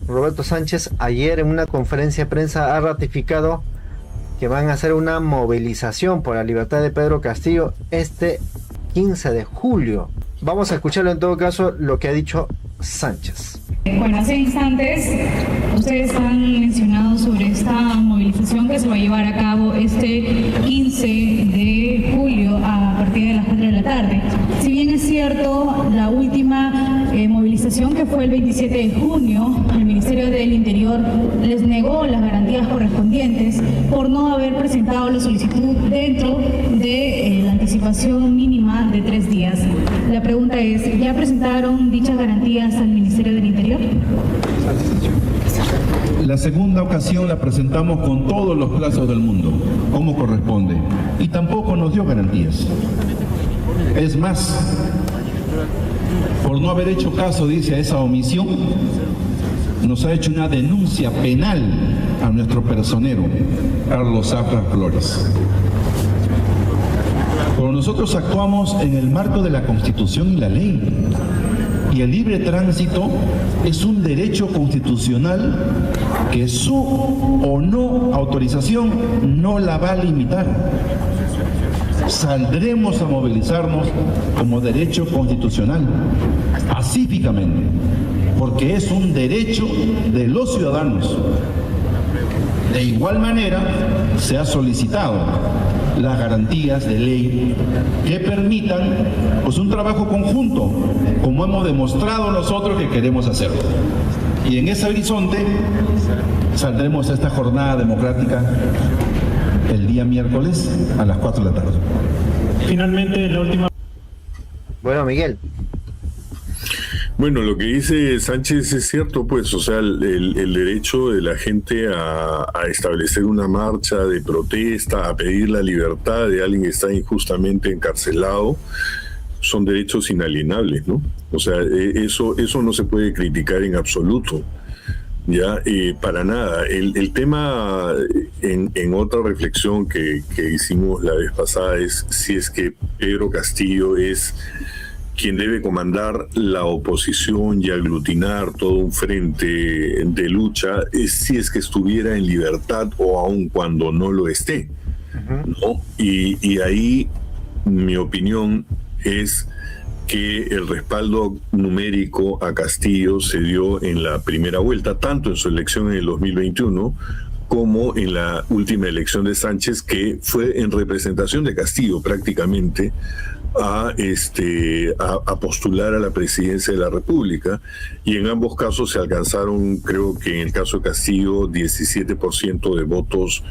Roberto Sánchez ayer en una conferencia de prensa ha ratificado que van a hacer una movilización por la libertad de Pedro Castillo este 15 de julio. Vamos a escucharlo en todo caso lo que ha dicho Sánchez. Bueno, hace instantes ustedes han mencionado sobre esta movilización que se va a llevar a cabo este 15 de julio a partir de las 4 de la tarde. Si bien es cierto, la última movilización que fue el 27 de junio, el Ministerio del Interior les negó las garantías correspondientes por no haber presentado la solicitud dentro de la anticipación mínima de 3 días. La pregunta es, ¿ya presentaron dichas garantías al Ministerio del Interior? La segunda ocasión la presentamos con todos los plazos del mundo, como corresponde, y tampoco nos dio garantías. Es más, por no haber hecho caso, dice, a esa omisión, nos ha hecho una denuncia penal a nuestro personero, Carlos Zafra Flores. Pero nosotros actuamos en el marco de la Constitución y la ley. Y el libre tránsito es un derecho constitucional que su o no autorización no la va a limitar. Saldremos a movilizarnos como derecho constitucional, pacíficamente, porque es un derecho de los ciudadanos. De igual manera, se ha solicitado las garantías de ley que permitan pues un trabajo conjunto, como hemos demostrado nosotros que queremos hacerlo. Y en ese horizonte saldremos a esta jornada democrática el día miércoles a las 4 de la tarde. Finalmente, la última... Bueno, Miguel. Bueno, lo que dice Sánchez es cierto, pues, o sea, el derecho de la gente a establecer una marcha de protesta, a pedir la libertad de alguien que está injustamente encarcelado, son derechos inalienables, ¿no? O sea, eso no se puede criticar en absoluto, ya, para nada. El tema, en otra reflexión que hicimos la vez pasada, es si es que Pedro Castillo es quien debe comandar la oposición y aglutinar todo un frente de lucha, es si es que estuviera en libertad o aun cuando no lo esté, ¿no? Y ahí mi opinión es que el respaldo numérico a Castillo se dio en la primera vuelta, tanto en su elección en el 2021 como en la última elección de Sánchez, que fue en representación de Castillo prácticamente, a postular a la presidencia de la República, y en ambos casos se alcanzaron, creo que en el caso de Castillo, 17% de votos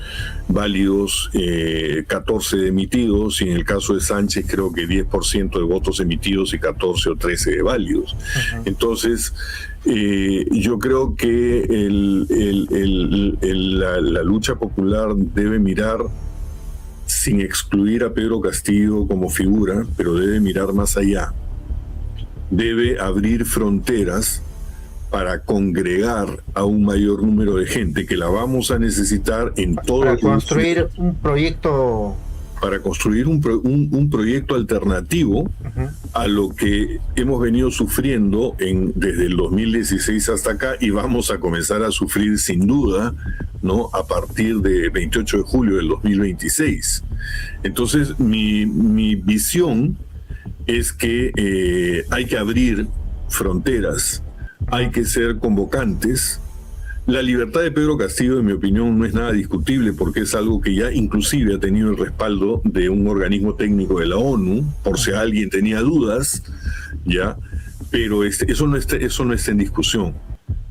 válidos, 14 de emitidos, y en el caso de Sánchez creo que 10% de votos emitidos y 14 o 13 de válidos. Entonces, yo creo que la lucha popular debe mirar, sin excluir a Pedro Castillo como figura, pero debe mirar más allá. Debe abrir fronteras para congregar a un mayor número de gente, que la vamos a necesitar en todo. Para construir un proyecto. Para construir un proyecto alternativo a lo que hemos venido sufriendo desde el 2016 hasta acá, y vamos a comenzar a sufrir sin duda, ¿no?, a partir de 28 de julio del 2026. Entonces, mi visión es que hay que abrir fronteras, hay que ser convocantes. La libertad de Pedro Castillo, en mi opinión, no es nada discutible, porque es algo que ya inclusive ha tenido el respaldo de un organismo técnico de la ONU, por si alguien tenía dudas, ya, pero eso no está en discusión,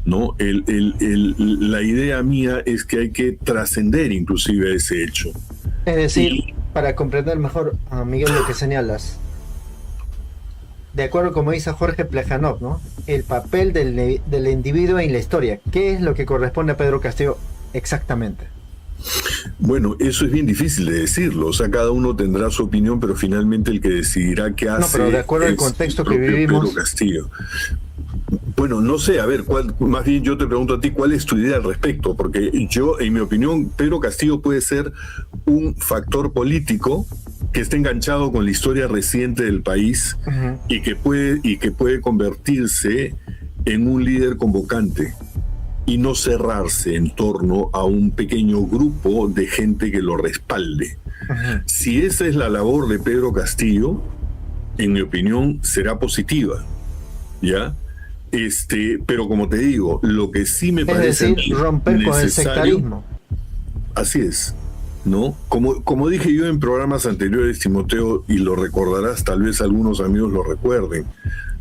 ¿no? La idea mía es que hay que trascender inclusive a ese hecho. Es decir, para comprender mejor, Miguel, lo que señalas, de acuerdo como dice Jorge Plejanov, ¿no?, el papel del individuo en la historia. ¿Qué es lo que corresponde a Pedro Castillo exactamente? Bueno, eso es bien difícil de decirlo. O sea, cada uno tendrá su opinión, pero finalmente el que decidirá qué hace. No, pero de acuerdo al contexto que vivimos. Pedro Castillo. Bueno, no sé, a ver, más bien yo te pregunto a ti, ¿cuál es tu idea al respecto? Porque yo, en mi opinión, Pedro Castillo puede ser un factor político que está enganchado con la historia reciente del país, y que puede convertirse en un líder convocante, y no cerrarse en torno a un pequeño grupo de gente que lo respalde. Ajá. Si esa es la labor de Pedro Castillo, en mi opinión, será positiva, ¿ya? Pero como te digo, lo que sí me parece... Es decir, romper con el sectarismo. Así es, ¿no? Como dije yo en programas anteriores, Timoteo, y lo recordarás, tal vez algunos amigos lo recuerden,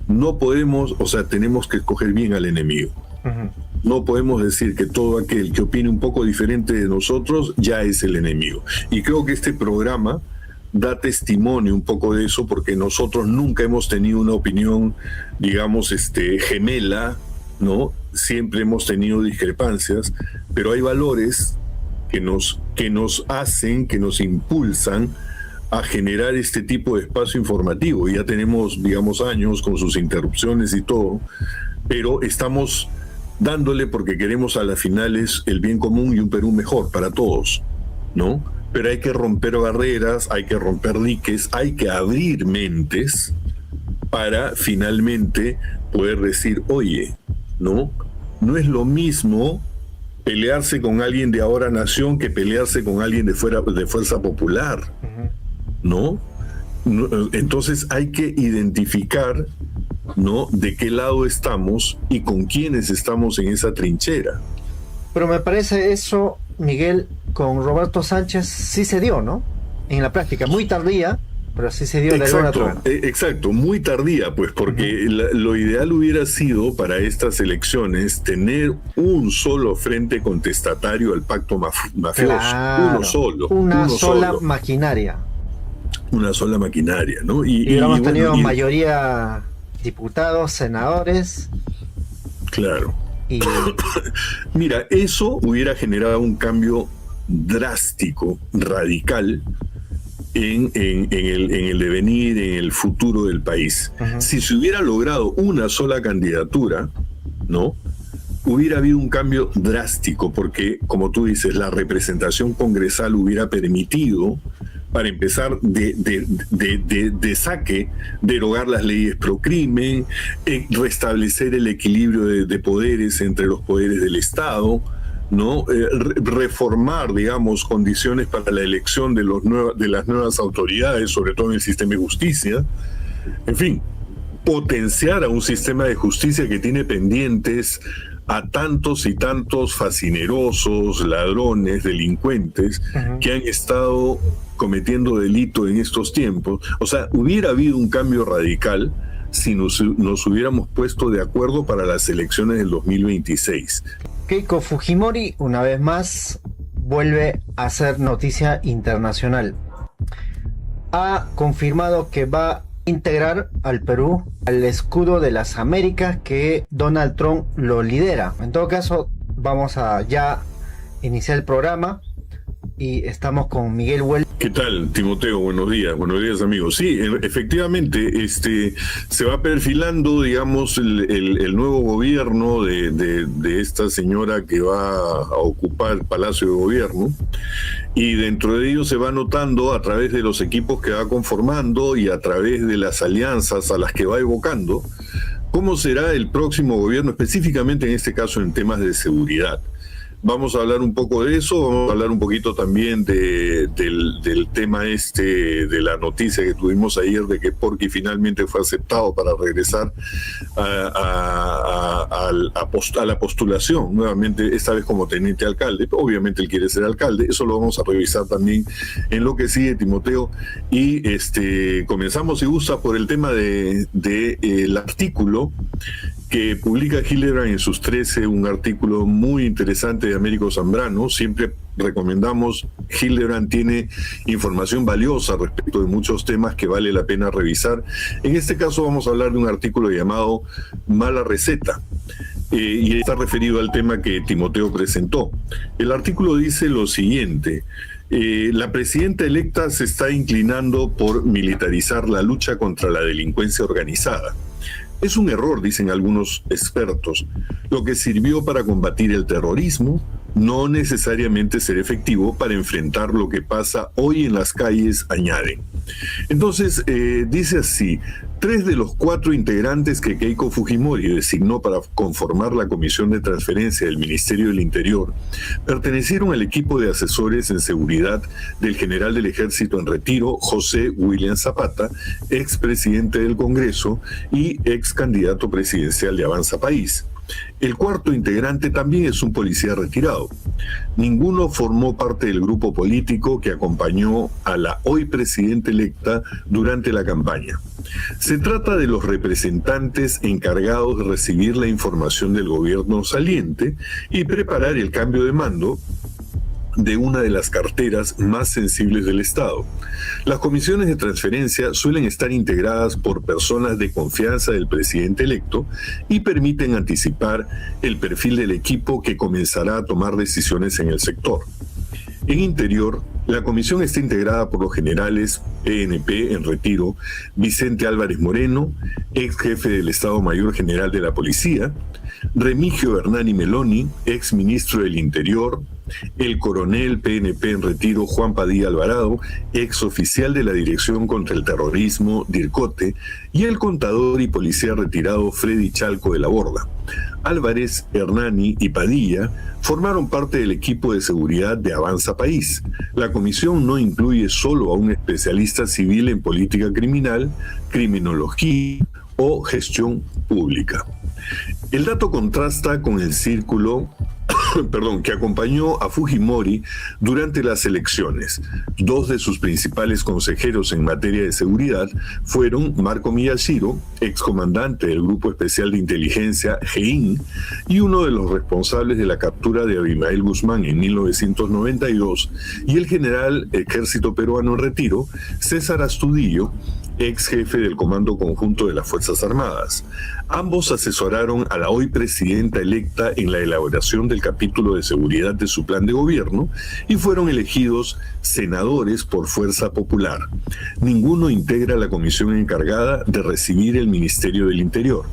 no podemos, o sea, tenemos que escoger bien al enemigo. Uh-huh. No podemos decir que todo aquel que opine un poco diferente de nosotros ya es el enemigo. Y creo que este programa da testimonio un poco de eso, porque nosotros nunca hemos tenido una opinión, digamos, gemela, ¿no? Siempre hemos tenido discrepancias, pero hay valores que nos hacen, que nos impulsan a generar este tipo de espacio informativo. Ya tenemos, digamos, años con sus interrupciones y todo, pero estamos dándole porque queremos a las finales el bien común y un Perú mejor para todos, ¿no? Pero hay que romper barreras, hay que romper diques, hay que abrir mentes para finalmente poder decir, oye, ¿no? No es lo mismo pelearse con alguien de Ahora Nación que pelearse con alguien de Fuerza Popular, ¿no? Entonces hay que identificar, ¿no?, de qué lado estamos y con quiénes estamos en esa trinchera. Pero me parece eso, Miguel, con Roberto Sánchez sí se dio, ¿no? En la práctica, muy tardía, pero sí se dio. Exacto, muy tardía, pues, porque lo ideal hubiera sido para estas elecciones tener un solo frente contestatario al pacto mafioso, claro, uno solo. Una sola maquinaria. Una sola maquinaria, ¿no? Y hubiéramos tenido mayoría diputados, senadores. Claro. Mira, eso hubiera generado un cambio drástico, radical, en el devenir, en el futuro del país. Uh-huh. Si se hubiera logrado una sola candidatura, ¿no?, hubiera habido un cambio drástico, porque, como tú dices, la representación congresal hubiera permitido, para empezar, de saque, derogar las leyes pro crimen, restablecer el equilibrio de poderes entre los poderes del Estado, ¿no? Reformar, digamos, condiciones para la elección de las nuevas autoridades, sobre todo en el sistema de justicia. En fin, potenciar a un sistema de justicia que tiene pendientes a tantos y tantos fascinerosos, ladrones, delincuentes, uh-huh, que han estado cometiendo delito en estos tiempos. O sea, hubiera habido un cambio radical si nos hubiéramos puesto de acuerdo para las elecciones del 2026. Keiko Fujimori, una vez más, vuelve a ser noticia internacional. Ha confirmado que va a integrar al Perú al escudo de las Américas, que Donald Trump lo lidera. En todo caso, vamos a ya iniciar el programa y estamos con Miguel Huel. ¿Qué tal, Timoteo? Buenos días, amigos. Sí, efectivamente, se va perfilando, digamos, el nuevo gobierno de esta señora que va a ocupar el Palacio de Gobierno, y dentro de ello se va notando a través de los equipos que va conformando y a través de las alianzas a las que va evocando, cómo será el próximo gobierno, específicamente en este caso en temas de seguridad. Vamos a hablar un poco de eso, vamos a hablar un poquito también del tema de la noticia que tuvimos ayer de que Porky finalmente fue aceptado para regresar a la postulación, nuevamente, esta vez como teniente alcalde. Obviamente él quiere ser alcalde, eso lo vamos a revisar también en lo que sigue, Timoteo. Y comenzamos, si gusta, por el tema el artículo que publica Hildebrand en sus 13, un artículo muy interesante de Américo Zambrano. Siempre recomendamos, Hildebrand tiene información valiosa respecto de muchos temas que vale la pena revisar. En este caso vamos a hablar de un artículo llamado Mala Receta, y está referido al tema que Timoteo presentó. El artículo dice lo siguiente: la presidenta electa se está inclinando por militarizar la lucha contra la delincuencia organizada. Es un error, dicen algunos expertos. Lo que sirvió para combatir el terrorismo no necesariamente será efectivo para enfrentar lo que pasa hoy en las calles, añaden. Entonces, dice así: 3 de los 4 integrantes que Keiko Fujimori designó para conformar la Comisión de Transferencia del Ministerio del Interior pertenecieron al equipo de asesores en seguridad del general del Ejército en retiro, José William Zapata, expresidente del Congreso y ex candidato presidencial de Avanza País. El 4º integrante también es un policía retirado. Ninguno formó parte del grupo político que acompañó a la hoy presidenta electa durante la campaña. Se trata de los representantes encargados de recibir la información del gobierno saliente y preparar el cambio de mando de una de las carteras más sensibles del Estado. Las comisiones de transferencia suelen estar integradas por personas de confianza del presidente electo y permiten anticipar el perfil del equipo que comenzará a tomar decisiones en el sector. En Interior, la comisión está integrada por los generales PNP en retiro, Vicente Álvarez Moreno, ex jefe del Estado Mayor General de la Policía, Remigio Hernani Meloni, ex ministro del Interior, el coronel PNP en retiro Juan Padilla Alvarado, ex oficial de la Dirección contra el Terrorismo DIRCOTE, y el contador y policía retirado Freddy Chalco de la Borda. Álvarez, Hernani y Padilla formaron parte del equipo de seguridad de Avanza País. La comisión no incluye solo a un especialista civil en política criminal, criminología o gestión pública. El dato contrasta con el círculo que acompañó a Fujimori durante las elecciones. 2 de sus principales consejeros en materia de seguridad fueron Marco Miyashiro, excomandante del Grupo Especial de Inteligencia GEIN, y uno de los responsables de la captura de Abimael Guzmán en 1992, y el general Ejército Peruano en retiro, César Astudillo, ex jefe del Comando Conjunto de las Fuerzas Armadas. Ambos asesoraron a la hoy presidenta electa en la elaboración del capítulo de seguridad de su plan de gobierno y fueron elegidos senadores por fuerza popular. Ninguno integra la comisión encargada de recibir el Ministerio del Interior.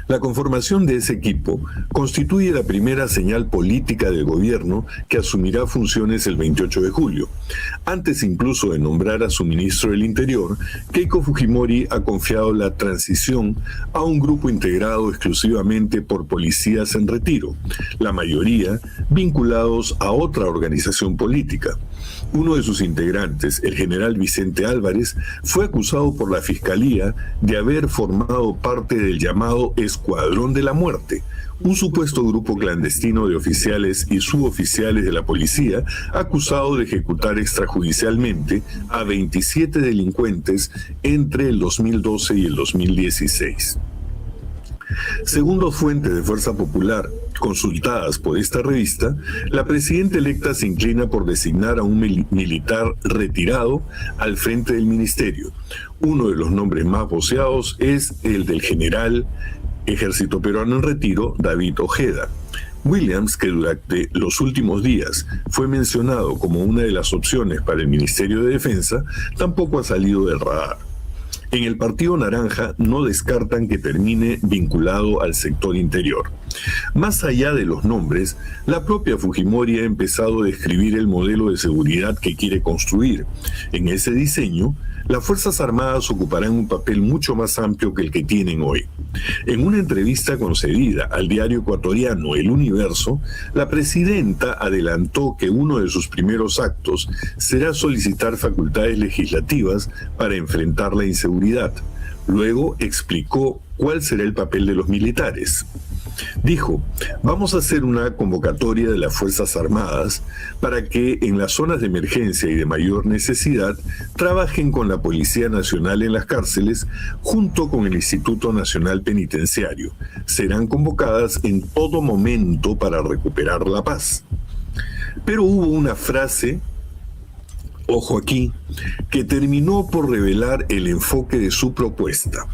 La conformación de ese equipo constituye la primera señal política del gobierno que asumirá funciones el 28 de julio. Antes incluso de nombrar a su ministro del Interior, Keiko Fujimori ha confiado la transición a un grupo integrado exclusivamente por policías en retiro, la mayoría vinculados a otra organización política. Uno de sus integrantes, el general Vicente Álvarez, fue acusado por la Fiscalía de haber formado parte del llamado Escuadrón de la Muerte, un supuesto grupo clandestino de oficiales y suboficiales de la policía acusado de ejecutar extrajudicialmente a 27 delincuentes entre el 2012 y el 2016. Según dos fuentes de Fuerza Popular consultadas por esta revista, la presidenta electa se inclina por designar a un militar retirado al frente del ministerio. Uno de los nombres más voceados es el del general Ejército Peruano en retiro, David Ojeda. Williams, que durante los últimos días fue mencionado como una de las opciones para el Ministerio de Defensa, tampoco ha salido del radar. En el Partido Naranja no descartan que termine vinculado al sector interior. Más allá de los nombres, la propia Fujimori ha empezado a describir el modelo de seguridad que quiere construir. En ese diseño, las Fuerzas Armadas ocuparán un papel mucho más amplio que el que tienen hoy. En una entrevista concedida al diario ecuatoriano El Universo, la presidenta adelantó que uno de sus primeros actos será solicitar facultades legislativas para enfrentar la inseguridad. Luego explicó cuál será el papel de los militares. Dijo, vamos a hacer una convocatoria de las Fuerzas Armadas para que en las zonas de emergencia y de mayor necesidad trabajen con la Policía Nacional en las cárceles junto con el Instituto Nacional Penitenciario. Serán convocadas en todo momento para recuperar la paz. Pero hubo una frase, ojo aquí, que terminó por revelar el enfoque de su propuesta.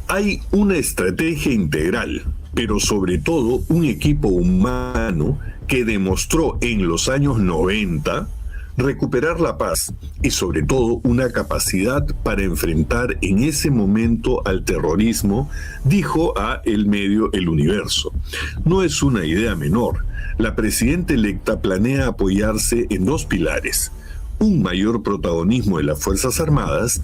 Hay una estrategia integral, pero sobre todo un equipo humano que demostró en los años 90 recuperar la paz y sobre todo una capacidad para enfrentar en ese momento al terrorismo, dijo a el medio El Universo. No es una idea menor. La presidenta electa planea apoyarse en dos pilares. un mayor protagonismo de las Fuerzas Armadas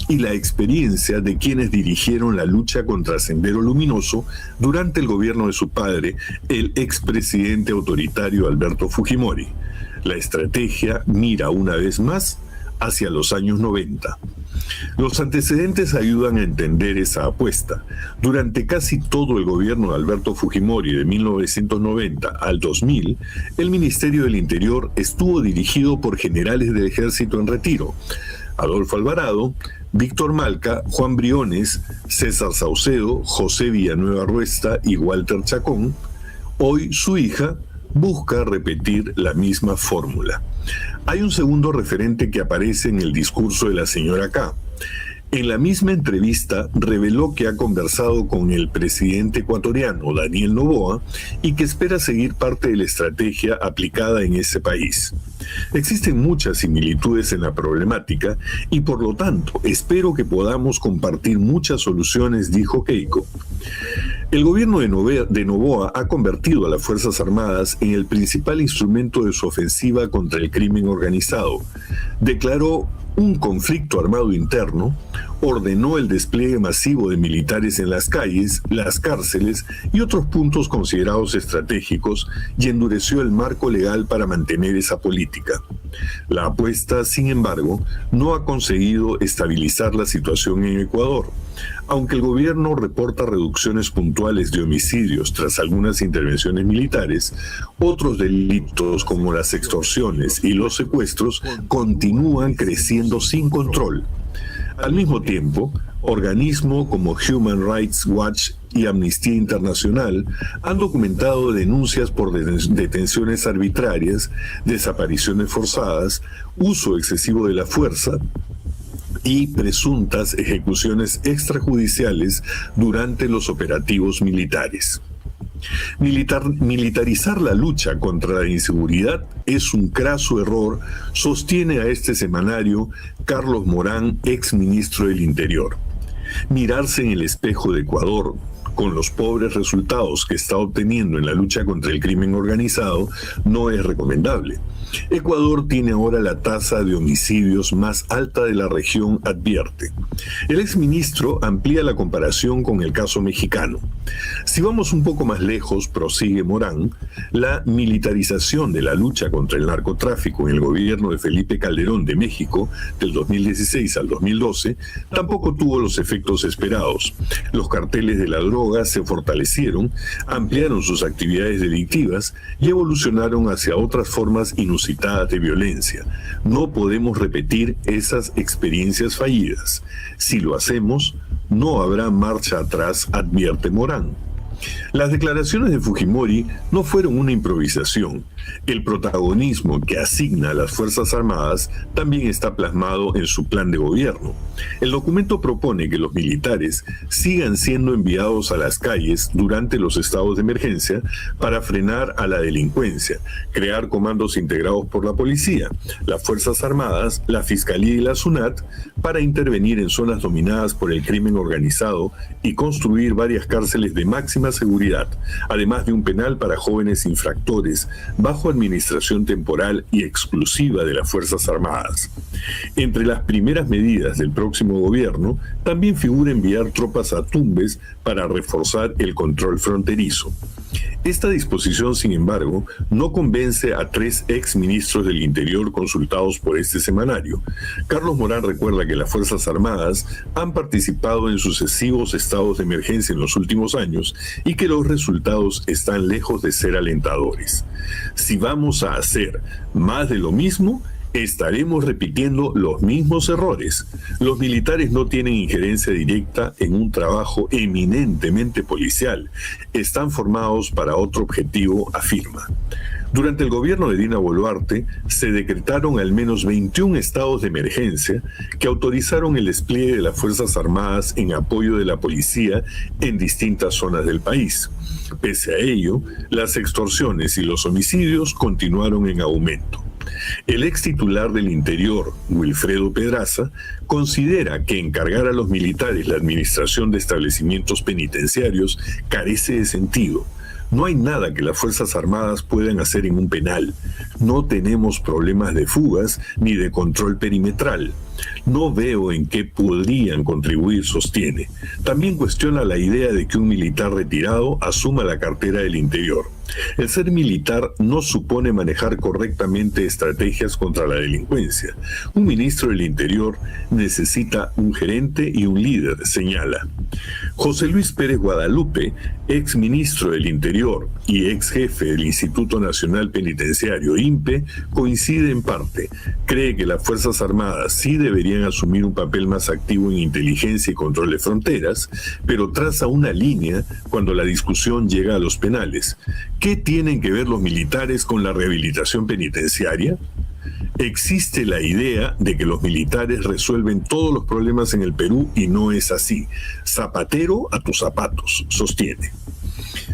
y la experiencia de quienes dirigieron la lucha contra Sendero Luminoso durante el gobierno de su padre, el expresidente autoritario Alberto Fujimori. La estrategia mira una vez más hacia los años 90. Los antecedentes ayudan a entender esa apuesta. Durante casi todo el gobierno de Alberto Fujimori de 1990 al 2000, el Ministerio del Interior estuvo dirigido por generales del ejército en retiro: Adolfo Alvarado, Víctor Malca, Juan Briones, César Saucedo, José Villanueva Ruesta y Walter Chacón. Hoy su hija busca repetir la misma fórmula. Hay un segundo referente que aparece en el discurso de la señora K. En la misma entrevista reveló que ha conversado con el presidente ecuatoriano Daniel Noboa y que espera seguir parte de la estrategia aplicada en ese país. Existen muchas similitudes en la problemática y por lo tanto espero que podamos compartir muchas soluciones, dijo Keiko. El gobierno de Noboa ha convertido a las Fuerzas Armadas en el principal instrumento de su ofensiva contra el crimen organizado. Declaró un conflicto armado interno, ordenó el despliegue masivo de militares en las calles, las cárceles y otros puntos considerados estratégicos y endureció el marco legal para mantener esa política. La apuesta, sin embargo, no ha conseguido estabilizar la situación en Ecuador. Aunque el gobierno reporta reducciones puntuales de homicidios tras algunas intervenciones militares, otros delitos como las extorsiones y los secuestros continúan creciendo sin control. Al mismo tiempo, organismos como Human Rights Watch y Amnistía Internacional han documentado denuncias por detenciones arbitrarias, desapariciones forzadas, uso excesivo de la fuerza y presuntas ejecuciones extrajudiciales durante los operativos militares. Militarizar la lucha contra la inseguridad es un craso error, sostiene a este semanario Carlos Morán, ex ministro del Interior. Mirarse en el espejo de Ecuador, con los pobres resultados que está obteniendo en la lucha contra el crimen organizado, no es recomendable. Ecuador tiene ahora la tasa de homicidios más alta de la región, advierte. El exministro amplía la comparación con el caso mexicano. Si vamos un poco más lejos, prosigue Morán, la militarización de la lucha contra el narcotráfico en el gobierno de Felipe Calderón de México, del 2016 al 2012, tampoco tuvo los efectos esperados. Los carteles de la droga se fortalecieron, ampliaron sus actividades delictivas y evolucionaron hacia otras formas inusitadas de violencia. No podemos repetir esas experiencias fallidas. Si lo hacemos, no habrá marcha atrás, advierte Morán. Las declaraciones de Fujimori no fueron una improvisación. El protagonismo que asigna a las Fuerzas Armadas también está plasmado en su plan de gobierno. El documento propone que los militares sigan siendo enviados a las calles durante los estados de emergencia para frenar a la delincuencia, crear comandos integrados por la policía, las Fuerzas Armadas, la Fiscalía y la SUNAT para intervenir en zonas dominadas por el crimen organizado y construir varias cárceles de máxima seguridad, además de un penal para jóvenes infractores bajo administración temporal y exclusiva de las Fuerzas Armadas. Entre las primeras medidas del próximo gobierno también figura enviar tropas a Tumbes para reforzar el control fronterizo. Esta disposición, sin embargo, no convence a 3 exministros del Interior consultados por este semanario. Carlos Morán recuerda que las Fuerzas Armadas han participado en sucesivos estados de emergencia en los últimos años y que los resultados están lejos de ser alentadores. Si vamos a hacer más de lo mismo, estaremos repitiendo los mismos errores. Los militares no tienen injerencia directa en un trabajo eminentemente policial. Están formados para otro objetivo, afirma. Durante el gobierno de Dina Boluarte se decretaron al menos 21 estados de emergencia que autorizaron el despliegue de las Fuerzas Armadas en apoyo de la policía en distintas zonas del país. Pese a ello, las extorsiones y los homicidios continuaron en aumento. El ex titular del Interior, Wilfredo Pedraza, considera que encargar a los militares la administración de establecimientos penitenciarios carece de sentido. No hay nada que las Fuerzas Armadas puedan hacer en un penal. No tenemos problemas de fugas ni de control perimetral. No veo en qué podrían contribuir, sostiene. También cuestiona la idea de que un militar retirado asuma la cartera del Interior. El ser militar no supone manejar correctamente estrategias contra la delincuencia. Un ministro del Interior necesita un gerente y un líder, señala. José Luis Pérez Guadalupe, ex ministro del Interior y ex jefe del Instituto Nacional Penitenciario, INPE, coincide en parte. Cree que las Fuerzas Armadas sí deberían asumir un papel más activo en inteligencia y control de fronteras, pero traza una línea cuando la discusión llega a los penales. ¿Qué tienen que ver los militares con la rehabilitación penitenciaria? Existe la idea de que los militares resuelven todos los problemas en el Perú y no es así. Zapatero a tus zapatos, sostiene.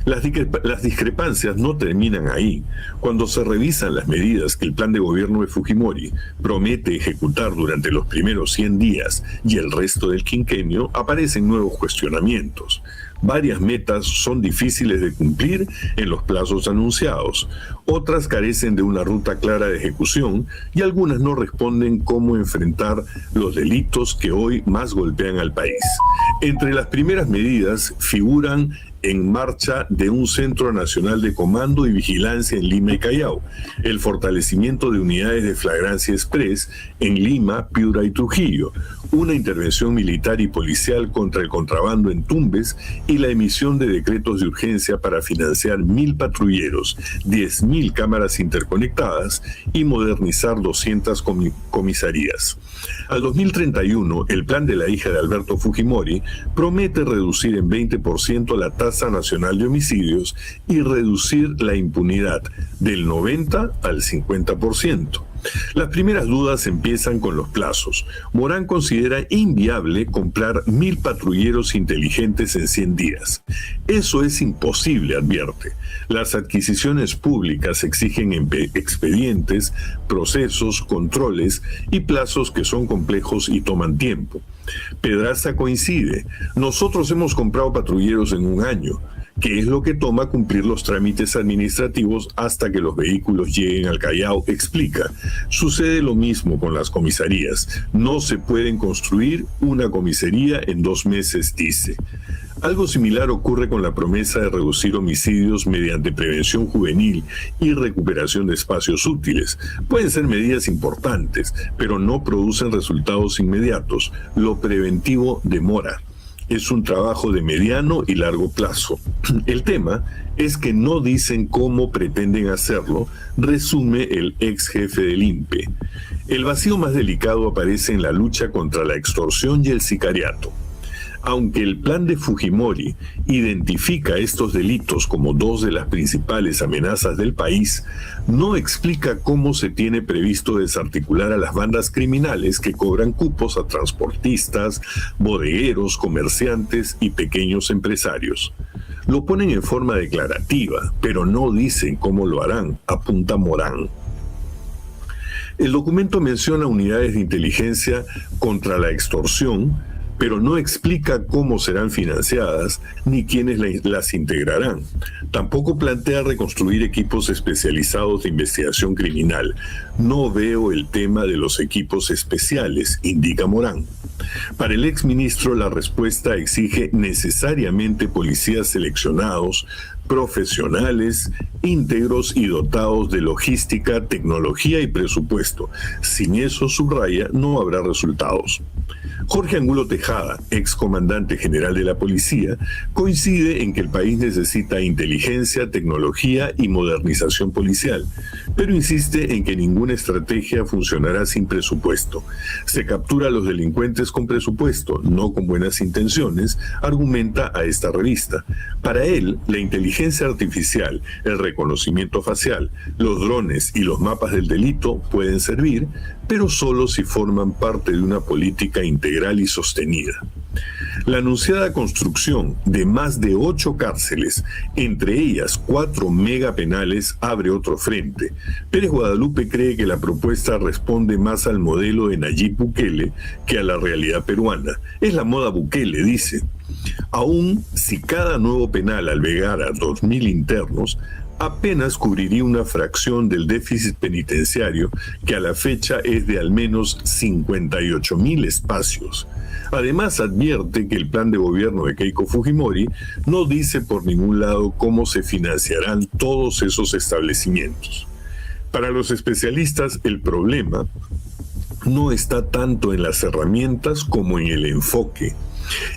Las discrepancias no terminan ahí. Cuando se revisan las medidas que el plan de gobierno de Fujimori promete ejecutar durante los primeros 100 días y el resto del quinquenio, aparecen nuevos cuestionamientos. Varias metas son difíciles de cumplir en los plazos anunciados, otras carecen de una ruta clara de ejecución y algunas no responden cómo enfrentar los delitos que hoy más golpean al país. Entre las primeras medidas figuran en marcha de un Centro Nacional de Comando y Vigilancia en Lima y Callao, el fortalecimiento de unidades de flagrancia express en Lima, Piura y Trujillo, una intervención militar y policial contra el contrabando en Tumbes y la emisión de decretos de urgencia para financiar 1.000 patrulleros, 10.000 cámaras interconectadas y modernizar 200 comisarías. Al 2031, el plan de la hija de Alberto Fujimori promete reducir en 20% la tasa nacional de homicidios y reducir la impunidad del 90 al 50%. Las primeras dudas empiezan con los plazos. Morán considera inviable comprar 1.000 patrulleros inteligentes en 100 días. Eso es imposible, advierte. Las adquisiciones públicas exigen expedientes, procesos, controles y plazos que son complejos y toman tiempo. Pedraza coincide. Nosotros hemos comprado patrulleros en un año, que es lo que toma cumplir los trámites administrativos hasta que los vehículos lleguen al Callao, explica. Sucede lo mismo con las comisarías. No se pueden construir una comisaría en 2 meses, dice. Algo similar ocurre con la promesa de reducir homicidios mediante prevención juvenil y recuperación de espacios útiles. Pueden ser medidas importantes, pero no producen resultados inmediatos. Lo preventivo demora. Es un trabajo de mediano y largo plazo. El tema es que no dicen cómo pretenden hacerlo, resume el ex jefe del INPE. El vacío más delicado aparece en la lucha contra la extorsión y el sicariato. Aunque el plan de Fujimori identifica estos delitos como 2 de las principales amenazas del país, no explica cómo se tiene previsto desarticular a las bandas criminales que cobran cupos a transportistas, bodegueros, comerciantes y pequeños empresarios. Lo ponen en forma declarativa, pero no dicen cómo lo harán, apunta Morán. El documento menciona unidades de inteligencia contra la extorsión, pero no explica cómo serán financiadas ni quiénes las integrarán. Tampoco plantea reconstruir equipos especializados de investigación criminal. No veo el tema de los equipos especiales, indica Morán. Para el exministro, la respuesta exige necesariamente policías seleccionados, profesionales, íntegros y dotados de logística, tecnología y presupuesto. Sin eso, subraya, no habrá resultados. Jorge Angulo Tejada, ex comandante general de la policía, coincide en que el país necesita inteligencia, tecnología y modernización policial, pero insiste en que ninguna estrategia funcionará sin presupuesto. Se captura a los delincuentes con presupuesto, no con buenas intenciones, argumenta a esta revista. Para él, la inteligencia artificial, el reconocimiento facial, los drones y los mapas del delito pueden servir, pero solo si forman parte de una política integral y sostenida. La anunciada construcción de más de 8 cárceles, entre ellas 4 megapenales, abre otro frente. Pérez Guadalupe cree que la propuesta responde más al modelo de Nayib Bukele que a la realidad peruana. Es la moda Bukele, dice. Aún si cada nuevo penal albergara 2.000 internos, apenas cubriría una fracción del déficit penitenciario, que a la fecha es de al menos 58.000 espacios. Además, advierte que el plan de gobierno de Keiko Fujimori no dice por ningún lado cómo se financiarán todos esos establecimientos. Para los especialistas, el problema no está tanto en las herramientas como en el enfoque.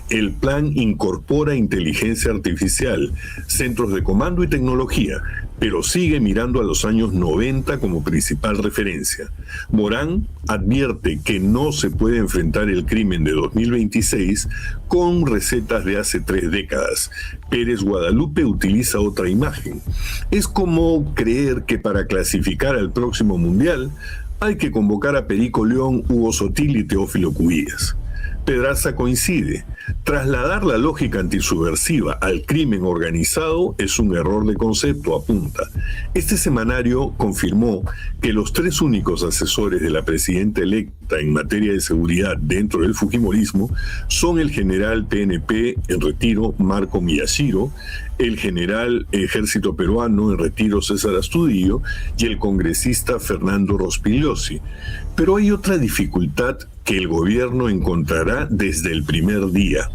El plan incorpora inteligencia artificial, centros de comando y tecnología, pero sigue mirando a los años 90 como principal referencia. Morán advierte que no se puede enfrentar el crimen de 2026 con recetas de hace 3 décadas. Pérez Guadalupe utiliza otra imagen. Es como creer que para clasificar al próximo mundial hay que convocar a Perico León, Hugo Sotil y Teófilo Cubillas. Pedraza coincide. Trasladar la lógica antisubversiva al crimen organizado es un error de concepto, apunta. Este semanario confirmó que los 3 únicos asesores de la presidenta electa en materia de seguridad dentro del fujimorismo son el general PNP en retiro Marco Miyashiro, el general Ejército Peruano en retiro César Astudillo y el congresista Fernando Rospigliosi. Pero hay otra dificultad que el gobierno encontrará desde el primer día.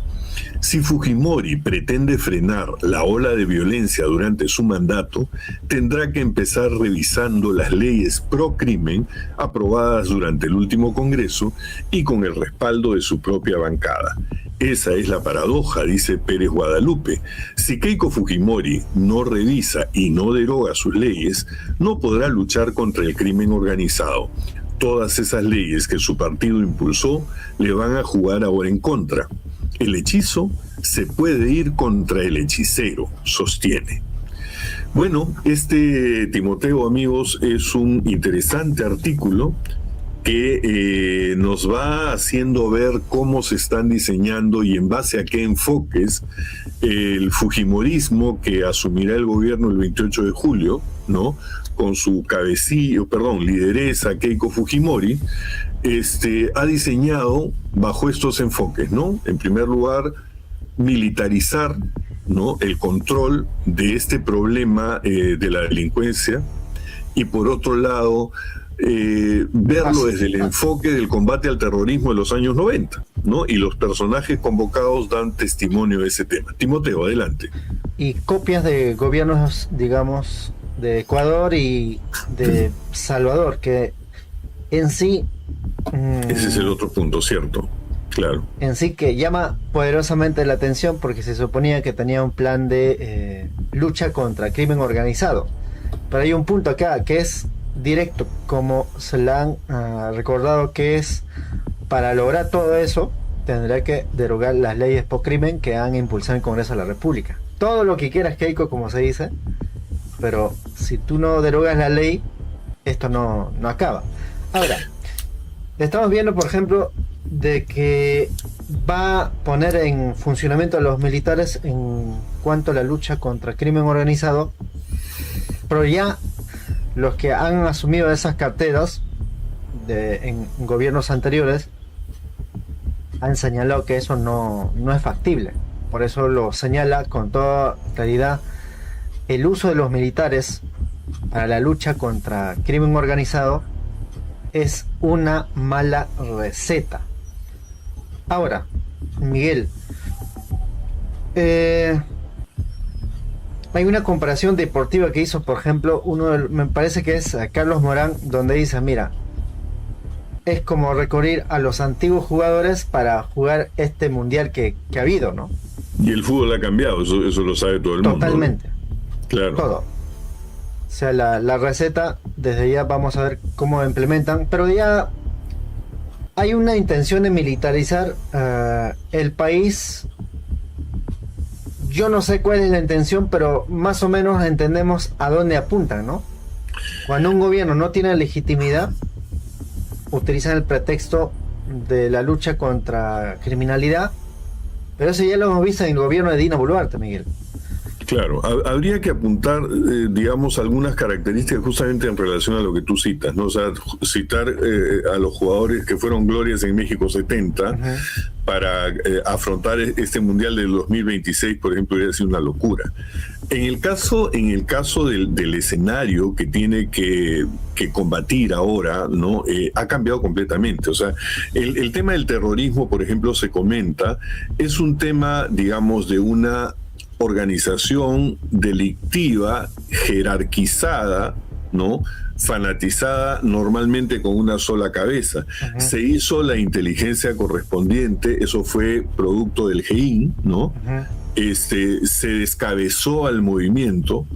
Si Fujimori pretende frenar la ola de violencia durante su mandato, tendrá que empezar revisando las leyes pro crimen aprobadas durante el último Congreso y con el respaldo de su propia bancada. Esa es la paradoja, dice Pérez Guadalupe. Si Keiko Fujimori no revisa y no deroga sus leyes, no podrá luchar contra el crimen organizado. Todas esas leyes que su partido impulsó le van a jugar ahora en contra. El hechizo se puede ir contra el hechicero, sostiene. Bueno, Timoteo, amigos, es un interesante artículo que nos va haciendo ver cómo se están diseñando y en base a qué enfoques el fujimorismo que asumirá el gobierno el 28 de julio, ¿no?, con su lideresa Keiko Fujimori, ha diseñado bajo estos enfoques, ¿no? En primer lugar, militarizar, ¿no?, el control de este problema de la delincuencia, y por otro lado, verlo desde el enfoque del combate al terrorismo de los años 90, ¿no? Y los personajes convocados dan testimonio de ese tema. Timoteo, adelante. Y copias de gobiernos, digamos, de Ecuador y de Salvador, que en sí... Ese es el otro punto, ¿cierto? Claro. En sí que llama poderosamente la atención porque se suponía que tenía un plan de lucha contra el crimen organizado. Pero hay un punto acá que es directo, como se le han recordado, que es para lograr todo eso tendrá que derogar las leyes por crimen que han impulsado el Congreso de la República. Todo lo que quieras, Keiko, como se dice, pero si tú no derogas la ley, esto no acaba. Ahora, estamos viendo, por ejemplo, de que va a poner en funcionamiento a los militares en cuanto a la lucha contra el crimen organizado, pero ya los que han asumido esas carteras en gobiernos anteriores han señalado que eso no es factible. Por eso lo señala con toda claridad. El uso de los militares para la lucha contra el crimen organizado es una mala receta. Ahora, Miguel, hay una comparación deportiva que hizo, por ejemplo, me parece que es Carlos Morán, donde dice, mira, es como recurrir a los antiguos jugadores para jugar este mundial que ha habido, ¿no? Y el fútbol ha cambiado, eso lo sabe todo el mundo. Totalmente. Claro. Todo. O sea, la receta, desde ya vamos a ver cómo implementan, pero ya hay una intención de militarizar el país. Yo no sé cuál es la intención, pero más o menos entendemos a dónde apuntan, ¿no? Cuando un gobierno no tiene legitimidad, utilizan el pretexto de la lucha contra criminalidad, pero eso ya lo hemos visto en el gobierno de Dina Boluarte, Miguel. Claro, habría que apuntar, digamos, algunas características justamente en relación a lo que tú citas, ¿no? O sea, citar a los jugadores que fueron glorias en México 70 para afrontar este Mundial del 2026, por ejemplo, hubiera sido una locura. En el caso del escenario que tiene que combatir ahora, ¿no? Ha cambiado completamente. O sea, el tema del terrorismo, por ejemplo, se comenta, es un tema, digamos, de una organización delictiva jerarquizada, ¿no? Fanatizada normalmente con una sola cabeza. Se hizo la inteligencia correspondiente, eso fue producto del GEIN, ¿no? Se descabezó al movimiento,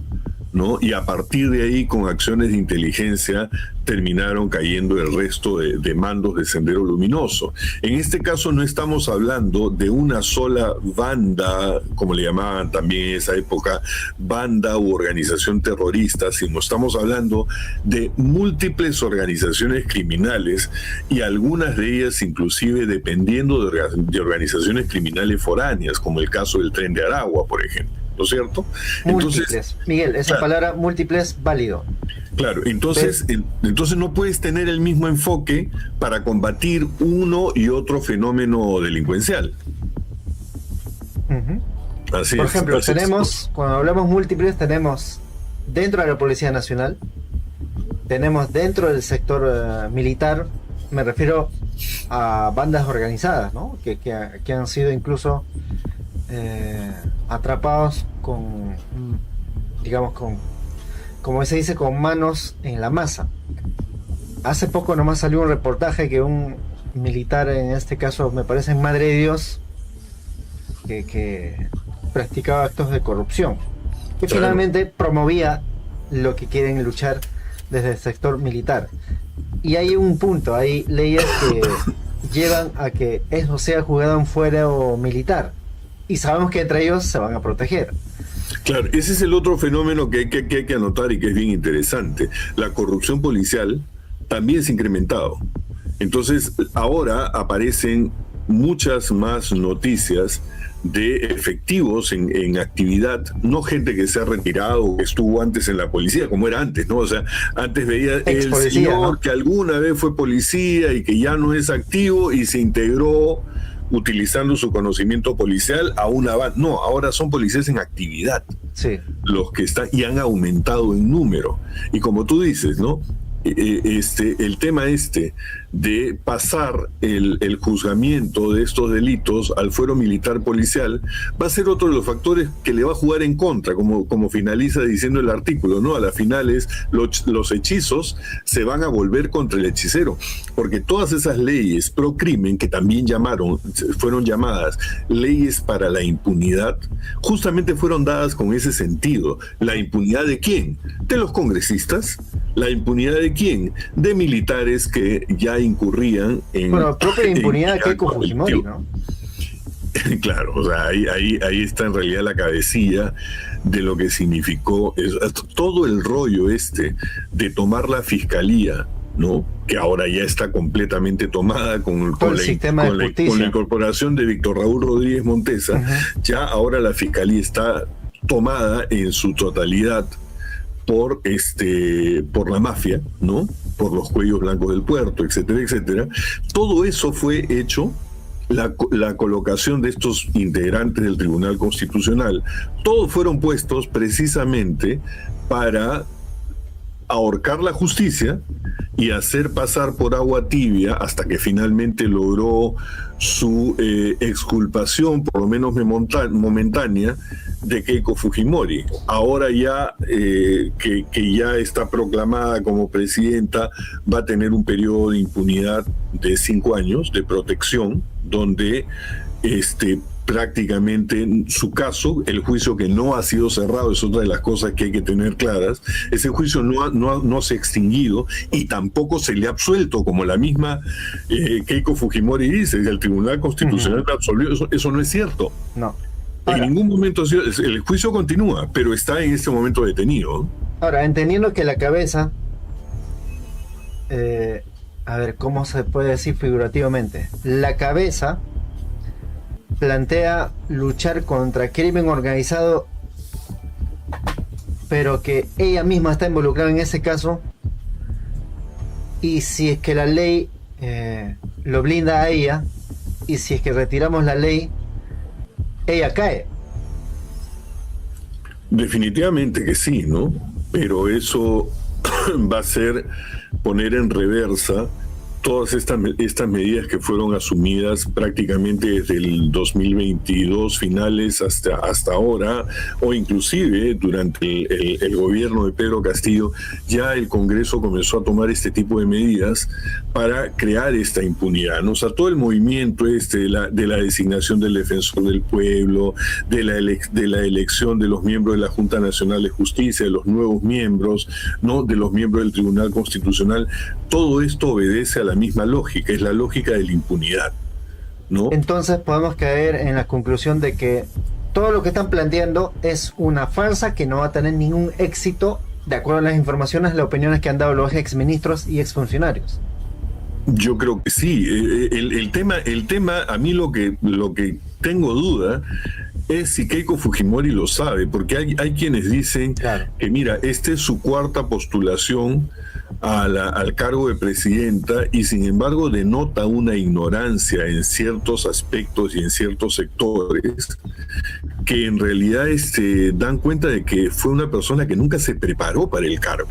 ¿no? Y a partir de ahí, con acciones de inteligencia, terminaron cayendo el resto de mandos de Sendero Luminoso. En este caso no estamos hablando de una sola banda, como le llamaban también en esa época, banda u organización terrorista, sino estamos hablando de múltiples organizaciones criminales y algunas de ellas inclusive dependiendo de organizaciones criminales foráneas, como el caso del Tren de Aragua, por ejemplo. ¿No es cierto? Múltiples. Entonces, Miguel, esa palabra múltiples, válido. Claro, entonces no puedes tener el mismo enfoque para combatir uno y otro fenómeno delincuencial. Así Por es, ejemplo, así tenemos, cuando hablamos múltiples, tenemos dentro de la Policía Nacional, tenemos dentro del sector militar, me refiero a bandas organizadas, ¿no? Que han sido incluso atrapados con, digamos, como se dice, con manos en la masa. Hace poco nomás salió un reportaje que un militar, en este caso me parece en Madre de Dios, que practicaba actos de corrupción, que finalmente promovía lo que quieren luchar desde el sector militar. Y hay un punto, hay leyes que llevan a que eso sea juzgado en fuero militar, y sabemos que entre ellos se van a proteger. Claro, ese es el otro fenómeno que hay que anotar y que es bien interesante. La corrupción policial también se ha incrementado. Entonces, ahora aparecen muchas más noticias de efectivos en actividad, no gente que se ha retirado o que estuvo antes en la policía, como era antes, ¿no? O sea, antes veía el señor, ¿no?, que alguna vez fue policía y que ya no es activo y se integró utilizando su conocimiento policial a una banda. No, ahora son policías en actividad. Sí. Los que están y han aumentado en número. Y como tú dices, ¿no? El tema de pasar el juzgamiento de estos delitos al fuero militar policial va a ser otro de los factores que le va a jugar en contra, como finaliza diciendo el artículo, ¿no? A las finales los hechizos se van a volver contra el hechicero, porque todas esas leyes pro crimen que también fueron llamadas leyes para la impunidad, justamente fueron dadas con ese sentido. ¿La impunidad de quién? De los congresistas. ¿La impunidad de quién? De militares que ya incurrían en... Bueno, propia impunidad de Keiko Fujimori, ¿no? Claro, o sea, ahí está en realidad la cabecilla de lo que significó todo el rollo de tomar la fiscalía, ¿no? Que ahora ya está completamente tomada con la incorporación de Víctor Raúl Rodríguez Montesa. Ya ahora la fiscalía está tomada en su totalidad por la mafia, ¿no? Por los cuellos blancos del puerto, etcétera, etcétera. Todo eso fue hecho, la colocación de estos integrantes del Tribunal Constitucional, todos fueron puestos precisamente para ahorcar la justicia y hacer pasar por agua tibia hasta que finalmente logró su exculpación, por lo menos momentánea, de Keiko Fujimori. Ahora ya que ya está proclamada como presidenta, va a tener un periodo de impunidad de 5 años de protección, donde prácticamente su caso, el juicio que no ha sido cerrado, es otra de las cosas que hay que tener claras. Ese juicio no se ha extinguido y tampoco se le ha absuelto, como la misma Keiko Fujimori dice, que el Tribunal Constitucional absolvió. Eso no es cierto. No. Ahora, en ningún momento el juicio continúa, pero está en este momento detenido. Ahora, entendiendo que la cabeza, a ver, ¿cómo se puede decir figurativamente? La cabeza plantea luchar contra crimen organizado pero que ella misma está involucrada en ese caso, y si es que la ley lo blinda a ella, y si es que retiramos la ley, ella cae. Definitivamente que sí, ¿no? Pero eso va a ser poner en reversa todas estas medidas que fueron asumidas prácticamente desde el 2022 finales hasta ahora, o inclusive durante el gobierno de Pedro Castillo. Ya el Congreso comenzó a tomar este tipo de medidas para crear esta impunidad, ¿no? O sea, todo el movimiento de la designación del defensor del pueblo, de la elección de los miembros de la Junta Nacional de Justicia, de los nuevos miembros, ¿no? De los miembros del Tribunal Constitucional, todo esto obedece a la misma lógica, es la lógica de la impunidad, ¿no? Entonces podemos caer en la conclusión de que todo lo que están planteando es una farsa que no va a tener ningún éxito, de acuerdo a las informaciones, las opiniones que han dado los exministros y exfuncionarios. Yo creo que sí. El tema, a mí lo que tengo duda es si Keiko Fujimori lo sabe, porque hay quienes dicen que mira, esta es su cuarta postulación al cargo de presidenta, y sin embargo denota una ignorancia en ciertos aspectos y en ciertos sectores que en realidad dan cuenta de que fue una persona que nunca se preparó para el cargo.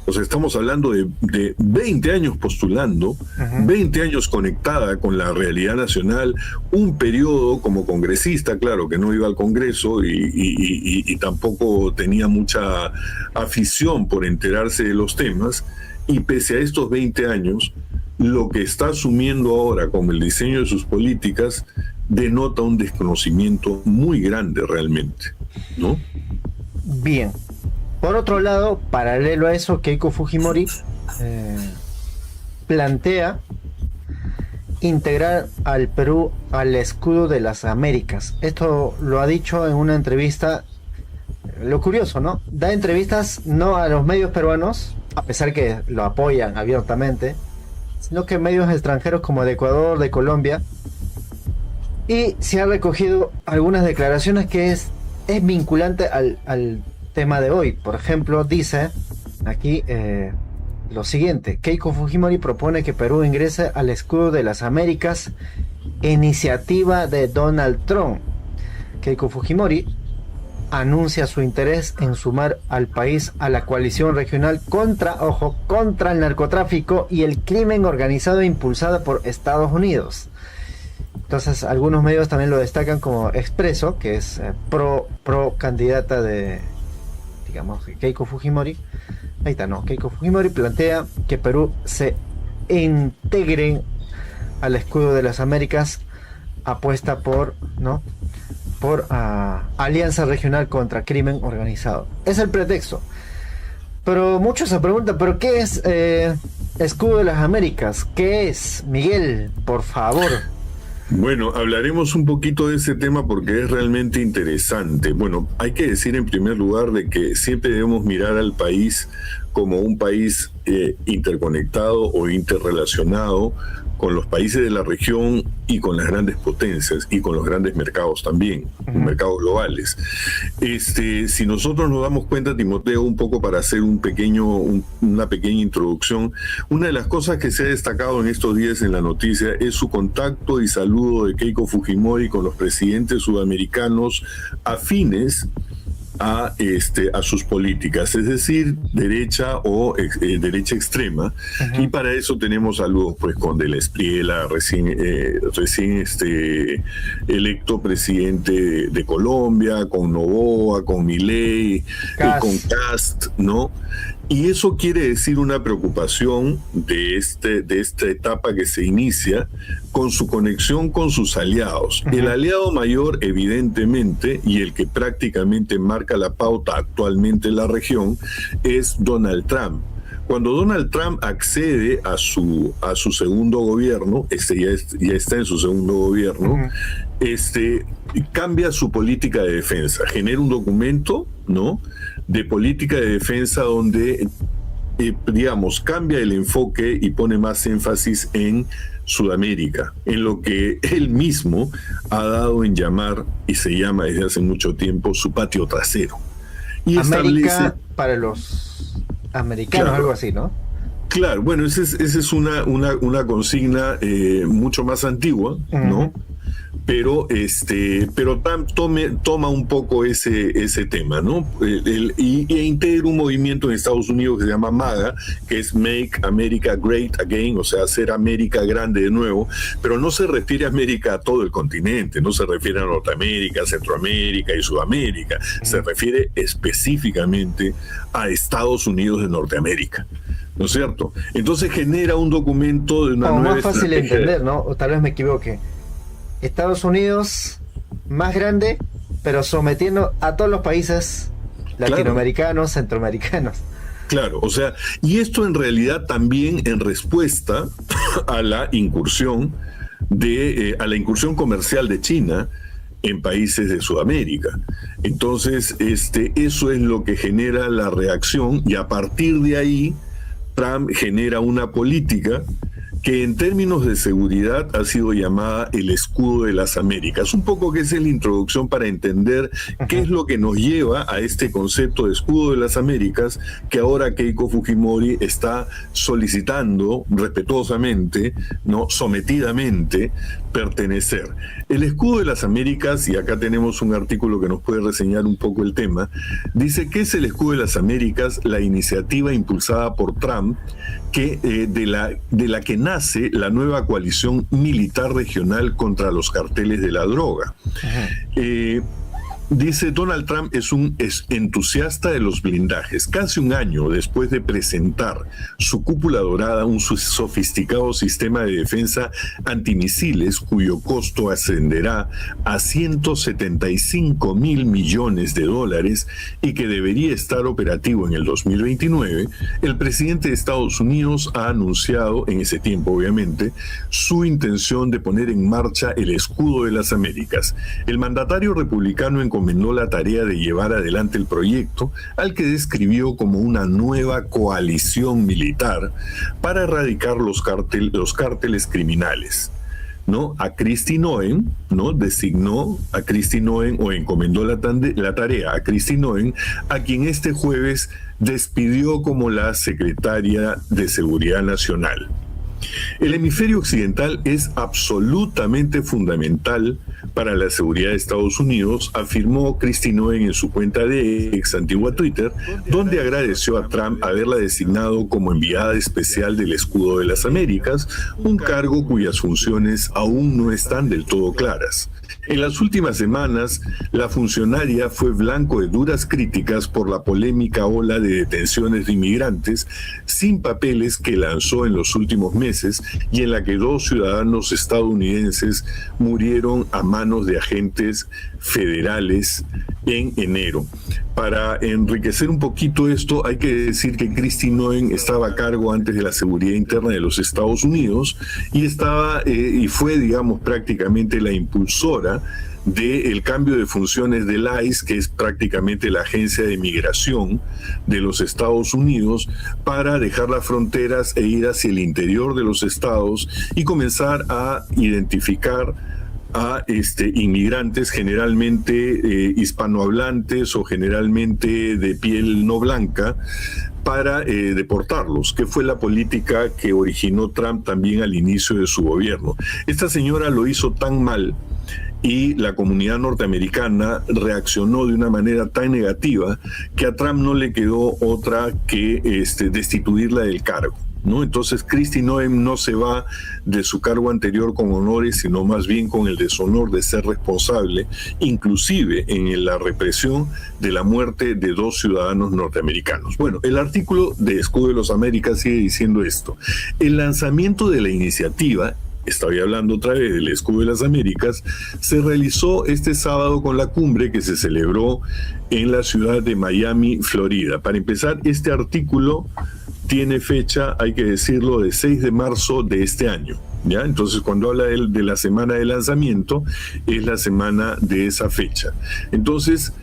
O sea, estamos hablando de 20 años postulando, 20 años conectada con la realidad nacional, un periodo como congresista, claro, que no iba al Congreso y tampoco tenía mucha afición por enterarse de los temas, y pese a estos 20 años, lo que está asumiendo ahora como el diseño de sus políticas denota un desconocimiento muy grande realmente, ¿no? Bien. Por otro lado, paralelo a eso, Keiko Fujimori plantea integrar al Perú al escudo de las Américas. Esto lo ha dicho en una entrevista. Lo curioso, ¿no? Da entrevistas no a los medios peruanos, a pesar que lo apoyan abiertamente, sino que medios extranjeros como de Ecuador, de Colombia, y se han recogido algunas declaraciones que es vinculante al tema de hoy. Por ejemplo, dice aquí lo siguiente: Keiko Fujimori propone que Perú ingrese al escudo de las Américas, iniciativa de Donald Trump. Keiko Fujimori anuncia su interés en sumar al país a la coalición regional contra el narcotráfico y el crimen organizado impulsada por Estados Unidos. Entonces algunos medios también lo destacan como Expreso, que es pro candidata de, digamos, Keiko Fujimori. Ahí está, no, Keiko Fujimori plantea que Perú se integre al escudo de las Américas, apuesta por alianza regional contra crimen organizado. Es el pretexto. Pero muchos se preguntan, ¿pero qué es escudo de las Américas? ¿Qué es, Miguel? Por favor. Bueno, hablaremos un poquito de ese tema porque es realmente interesante. Bueno, hay que decir en primer lugar de que siempre debemos mirar al país como un país interconectado o interrelacionado con los países de la región y con las grandes potencias y con los grandes mercados también, mercados globales. Si nosotros nos damos cuenta, Timoteo, un poco para hacer una pequeña introducción, una de las cosas que se ha destacado en estos días en la noticia es su contacto y saludo de Keiko Fujimori con los presidentes sudamericanos afines a sus políticas, es decir, derecha o derecha extrema. Y para eso tenemos saludos pues con Del Espriella, recién electo presidente de Colombia, con Noboa, con Milei, con Kast, ¿no? Y eso quiere decir una preocupación de esta etapa que se inicia con su conexión con sus aliados. El aliado mayor, evidentemente, y el que prácticamente marca la pauta actualmente en la región, es Donald Trump. Cuando Donald Trump accede a su segundo gobierno, ya está en su segundo gobierno, cambia su política de defensa, genera un documento, ¿no?, de política de defensa donde, cambia el enfoque y pone más énfasis en Sudamérica, en lo que él mismo ha dado en llamar, y se llama desde hace mucho tiempo, su patio trasero, y América establece para los americanos, Claro. algo así, ¿no? Claro, bueno, esa es una consigna mucho más antigua, ¿no? Pero Trump toma un poco ese tema, ¿no? E integra un movimiento en Estados Unidos que se llama MAGA, que es Make America Great Again, o sea, hacer América grande de nuevo, pero no se refiere a América a todo el continente, no se refiere a Norteamérica, Centroamérica y Sudamérica, se refiere específicamente a Estados Unidos de Norteamérica. ¿No es cierto? Entonces genera un documento de una Como nueva más fácil de estrategia. entender, ¿no? O tal vez me equivoque. Estados Unidos más grande, pero sometiendo a todos los países latinoamericanos, centroamericanos. Claro, o sea, y esto en realidad también en respuesta a la incursión comercial de China en países de Sudamérica. Entonces, eso es lo que genera la reacción, y a partir de ahí Trump genera una política que en términos de seguridad ha sido llamada el escudo de las Américas. Un poco que es la introducción para entender qué es lo que nos lleva a este concepto de escudo de las Américas que ahora Keiko Fujimori está solicitando respetuosamente, no sometidamente, pertenecer. El escudo de las Américas, y acá tenemos un artículo que nos puede reseñar un poco el tema, dice que es el escudo de las Américas, la iniciativa impulsada por Trump, que de la que nace la nueva coalición militar regional contra los carteles de la droga. Dice, Donald Trump es un entusiasta de los blindajes. Casi un año después de presentar su cúpula dorada, un sofisticado sistema de defensa antimisiles cuyo costo ascenderá a $175 mil millones y que debería estar operativo en el 2029, el presidente de Estados Unidos ha anunciado, en ese tiempo obviamente, su intención de poner en marcha el escudo de las Américas. El mandatario republicano encomendó la tarea de llevar adelante el proyecto, al que describió como una nueva coalición militar para erradicar los cárteles criminales. ¿No? A Kristi Noem, ¿no? Designó a Kristi Noem, o encomendó la tarea a Kristi Noem, a quien este jueves despidió como la secretaria de Seguridad Nacional. El hemisferio occidental es absolutamente fundamental para la seguridad de Estados Unidos, afirmó Kristi Noem en su cuenta de ex antigua Twitter, donde agradeció a Trump haberla designado como enviada especial del Escudo de las Américas, un cargo cuyas funciones aún no están del todo claras. En las últimas semanas, la funcionaria fue blanco de duras críticas por la polémica ola de detenciones de inmigrantes sin papeles que lanzó en los últimos meses, y en la que 2 ciudadanos estadounidenses murieron a manos de agentes federales en enero. Para enriquecer un poquito esto, hay que decir que Kristi Noem estaba a cargo antes de la seguridad interna de los Estados Unidos y fue, digamos, prácticamente la impulsora del cambio de funciones del ICE, que es prácticamente la agencia de migración de los Estados Unidos, para dejar las fronteras e ir hacia el interior de los estados y comenzar a identificar a inmigrantes generalmente hispanohablantes o generalmente de piel no blanca, para deportarlos, que fue la política que originó Trump también al inicio de su gobierno. Esta señora lo hizo tan mal y la comunidad norteamericana reaccionó de una manera tan negativa que a Trump no le quedó otra que destituirla del cargo, ¿no? Entonces Kristi Noem no se va de su cargo anterior con honores, sino más bien con el deshonor de ser responsable, inclusive en la represión de la muerte de 2 ciudadanos norteamericanos. Bueno, el artículo de Escudo de las Américas sigue diciendo esto: el lanzamiento de la iniciativa, estoy hablando otra vez del Escudo de las Américas, se realizó este sábado con la cumbre que se celebró en la ciudad de Miami, Florida. Para empezar, este artículo tiene fecha, hay que decirlo, de 6 de marzo de este año, ¿ya? Entonces, cuando habla de la semana de lanzamiento, es la semana de esa fecha. Entonces,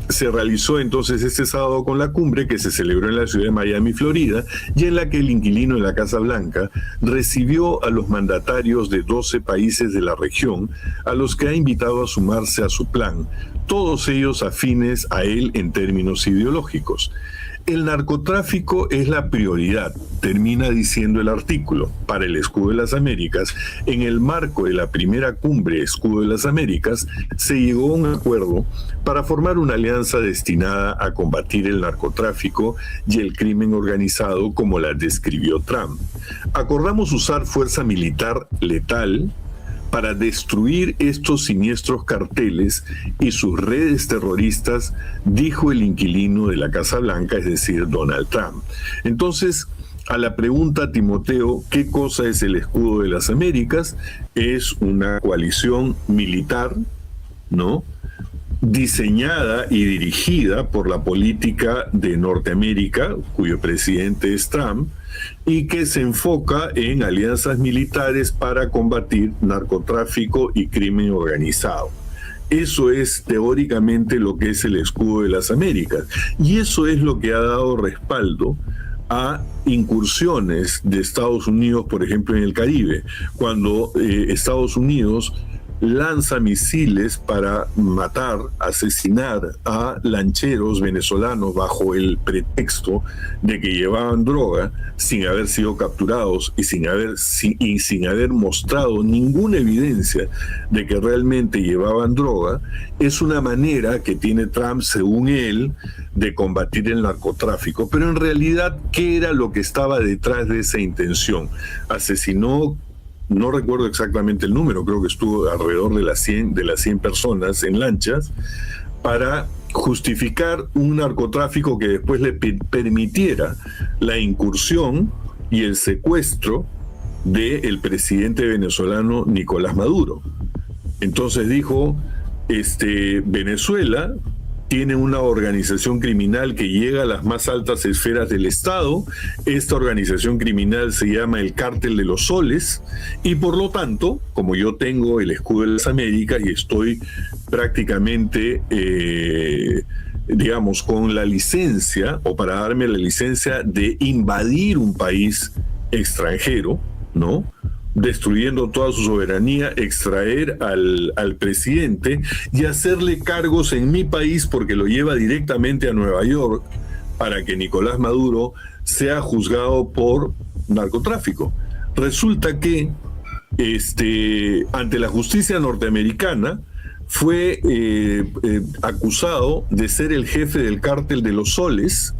se realizó entonces este sábado con la cumbre que se celebró en la ciudad de Miami, Florida, y en la que el inquilino de la Casa Blanca recibió a los mandatarios de 12 países de la región, a los que ha invitado a sumarse a su plan todos ellos afines a él en términos ideológicos. El narcotráfico es la prioridad, termina diciendo el artículo, para el Escudo de las Américas. En el marco de la primera cumbre Escudo de las Américas, se llegó a un acuerdo para formar una alianza destinada a combatir el narcotráfico y el crimen organizado como la describió Trump. Acordamos usar fuerza militar letal para destruir estos siniestros carteles y sus redes terroristas, dijo el inquilino de la Casa Blanca, es decir, Donald Trump. Entonces, a la pregunta, Timoteo, ¿qué cosa es el Escudo de las Américas? Es una coalición militar, ¿no?, diseñada y dirigida por la política de Norteamérica, cuyo presidente es Trump, y que se enfoca en alianzas militares para combatir narcotráfico y crimen organizado. Eso es teóricamente lo que es el Escudo de las Américas, y eso es lo que ha dado respaldo a incursiones de Estados Unidos, por ejemplo, en el Caribe, cuando Estados Unidos lanza misiles para matar, asesinar a lancheros venezolanos bajo el pretexto de que llevaban droga, sin haber sido capturados y sin haber mostrado ninguna evidencia de que realmente llevaban droga. Es una manera que tiene Trump, según él, de combatir el narcotráfico. Pero en realidad, ¿qué era lo que estaba detrás de esa intención? Asesinó, no recuerdo exactamente el número, creo que estuvo alrededor de las 100 personas en lanchas, para justificar un narcotráfico que después le permitiera la incursión y el secuestro del presidente venezolano Nicolás Maduro. Entonces dijo, Venezuela tiene una organización criminal que llega a las más altas esferas del Estado. Esta organización criminal se llama el Cártel de los Soles, y por lo tanto, como yo tengo el Escudo de las Américas y estoy prácticamente, digamos, con la licencia, o para darme la licencia de invadir un país extranjero, ¿no?, destruyendo toda su soberanía, extraer al presidente y hacerle cargos en mi país, porque lo lleva directamente a Nueva York para que Nicolás Maduro sea juzgado por narcotráfico. Resulta que ante la justicia norteamericana fue acusado de ser el jefe del Cártel de los Soles,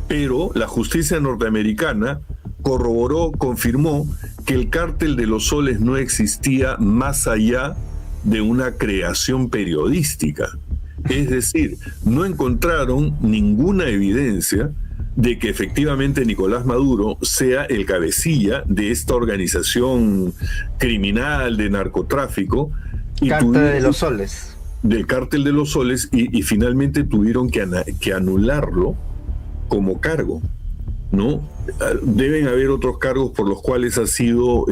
pero la justicia norteamericana corroboró, confirmó que el Cártel de los Soles no existía más allá de una creación periodística. Es decir, no encontraron ninguna evidencia de que efectivamente Nicolás Maduro sea el cabecilla de esta organización criminal de narcotráfico. Cártel de los Soles. Del Cártel de los Soles, y finalmente tuvieron que anularlo como cargo, ¿no? Deben haber otros cargos por los cuales ha sido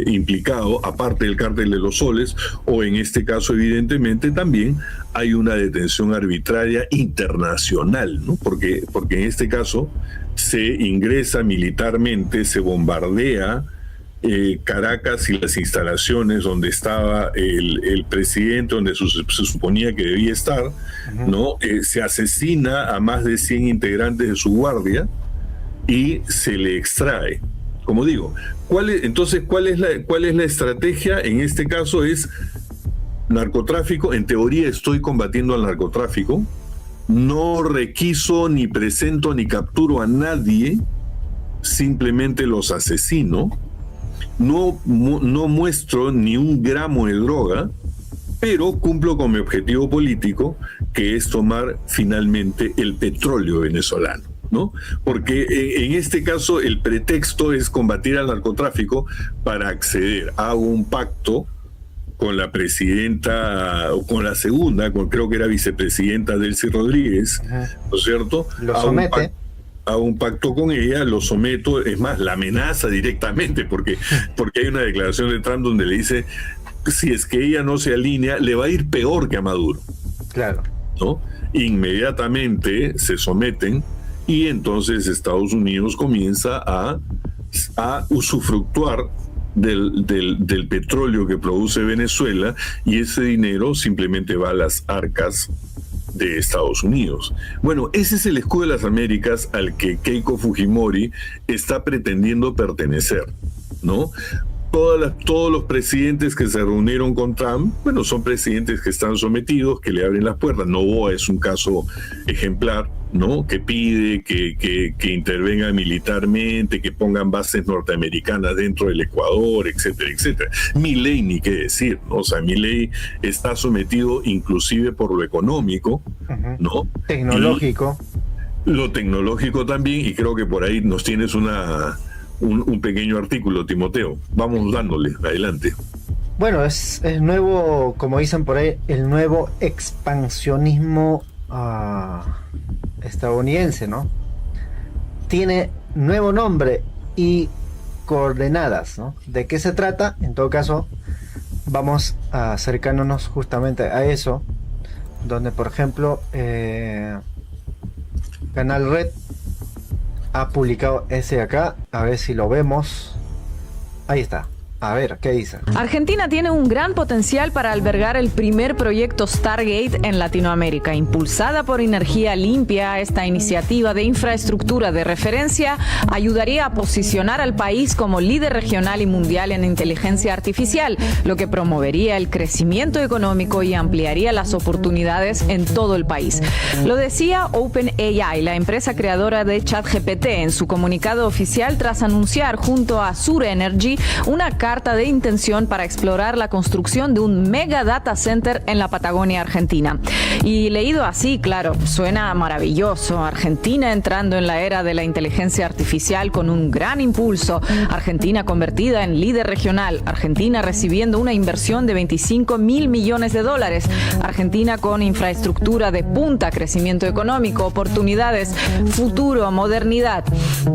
implicado, aparte del Cártel de los Soles, o en este caso evidentemente también hay una detención arbitraria internacional, ¿no? Porque en este caso se ingresa militarmente, se bombardea Caracas y las instalaciones donde estaba el presidente, donde se suponía que debía estar, ¿no? Se asesina a más de 100 integrantes de su guardia y se le extrae. Como digo, ¿cuál es la estrategia? En este caso es narcotráfico. En teoría estoy combatiendo al narcotráfico, no requiso, ni presento, ni capturo a nadie, simplemente los asesino, no muestro ni un gramo de droga, pero cumplo con mi objetivo político, que es tomar finalmente el petróleo venezolano, ¿no? Porque en este caso el pretexto es combatir al narcotráfico para acceder a un pacto con la presidenta, o con la segunda, creo que era vicepresidenta Delcy Rodríguez, ¿no es cierto? Lo somete. A un pacto con ella, lo someto, es más, la amenaza directamente, porque hay una declaración de Trump donde le dice, si es que ella no se alinea, le va a ir peor que a Maduro. Claro. ¿No? Inmediatamente se someten, y entonces Estados Unidos comienza a usufructuar del petróleo que produce Venezuela, y ese dinero simplemente va a las arcas de Estados Unidos. Bueno, ese es el escudo de las Américas al que Keiko Fujimori está pretendiendo pertenecer, ¿no? Todos los presidentes que se reunieron con Trump, bueno, son presidentes que están sometidos, que le abren las puertas. Noboa es un caso ejemplar, ¿no? Que pide que intervenga militarmente, que pongan bases norteamericanas dentro del Ecuador, etcétera, etcétera. Milei, ni qué decir, ¿no? O sea, Milei está sometido inclusive por lo económico, ¿no? Tecnológico. Y lo tecnológico también, y creo que por ahí nos tienes un pequeño artículo, Timoteo. Vamos dándole, adelante. Bueno, es nuevo, como dicen por ahí, el nuevo expansionismo estadounidense, ¿no? Tiene nuevo nombre y coordenadas, ¿no? ¿De qué se trata? En todo caso, vamos acercándonos justamente a eso, donde, por ejemplo, Canal Red ha publicado ese acá, a ver si lo vemos. Ahí está. A ver, ¿qué dice? Argentina tiene un gran potencial para albergar el primer proyecto Stargate en Latinoamérica. Impulsada por Energía Limpia, esta iniciativa de infraestructura de referencia ayudaría a posicionar al país como líder regional y mundial en inteligencia artificial, lo que promovería el crecimiento económico y ampliaría las oportunidades en todo el país. Lo decía OpenAI, la empresa creadora de ChatGPT, en su comunicado oficial tras anunciar junto a Sur Energy una carta de intención para explorar la construcción de un mega data center en la Patagonia Argentina. Y leído así, claro, suena maravilloso. Argentina entrando en la era de la inteligencia artificial con un gran impulso. Argentina convertida en líder regional. Argentina recibiendo una inversión de $25 mil millones. Argentina con infraestructura de punta, crecimiento económico, oportunidades, futuro, modernidad.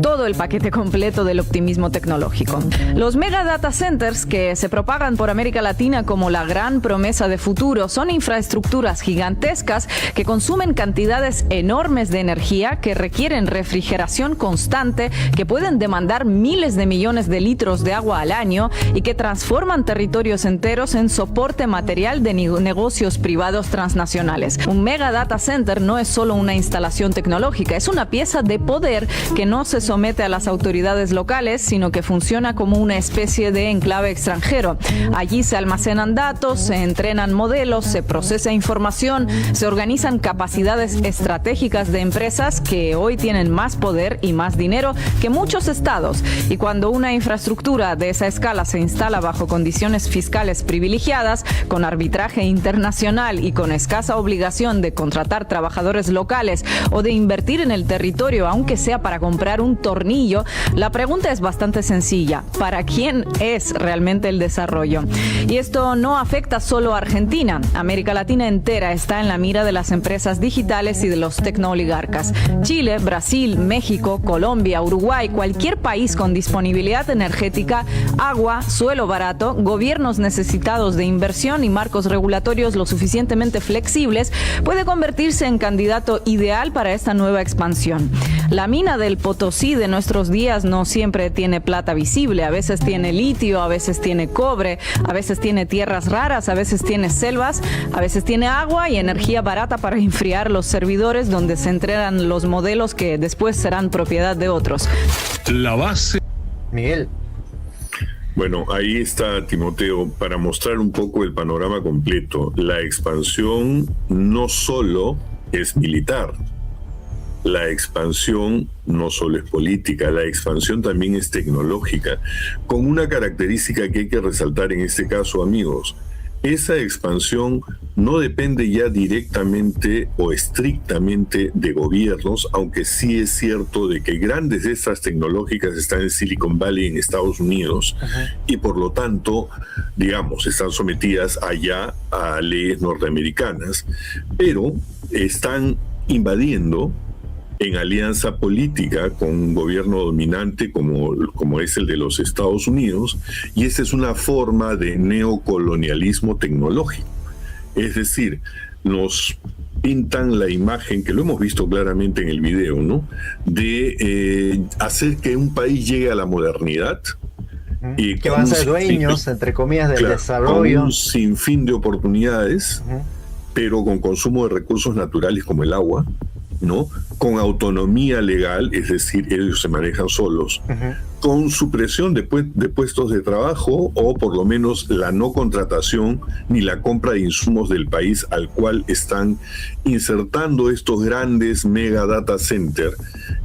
Todo el paquete completo del optimismo tecnológico. Los mega data centers que se propagan por América Latina como la gran promesa de futuro son infraestructuras gigantescas que consumen cantidades enormes de energía, que requieren refrigeración constante, que pueden demandar miles de millones de litros de agua al año y que transforman territorios enteros en soporte material de negocios privados transnacionales. Un mega data center no es solo una instalación tecnológica, es una pieza de poder que no se somete a las autoridades locales, sino que funciona como una especie de enclave extranjero. Allí se almacenan datos, se entrenan modelos, se procesa información, se organizan capacidades estratégicas de empresas que hoy tienen más poder y más dinero que muchos estados. Y cuando una infraestructura de esa escala se instala bajo condiciones fiscales privilegiadas, con arbitraje internacional y con escasa obligación de contratar trabajadores locales o de invertir en el territorio, aunque sea para comprar un tornillo, la pregunta es bastante sencilla. ¿Para quién es realmente el desarrollo? Y esto no afecta solo a Argentina. América Latina entera está en la mira de las empresas digitales y de los tecnooligarcas. Chile, Brasil, México, Colombia, Uruguay, cualquier país con disponibilidad energética, agua, suelo barato, gobiernos necesitados de inversión y marcos regulatorios lo suficientemente flexibles, puede convertirse en candidato ideal para esta nueva expansión. La mina del Potosí de nuestros días no siempre tiene plata visible, a veces tiene litio, a veces tiene cobre, a veces tiene tierras raras, a veces tiene selvas, a veces tiene agua y energía barata para enfriar los servidores donde se entrenan los modelos que después serán propiedad de otros. La base. Miguel. Bueno, ahí está, Timoteo, para mostrar un poco el panorama completo. La expansión no solo es militar, la expansión no solo es política, la expansión también es tecnológica, con una característica que hay que resaltar en este caso, amigos. Esa expansión no depende ya directamente o estrictamente de gobiernos, aunque sí es cierto de que grandes de estas tecnológicas están en Silicon Valley, en Estados Unidos, y por lo tanto, digamos, están sometidas allá a leyes norteamericanas, pero están invadiendo en alianza política con un gobierno dominante como es el de los Estados Unidos, y esa es una forma de neocolonialismo tecnológico. Es decir, nos pintan la imagen, que lo hemos visto claramente en el video, ¿no?, de hacer que un país llegue a la modernidad y que van a ser dueños, entre comillas, del desarrollo. Con un sinfín de oportunidades, pero con consumo de recursos naturales como el agua, ¿no? Con autonomía legal, es decir, ellos se manejan solos, con supresión de puestos de trabajo, o por lo menos la no contratación ni la compra de insumos del país al cual están insertando estos grandes mega data centers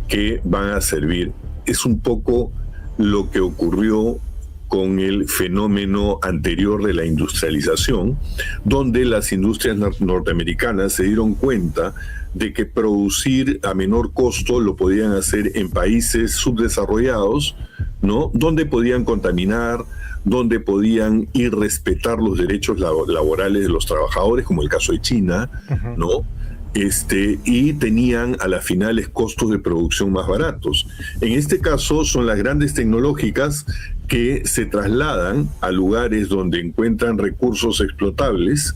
que van a servir. Es un poco lo que ocurrió con el fenómeno anterior de la industrialización, donde las industrias norteamericanas se dieron cuenta de que producir a menor costo lo podían hacer en países subdesarrollados, ¿no? Donde podían contaminar, donde podían irrespetar los derechos laborales de los trabajadores, como el caso de China, ¿no? Y tenían a las finales costos de producción más baratos. En este caso son las grandes tecnológicas que se trasladan a lugares donde encuentran recursos explotables,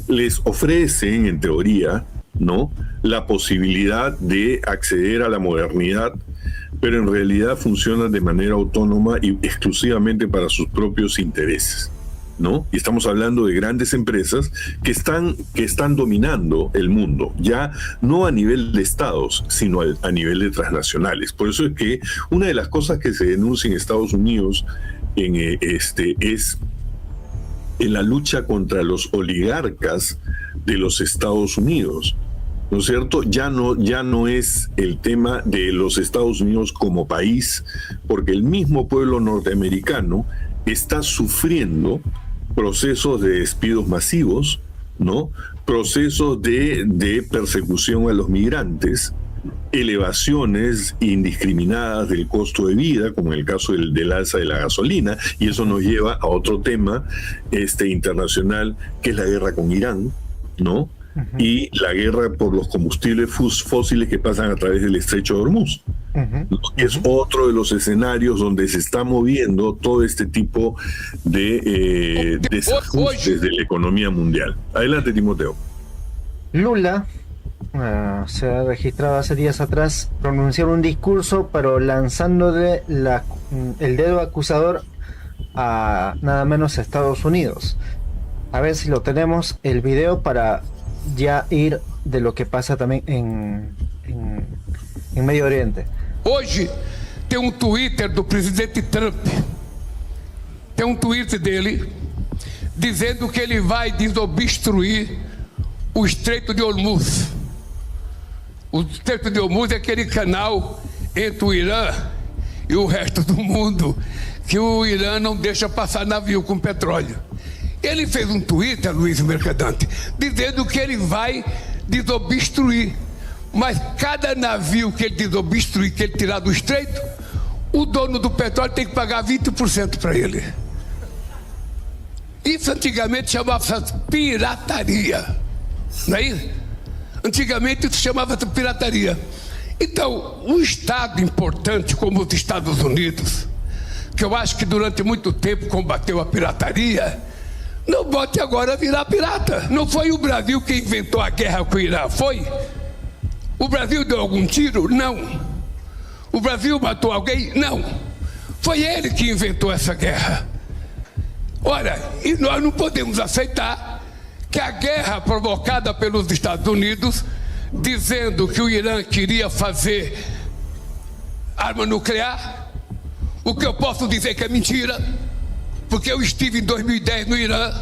les ofrecen, en teoría, ¿no?, la posibilidad de acceder a la modernidad, pero en realidad funcionan de manera autónoma y exclusivamente para sus propios intereses, ¿no? Y estamos hablando de grandes empresas que están dominando el mundo, ya no a nivel de estados, sino a nivel de transnacionales. Por eso es que una de las cosas que se denuncia en Estados Unidos es en la lucha contra los oligarcas de los Estados Unidos, ¿no es cierto? Ya no es el tema de los Estados Unidos como país, porque el mismo pueblo norteamericano está sufriendo procesos de despidos masivos, ¿no? Procesos de persecución a los migrantes, elevaciones indiscriminadas del costo de vida, como en el caso del alza de la gasolina, y eso nos lleva a otro tema internacional, que es la guerra con Irán, ¿no? Y la guerra por los combustibles fósiles que pasan a través del estrecho de Hormuz. Es otro de los escenarios donde se está moviendo todo este tipo de desajustes de la economía mundial. Adelante, Timoteo. Lula se ha registrado hace días atrás pronunciar un discurso, pero lanzándole el dedo acusador a nada menos a Estados Unidos. A ver si lo tenemos, el video, para ya ir de lo que pasa también en Medio Oriente. Hoje tem Twitter do presidente Trump, tem Twitter dele dizendo que ele vai desobstruir o Estreito de Hormuz. O Estreito de Hormuz é aquele canal entre o Irã e o resto do mundo, que o Irã não deixa passar navio com petróleo. Ele fez Twitter, Luiz Mercadante, dizendo que ele vai desobstruir. Mas cada navio que ele desobstruir, que ele tirar do estreito, o dono do petróleo tem que pagar 20% para ele. Isso antigamente chamava-se pirataria, não é isso? Antigamente isso chamava-se pirataria. Então, um Estado importante como os Estados Unidos, que eu acho que durante muito tempo combateu a pirataria, não bote agora a virar pirata. Não foi o Brasil que inventou a guerra com o Irã, foi? O Brasil deu algum tiro? Não. O Brasil matou alguém? Não. Foi ele que inventou essa guerra. Ora, e nós não podemos aceitar que a guerra provocada pelos Estados Unidos, dizendo que o Irã queria fazer arma nuclear, o que eu posso dizer que é mentira, porque eu estive em 2010 no Irã,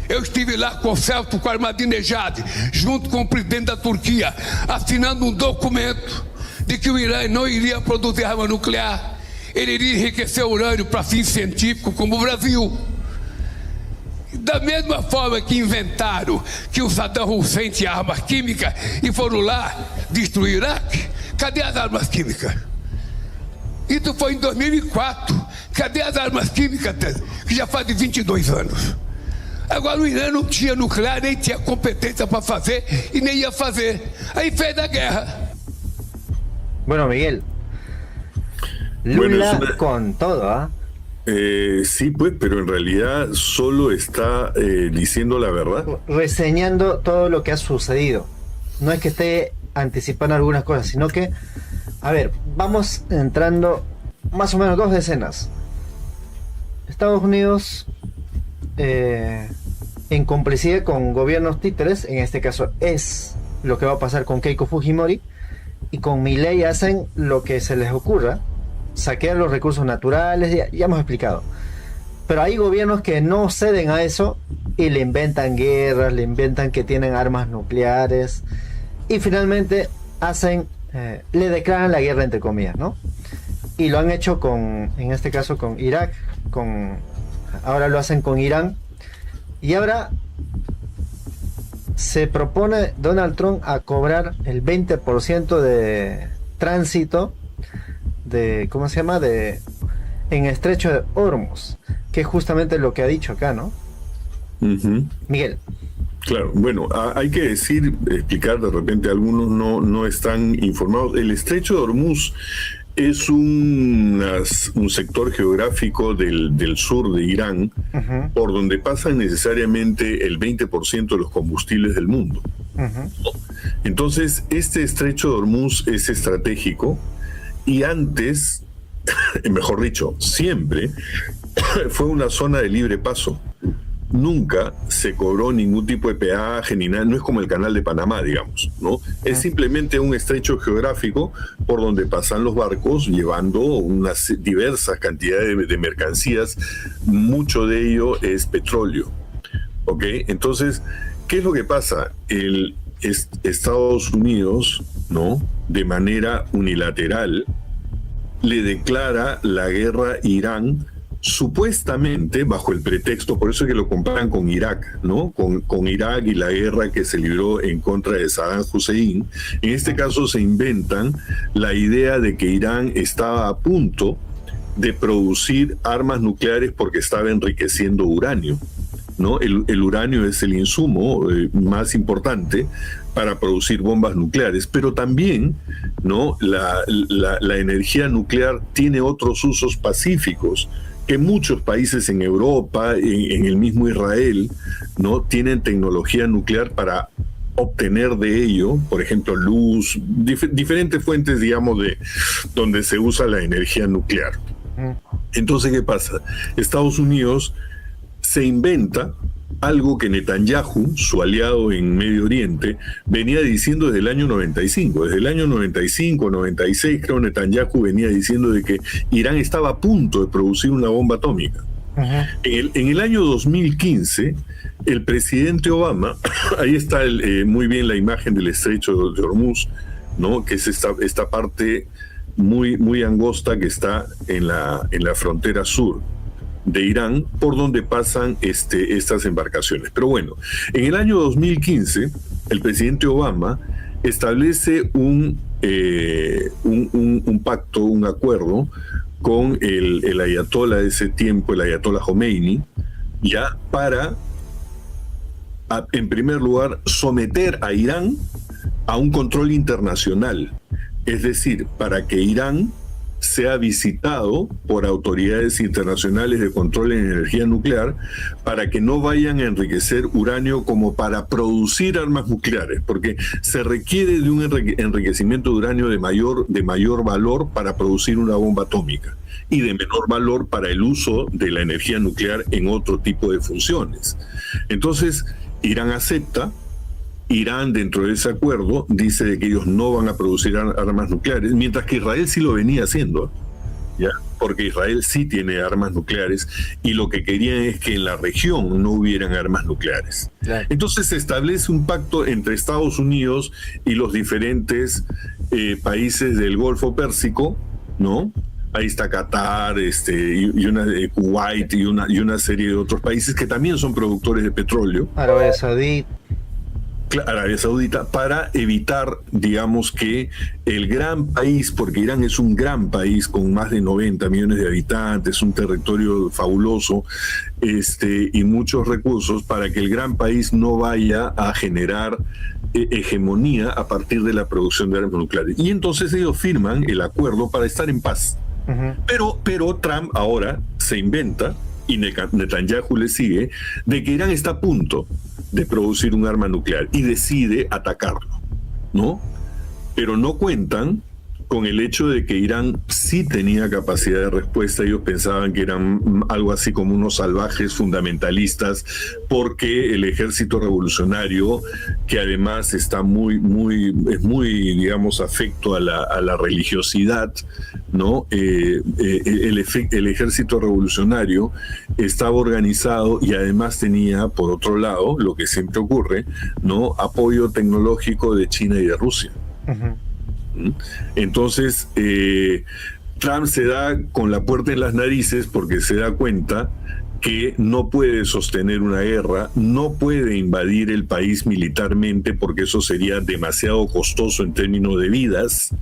eu estive lá com o Celso, com Ahmadinejad, junto com o presidente da Turquia, assinando um documento de que o Irã não iria produzir arma nuclear, ele iria enriquecer urânio para fins científicos, como o Brasil. Da mesma forma que inventaram que o Saddam Hussein tinha armas químicas e foram lá destruir o Iraque, cadê as armas químicas? Isso foi em 2004. Cadê as armas químicas, que já fazem 22 anos? Agora o Irã não tinha nuclear, nem tinha competência para fazer e nem ia fazer. Aí fez a guerra. Bueno, Miguel, Lula con todo, ¿ah? Sí, pues, pero en realidad solo está diciendo la verdad. Reseñando todo lo que ha sucedido. No es que esté anticipando algunas cosas, sino que, a ver, vamos entrando más o menos 2 escenas. Estados Unidos, en complicidad con gobiernos títeres, en este caso es lo que va a pasar con Keiko Fujimori, y con Milei hacen lo que se les ocurra, saquear los recursos naturales, ya hemos explicado. Pero hay gobiernos que no ceden a eso y le inventan guerras, le inventan que tienen armas nucleares y finalmente le declaran la guerra entre comillas, ¿no? Y lo han hecho en este caso con Irak, ahora lo hacen con Irán, y ahora se propone Donald Trump a cobrar el 20% de tránsito en Estrecho de Hormuz, que es justamente lo que ha dicho acá, ¿no? Uh-huh. Miguel. Claro, bueno, hay que explicar, de repente algunos no están informados. El Estrecho de Hormuz es un sector geográfico del sur de Irán, uh-huh, por donde pasan necesariamente el 20% de los combustibles del mundo. Uh-huh. Entonces, este Estrecho de Hormuz es estratégico y antes, mejor dicho, siempre fue una zona de libre paso. Nunca se cobró ningún tipo de peaje ni nada, no es como el canal de Panamá, digamos, ¿no? Es simplemente un estrecho geográfico por donde pasan los barcos llevando unas diversas cantidades de mercancías, mucho de ello es petróleo, ¿ok? Entonces, ¿qué es lo que pasa? Estados Unidos, ¿no?, de manera unilateral, le declara la guerra a Irán, supuestamente bajo el pretexto, por eso es que lo comparan con Irak, ¿no? Con Irak y la guerra que se libró en contra de Saddam Hussein. En este caso se inventan la idea de que Irán estaba a punto de producir armas nucleares porque estaba enriqueciendo uranio, ¿no? El uranio es el insumo más importante para producir bombas nucleares, pero también, ¿no?, la energía nuclear tiene otros usos pacíficos que muchos países en Europa, en el mismo Israel, ¿no?, tienen tecnología nuclear para obtener de ello, por ejemplo, luz, diferentes fuentes, digamos, de donde se usa la energía nuclear. Entonces, ¿qué pasa? Estados Unidos se inventa algo que Netanyahu, su aliado en Medio Oriente, venía diciendo desde el año 95. Desde el año 95, 96, creo, Netanyahu venía diciendo de que Irán estaba a punto de producir una bomba atómica. Uh-huh. En el año 2015, el presidente Obama, ahí está muy bien la imagen del Estrecho de Hormuz, ¿no?, que es esta parte muy, muy angosta que está en la frontera sur de Irán, por donde pasan estas embarcaciones. Pero bueno, en el año 2015, el presidente Obama establece un pacto, un acuerdo con el ayatolá de ese tiempo, el ayatolá Khomeini, ya para, en primer lugar, someter a Irán a un control internacional. Es decir, para que Irán sea visitado por autoridades internacionales de control en energía nuclear para que no vayan a enriquecer uranio como para producir armas nucleares, porque se requiere de un enriquecimiento de uranio de mayor valor para producir una bomba atómica y de menor valor para el uso de la energía nuclear en otro tipo de funciones. Entonces, Irán acepta. Irán, dentro de ese acuerdo, dice de que ellos no van a producir armas nucleares, mientras que Israel sí lo venía haciendo, ¿ya? Porque Israel sí tiene armas nucleares y lo que querían es que en la región no hubieran armas nucleares. Claro. Entonces se establece un pacto entre Estados Unidos y los diferentes países del Golfo Pérsico, ¿no? Ahí está Qatar, Kuwait y una serie de otros países que también son productores de petróleo. Arabia Saudita, para evitar, digamos, que el gran país, porque Irán es un gran país con más de 90 millones de habitantes, un territorio fabuloso, y muchos recursos, para que el gran país no vaya a generar hegemonía a partir de la producción de armas nucleares. Y entonces ellos firman el acuerdo para estar en paz. Uh-huh. Pero Trump ahora se inventa, y Netanyahu le sigue, de que Irán está a punto de producir un arma nuclear y decide atacarlo, ¿no? Pero no cuentan con el hecho de que Irán sí tenía capacidad de respuesta. Ellos pensaban que eran algo así como unos salvajes fundamentalistas, porque el ejército revolucionario, que además está muy, digamos, afecto a la religiosidad, ¿no? El ejército revolucionario estaba organizado y además tenía, por otro lado, lo que siempre ocurre, ¿no? Apoyo tecnológico de China y de Rusia. Uh-huh. Entonces, Trump se da con la puerta en las narices porque se da cuenta que no puede sostener una guerra, no puede invadir el país militarmente porque eso sería demasiado costoso en términos de vidas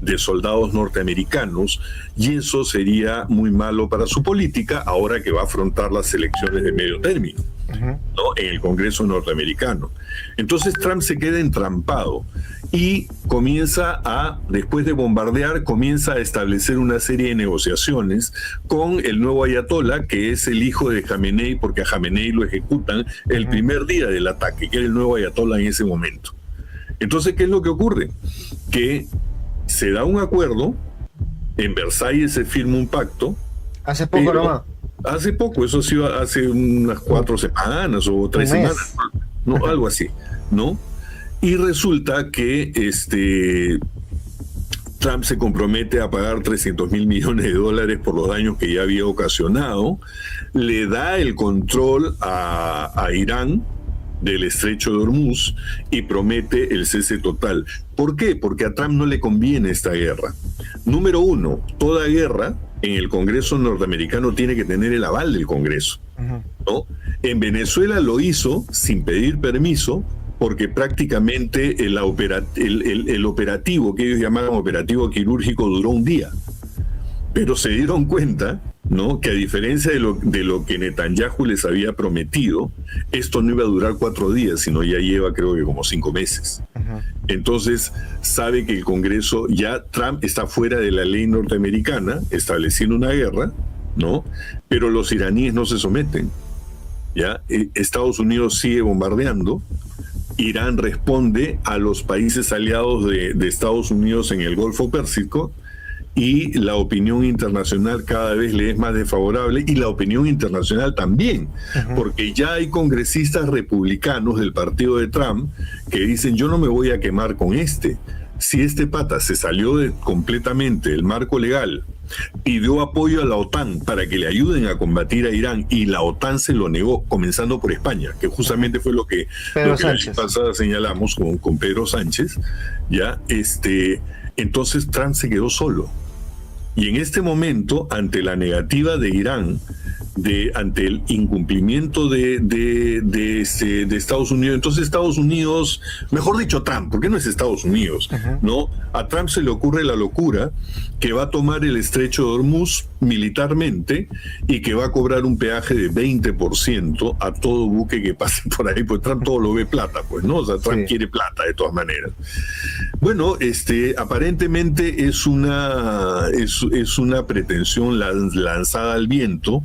de soldados norteamericanos, y eso sería muy malo para su política ahora que va a afrontar las elecciones de medio término, ¿no? En el Congreso norteamericano. Entonces Trump se queda entrampado y comienza después de bombardear, comienza a establecer una serie de negociaciones con el nuevo ayatolá, que es el hijo de Jamenei, porque a Jamenei lo ejecutan el primer día del ataque, que era el nuevo ayatolá en ese momento. Entonces, ¿qué es lo que ocurre? Que se da un acuerdo, en Versalles se firma un pacto. Hace poco nomás. Hace poco, eso sí, hace unas 4 semanas o 3 semanas, no, algo así, ¿no? Y resulta que Trump se compromete a pagar $300 millones por los daños que ya había ocasionado, le da el control a Irán del estrecho de Hormuz y promete el cese total. ¿Por qué? Porque a Trump no le conviene esta guerra. Número 1, toda guerra en el Congreso norteamericano tiene que tener el aval del Congreso, ¿no? En Venezuela lo hizo sin pedir permiso, porque prácticamente el operativo que ellos llamaban operativo quirúrgico duró un día. Pero se dieron cuenta, ¿no?, que a diferencia de lo que Netanyahu les había prometido, esto no iba a durar 4 días, sino ya lleva, creo que, como 5 meses. Entonces sabe que el Congreso, ya Trump está fuera de la ley norteamericana, estableciendo una guerra, ¿no? Pero los iraníes no se someten, ¿ya? Estados Unidos sigue bombardeando. Irán responde a los países aliados de Estados Unidos en el Golfo Pérsico, y la opinión internacional cada vez le es más desfavorable, y la opinión internacional también, porque ya hay congresistas republicanos del partido de Trump que dicen: yo no me voy a quemar con este. Si este pata se salió completamente del marco legal, pidió apoyo a la OTAN para que le ayuden a combatir a Irán, y la OTAN se lo negó, comenzando por España, que justamente fue lo que la vez pasada señalamos con Pedro Sánchez, ¿ya? Entonces Trump se quedó solo. Y en este momento, ante la negativa de Irán, ante el incumplimiento de Estados Unidos, entonces Estados Unidos, mejor dicho Trump, porque no es Estados Unidos, ¿no? A Trump se le ocurre la locura que va a tomar el estrecho de Hormuz militarmente y que va a cobrar un peaje de 20% a todo buque que pase por ahí, pues Trump todo lo ve plata, pues, ¿no? O sea, Trump quiere plata de todas maneras. Bueno, aparentemente es una pretensión lanzada al viento,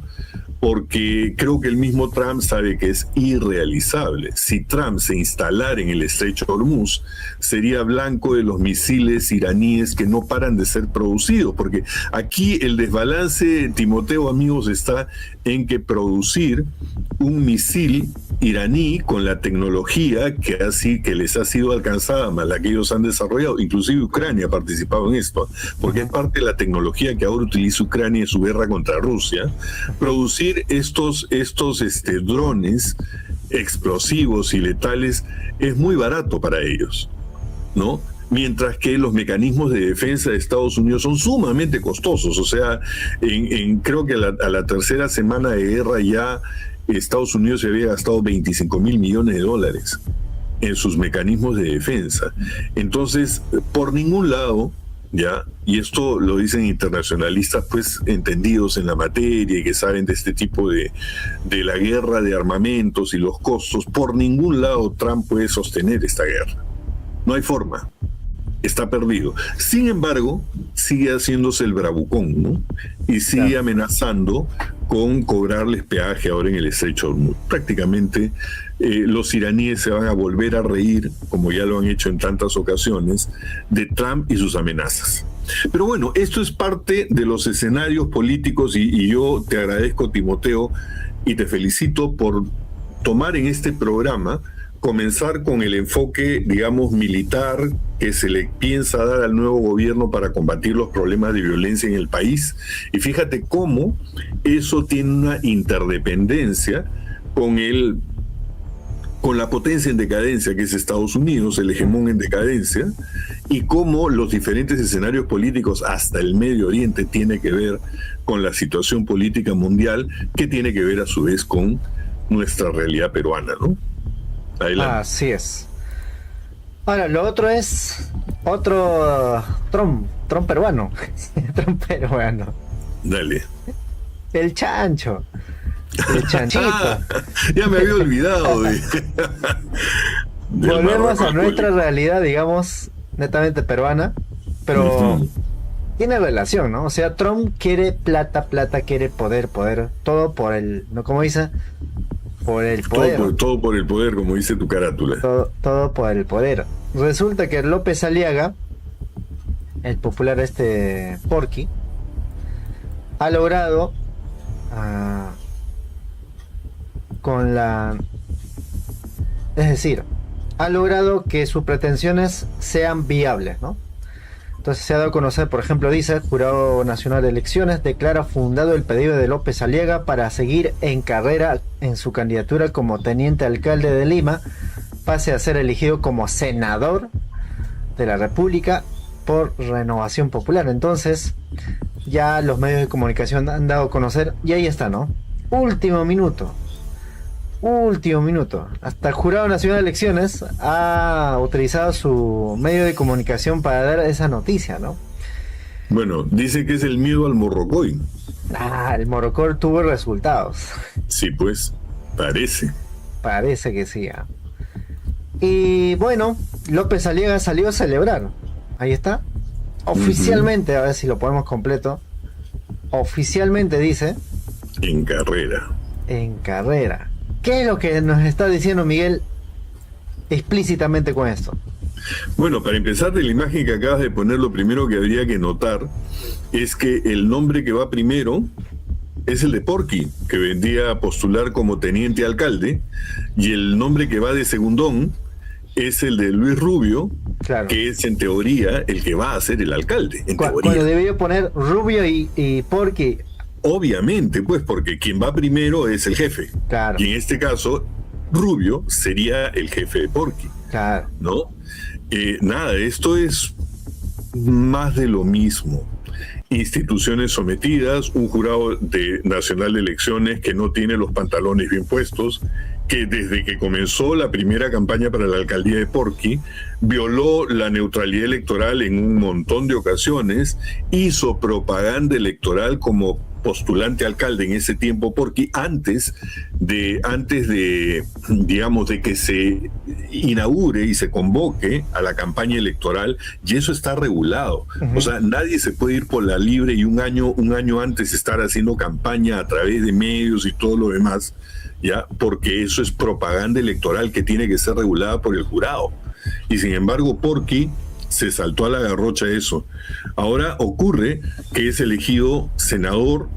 porque creo que el mismo Trump sabe que es irrealizable. Si Trump se instalara en el estrecho de Hormuz, sería blanco de los misiles iraníes que no paran de ser producidos, porque aquí el desbalance, Timoteo, amigos, está en que producir un misil iraní con la tecnología que les ha sido alcanzada, más la que ellos han desarrollado, inclusive Ucrania ha participado en esto, porque es parte de la tecnología que ahora utiliza Ucrania en su guerra contra Rusia. Producir estos drones explosivos y letales es muy barato para ellos, ¿no? Mientras que los mecanismos de defensa de Estados Unidos son sumamente costosos. O sea, creo que a la tercera semana de guerra ya Estados Unidos se había gastado $25 mil millones en sus mecanismos de defensa. Entonces, por ningún lado, ¿ya? Y esto lo dicen internacionalistas pues entendidos en la materia y que saben de este tipo de la guerra de armamentos y los costos, por ningún lado Trump puede sostener esta guerra. No hay forma. Está perdido. Sin embargo, sigue haciéndose el bravucón, ¿no? Y sigue amenazando con cobrarles peaje ahora en el estrecho de Hormuz. Prácticamente los iraníes se van a volver a reír, como ya lo han hecho en tantas ocasiones, de Trump y sus amenazas. Pero bueno, esto es parte de los escenarios políticos y yo te agradezco, Timoteo, y te felicito por tomar en este programa, comenzar con el enfoque, digamos, militar que se le piensa dar al nuevo gobierno para combatir los problemas de violencia en el país. Y fíjate cómo eso tiene una interdependencia con la potencia en decadencia que es Estados Unidos, el hegemón en decadencia, y cómo los diferentes escenarios políticos hasta el Medio Oriente tiene que ver con la situación política mundial, que tiene que ver a su vez con nuestra realidad peruana, ¿no? Adelante. Así es. Ahora, lo otro es otro Trump peruano. Trump peruano. Dale. El chancho. El chanchito. Ya me había olvidado de... Volvemos a nuestra realidad, digamos, netamente peruana, pero tiene relación, ¿no? O sea, Trump quiere plata, quiere poder, todo por el, ¿no? Como dice, por el poder. Todo por el poder, como dice tu carátula. Todo por el poder. Resulta que López Aliaga, el popular Porky, ha logrado ha logrado que sus pretensiones sean viables, ¿no? Entonces se ha dado a conocer, por ejemplo, dice, el Jurado Nacional de Elecciones declara fundado el pedido de López Aliaga para seguir en carrera en su candidatura como teniente alcalde de Lima, pase a ser elegido como senador de la República por Renovación Popular. Entonces, ya los medios de comunicación han dado a conocer, y ahí está, ¿no? Último minuto. Hasta el Jurado Nacional de Elecciones ha utilizado su medio de comunicación para dar esa noticia, ¿no? Bueno, dice que es el miedo al Morrocoy. El Morrocoy tuvo resultados. Sí, pues, parece. Parece que sí. Y bueno, López Aliaga salió a celebrar. Ahí está. Oficialmente, a ver si lo ponemos completo. Oficialmente dice... En carrera. ¿Qué es lo que nos está diciendo Miguel explícitamente con esto? Bueno, para empezar, de la imagen que acabas de poner, lo primero que habría que notar es que el nombre que va primero es el de Porky, que vendría a postular como teniente alcalde, y el nombre que va de segundón es el de Luis Rubio, claro, que es en teoría el que va a ser el alcalde. Cuando debería poner Rubio y Porky. Obviamente, pues, porque quien va primero es el jefe. Claro. Y en este caso, Rubio sería el jefe de Porky. Claro. ¿No? Nada, esto es más de lo mismo. Instituciones sometidas, un jurado nacional de elecciones que no tiene los pantalones bien puestos, que desde que comenzó la primera campaña para la alcaldía de Porky, violó la neutralidad electoral en un montón de ocasiones, hizo propaganda electoral como postulante alcalde en ese tiempo Porky, antes de digamos, de que se inaugure y se convoque a la campaña electoral, y eso está regulado. O sea, nadie se puede ir por la libre y un año antes estar haciendo campaña a través de medios y todo lo demás, ya, porque eso es propaganda electoral que tiene que ser regulada por el jurado. Y sin embargo, Porky se saltó a la garrocha eso. Ahora ocurre que es elegido senador,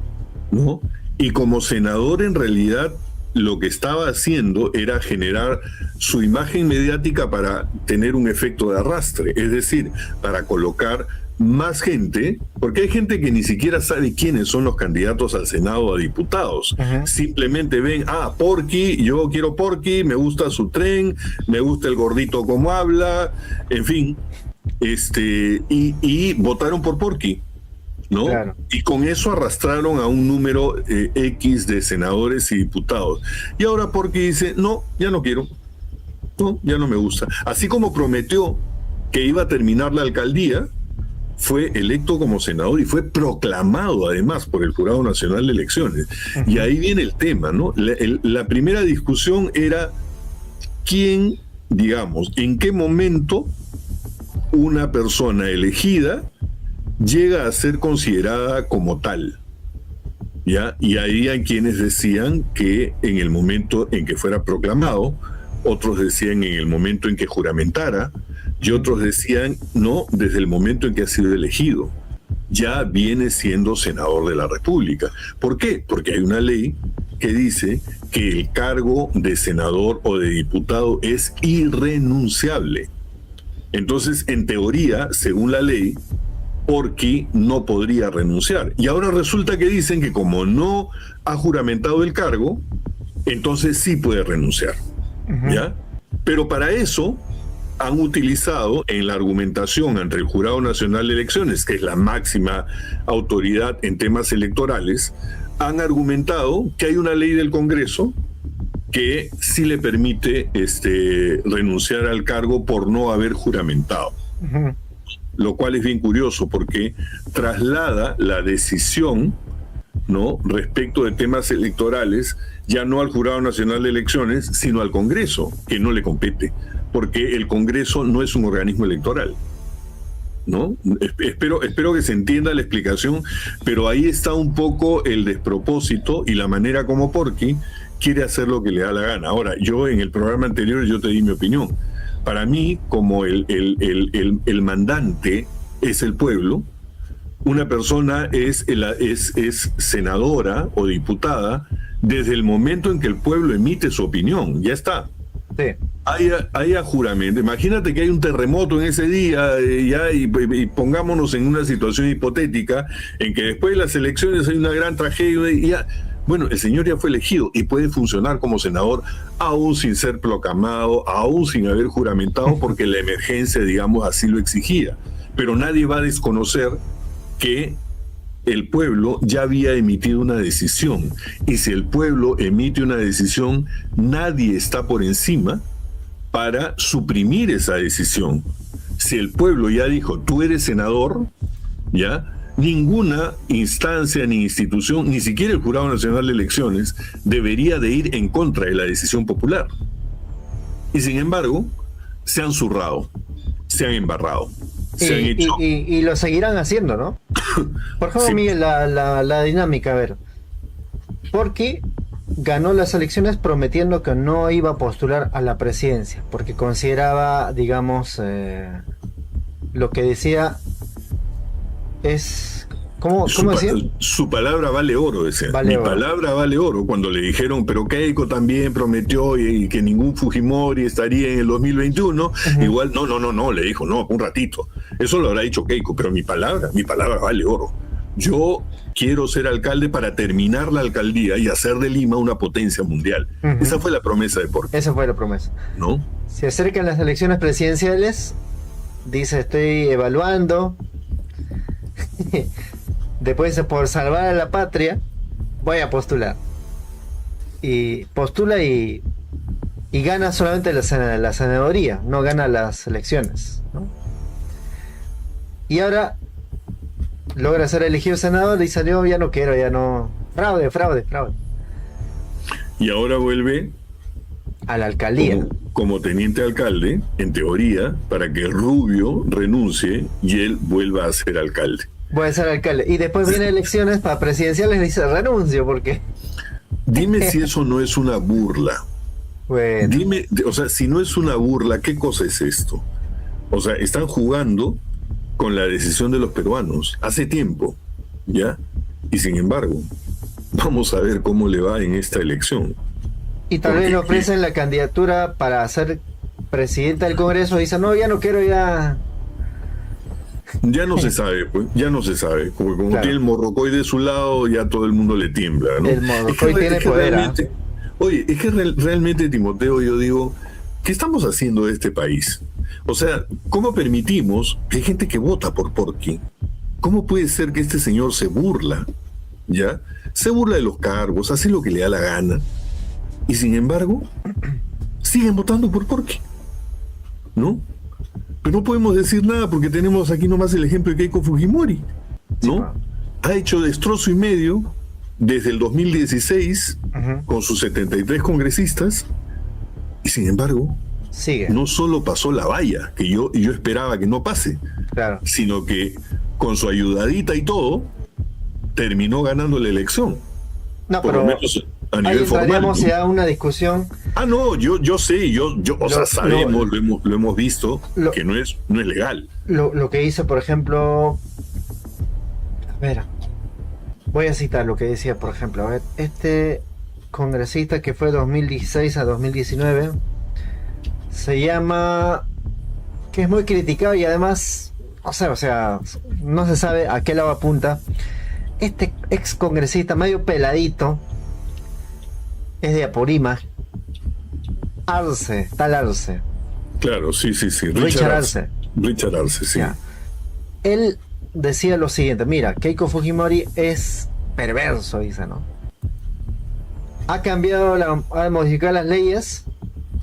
¿no? Y como senador, en realidad, lo que estaba haciendo era generar su imagen mediática para tener un efecto de arrastre, es decir, para colocar más gente, porque hay gente que ni siquiera sabe quiénes son los candidatos al Senado o a diputados. Simplemente ven, Porky, yo quiero Porky, me gusta su tren, me gusta el gordito como habla, en fin, y votaron por Porky, ¿no? Claro. Y con eso arrastraron a un número X de senadores y diputados. Y ahora Porky dice, no, ya no quiero, no, ya no me gusta. Así como prometió que iba a terminar la alcaldía, fue electo como senador y fue proclamado además por el Jurado Nacional de Elecciones. Y ahí viene el tema, ¿no? La primera discusión era quién, digamos, en qué momento una persona elegida llega a ser considerada como tal, ¿ya? Y ahí hay quienes decían que en el momento en que fuera proclamado, otros decían en el momento en que juramentara, y otros decían, no, desde el momento en que ha sido elegido. ya viene siendo senador de la República. ¿Por qué? Porque hay una ley que dice que el cargo de senador o de diputado es irrenunciable. Entonces, en teoría, según la ley, Porky no podría renunciar. Y ahora resulta que dicen que como no ha juramentado el cargo, entonces sí puede renunciar. ¿Ya? Pero para eso han utilizado en la argumentación ante el Jurado Nacional de Elecciones, que es la máxima autoridad en temas electorales, han argumentado que hay una ley del Congreso que sí le permite renunciar al cargo por no haber juramentado. Lo cual es bien curioso porque traslada la decisión, ¿no?, respecto de temas electorales ya no al Jurado Nacional de Elecciones, sino al Congreso, que no le compete, porque el Congreso no es un organismo electoral, ¿no? Espero que se entienda la explicación, pero ahí está un poco el despropósito y la manera como Porky quiere hacer lo que le da la gana. Ahora, yo en el programa anterior yo te di mi opinión. Para mí, como el mandante es el pueblo, una persona es senadora o diputada desde el momento en que el pueblo emite su opinión. Ya está. Sí. Haya juramento. Imagínate que hay un terremoto en ese día y pongámonos en una situación hipotética en que después de las elecciones hay una gran tragedia y ya. Bueno, el señor ya fue elegido y puede funcionar como senador aún sin ser proclamado, aún sin haber juramentado, porque la emergencia, digamos, así lo exigía. Pero nadie va a desconocer que el pueblo ya había emitido una decisión. Y si el pueblo emite una decisión, nadie está por encima para suprimir esa decisión. Si el pueblo ya dijo, tú eres senador, ¿ya? Ninguna instancia ni institución, ni siquiera el Jurado Nacional de Elecciones, debería de ir en contra de la decisión popular. Y sin embargo, se han zurrado, se han embarrado, se han hecho... Y lo seguirán haciendo, ¿no? Por ejemplo, Sí. Miguel, la dinámica, a ver. Porky ganó las elecciones prometiendo que no iba a postular a la presidencia, porque consideraba, digamos, lo que decía... es... ¿Cómo decía? Su palabra vale oro, decía. Vale oro. Palabra vale oro. Cuando le dijeron, pero Keiko también prometió y que ningún Fujimori estaría en el 2021, igual, no, le dijo, no, un ratito. Eso lo habrá dicho Keiko, pero mi palabra vale oro. Yo quiero ser alcalde para terminar la alcaldía y hacer de Lima una potencia mundial. Esa fue la promesa de Porky, Esa fue la promesa. ¿no? Se acercan las elecciones presidenciales, dice, estoy evaluando. Después, por salvar a la patria, voy a postular. Y postula y gana solamente la senaduría, no gana las elecciones, ¿no? Y ahora logra ser elegido senador y salió, ya no quiero, ya no. Fraude. Y ahora vuelve A la alcaldía. como teniente alcalde, en teoría, para que Rubio renuncie y él vuelva a ser alcalde. Voy a ser alcalde. Y después viene elecciones para presidenciales y dice renuncio, porque. Dime si eso no es una burla. Bueno. Dime, o sea, si no es una burla, ¿qué cosa es esto? O sea, están jugando con la decisión de los peruanos hace tiempo, ¿ya? Y sin embargo, vamos a ver cómo le va en esta elección. Y tal vez le ofrecen la candidatura para ser presidenta del Congreso y dice, no, ya no quiero, ya. Ya no se sabe, pues, ya no se sabe. Porque como Claro. tiene el morrocoy de su lado, ya todo el mundo le tiembla, ¿no? El morrocoy tiene poder, realmente, oye, es que realmente, Timoteo, yo digo, ¿qué estamos haciendo de este país? O sea, ¿cómo permitimos que hay gente que vota por Porky? ¿Cómo puede ser que este señor se burla? ¿Ya? Se burla de los cargos, hace lo que le da la gana. Y sin embargo, siguen votando por Porky, ¿no? Pero no podemos decir nada porque tenemos aquí nomás el ejemplo de Keiko Fujimori, ¿no? Ha hecho destrozo y medio desde el 2016 con sus 73 congresistas y sin embargo Sigue. no solo pasó la valla, que yo esperaba que no pase, Claro. sino que con su ayudadita y todo terminó ganando la elección. No, Por pero lo menos a ahí nivel formal, entraríamos ¿no? ya a una discusión. Ah, no, yo sé, o sea, sabemos, lo hemos visto, lo- que no es legal. Lo que hizo, por ejemplo, ver, voy a citar lo que decía, por ejemplo. A ver, este congresista que fue 2016 a 2019 se llama, que es muy criticado y además, o sea, no se sabe a qué lado apunta. Este ex congresista medio peladito es de Apurímac, Arce, tal Arce. Claro, sí. Richard Arce. Richard Arce, sí. Ya. Él decía lo siguiente: mira, Keiko Fujimori es perverso, dice, ¿no? Ha modificado las leyes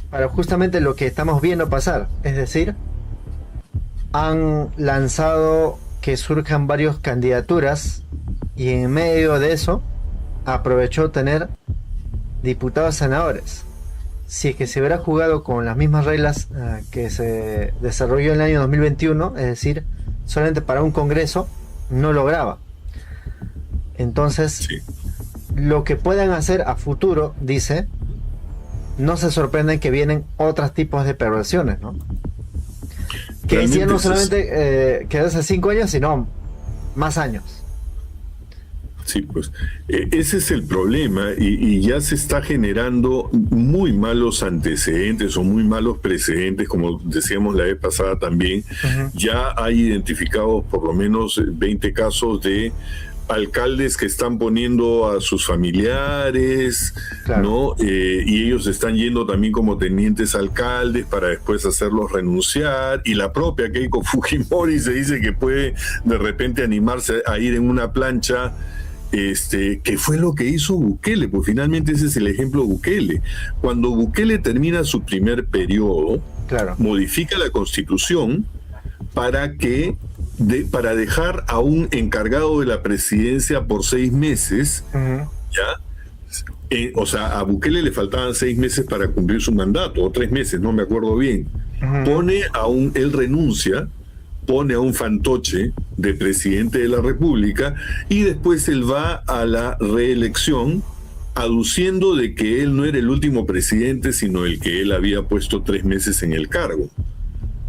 para justamente lo que estamos viendo pasar. Es decir, han lanzado que surjan varias candidaturas y en medio de eso aprovechó tener diputados senadores. Si es que se hubiera jugado con las mismas reglas que se desarrolló en el año 2021, es decir, solamente para un congreso, no lograba. Entonces, Sí. Lo que puedan hacer a futuro, dice, no se sorprenden que vienen otros tipos de perversiones, ¿no? Que decían no solamente quedarse 5 años, sino más años. Sí, pues ese es el problema y ya se está generando muy malos antecedentes o muy malos precedentes, como decíamos la vez pasada también. Uh-huh. Ya hay identificados por lo menos 20 casos de alcaldes que están poniendo a sus familiares, Claro. ¿no? Y ellos están yendo también como tenientes alcaldes para después hacerlos renunciar, y la propia Keiko Fujimori se dice que puede de repente animarse a ir en una plancha, que fue lo que hizo Bukele, pues finalmente ese es el ejemplo de Bukele. Cuando Bukele termina su primer periodo, Claro. modifica la Constitución para dejar a un encargado de la presidencia por 6 meses, Uh-huh. ¿ya? O sea, a Bukele le faltaban 6 meses para cumplir su mandato, o 3 meses, no me acuerdo bien. Uh-huh. Él renuncia, pone a un fantoche de presidente de la República, y después él va a la reelección aduciendo de que él no era el último presidente, sino el que él había puesto 3 meses en el cargo.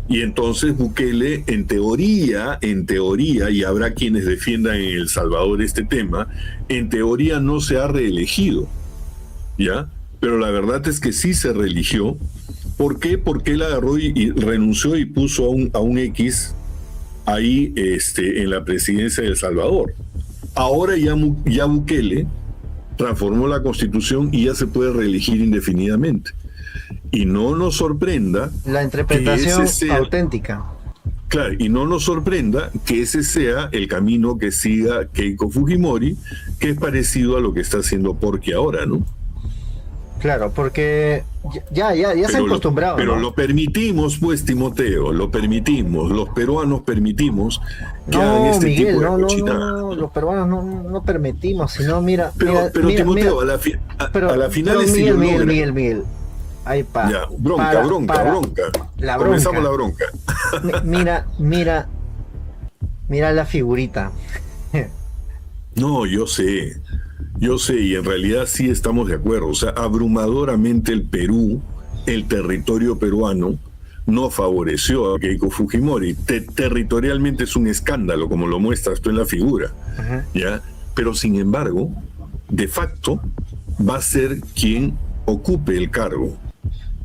Y entonces Bukele, en teoría, y habrá quienes defiendan en El Salvador este tema, en teoría no se ha reelegido, ¿ya? Pero la verdad es que sí se reeligió. ¿Por qué? Porque él agarró y renunció y puso a un X ahí en la presidencia de El Salvador. Ahora ya Bukele transformó la Constitución y ya se puede reelegir indefinidamente. Y no nos sorprenda La interpretación que ese sea, auténtica. claro, y no nos sorprenda que ese sea el camino que siga Keiko Fujimori, que es parecido a lo que está haciendo Porky ahora, ¿no? Claro, porque ya se han acostumbrado. Pero ¿no? lo permitimos, pues, Timoteo, lo permitimos. Los peruanos permitimos que hagan este Miguel, tipo de no, cochinada. los peruanos no permitimos, sino mira. Pero mira, Timoteo, mira, a la final pero es Miguel. Ahí pa. Ya, bronca. La Comenzamos bronca. la bronca. Mira la figurita. No, yo sé, y en realidad sí estamos de acuerdo. O sea, abrumadoramente el Perú, el territorio peruano, no favoreció a Keiko Fujimori. Territorialmente es un escándalo, como lo muestras tú en la figura, Ajá. ¿ya? Pero sin embargo, de facto, va a ser quien ocupe el cargo.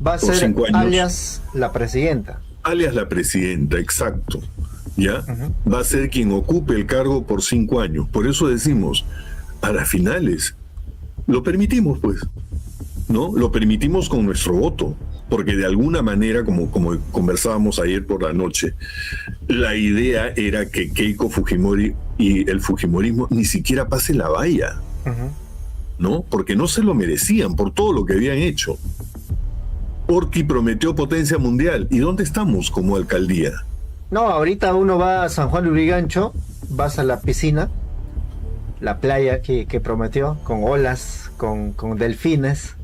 Va a Por ser 5 años. alias la presidenta. Alias la presidenta, exacto, ¿ya? Ujú. Va a ser quien ocupe el cargo por 5 años. Por eso decimos, a las finales, lo permitimos, pues, ¿no? Lo permitimos con nuestro voto, porque de alguna manera, como conversábamos ayer por la noche, la idea era que Keiko Fujimori y el fujimorismo ni siquiera pase la valla, Ujú. ¿no? Porque no se lo merecían por todo lo que habían hecho. Porky prometió potencia mundial. ¿Y dónde estamos como alcaldía? No, ahorita uno va a San Juan de Urigancho, vas a la piscina, la playa que prometió, con olas, con delfines.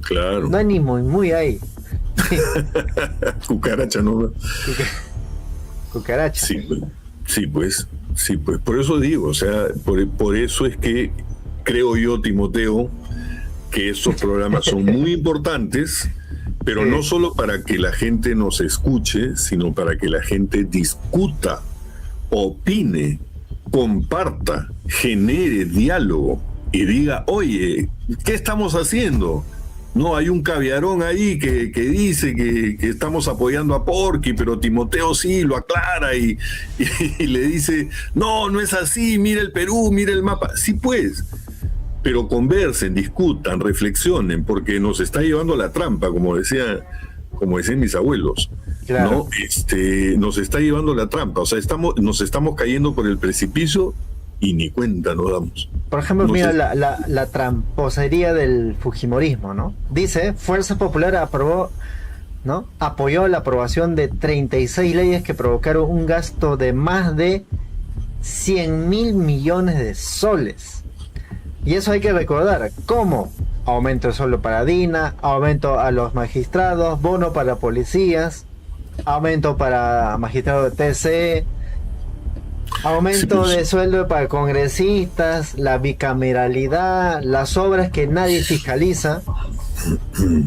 Claro. No hay ni muy ahí. Cucaracha, ¿no? Cucaracha. Sí, pues. Por eso digo, o sea, por eso es que creo yo, Timoteo, que estos programas son muy importantes, pero Sí. no solo para que la gente nos escuche, sino para que la gente discuta, opine comparta, genere diálogo y diga, oye, ¿qué estamos haciendo? No, hay un caviarón ahí que dice que estamos apoyando a Porky, pero Timoteo sí lo aclara y le dice, no es así, mira el Perú, mira el mapa. Sí, pues, pero conversen, discutan, reflexionen, porque nos está llevando a la trampa, como decían mis abuelos. Claro. ¿No? Nos está llevando a la trampa, o sea, nos estamos cayendo por el precipicio y ni cuenta nos damos. Por ejemplo, mira la tramposería del fujimorismo, ¿no? Dice, Fuerza Popular apoyó la aprobación de 36 leyes que provocaron un gasto de más de 100.000 millones de soles. Y eso hay que recordar, ¿cómo? Aumento del sueldo para Dina, aumento a los magistrados, bono para policías, aumento para magistrados de TC, aumento de sueldo para congresistas, la bicameralidad, las obras que nadie fiscaliza.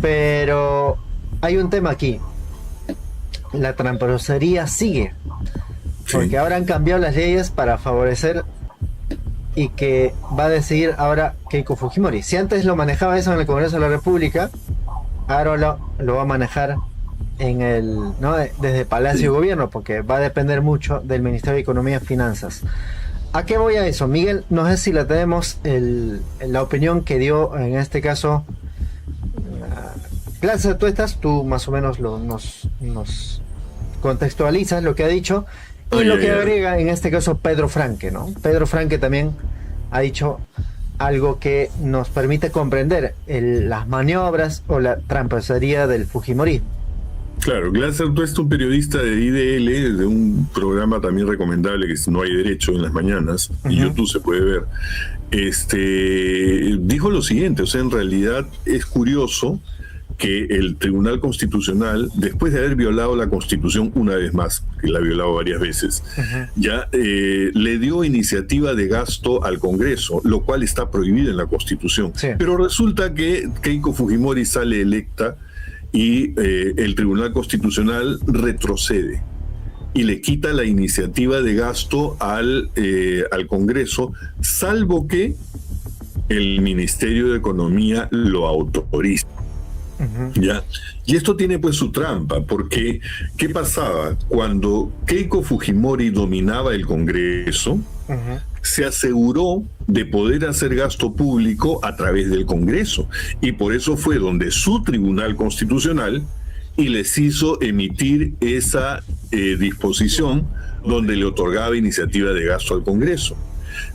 Pero hay un tema aquí. La tramposería sigue. Porque ahora han cambiado las leyes para favorecer y que va a decidir ahora Keiko Fujimori. Si antes lo manejaba eso en el Congreso de la República, ahora lo va a manejar desde Palacio de Gobierno, porque va a depender mucho del Ministerio de Economía y Finanzas. ¿A qué voy a eso? Miguel, no sé si la tenemos la opinión que dio en este caso Glaser. Tú más o menos nos contextualizas lo que ha dicho y lo que agrega en este caso Pedro Franque, ¿no? Pedro Franque también ha dicho algo que nos permite comprender las maniobras o la tramposería del fujimorismo. Claro, Glaser es un periodista de IDL, de un programa también recomendable que es No hay derecho en las mañanas, y YouTube se puede ver. Dijo lo siguiente, o sea, en realidad es curioso que el Tribunal Constitucional, después de haber violado la Constitución una vez más, que la ha violado varias veces, le dio iniciativa de gasto al Congreso, lo cual está prohibido en la Constitución. Sí. Pero resulta que Keiko Fujimori sale electa y el Tribunal Constitucional retrocede y le quita la iniciativa de gasto al Congreso, salvo que el Ministerio de Economía lo autorice. ¿Ya? Y esto tiene pues su trampa, porque ¿qué pasaba? Cuando Keiko Fujimori dominaba el Congreso, se aseguró de poder hacer gasto público a través del Congreso, y por eso fue donde su Tribunal Constitucional y les hizo emitir esa disposición donde le otorgaba iniciativa de gasto al Congreso.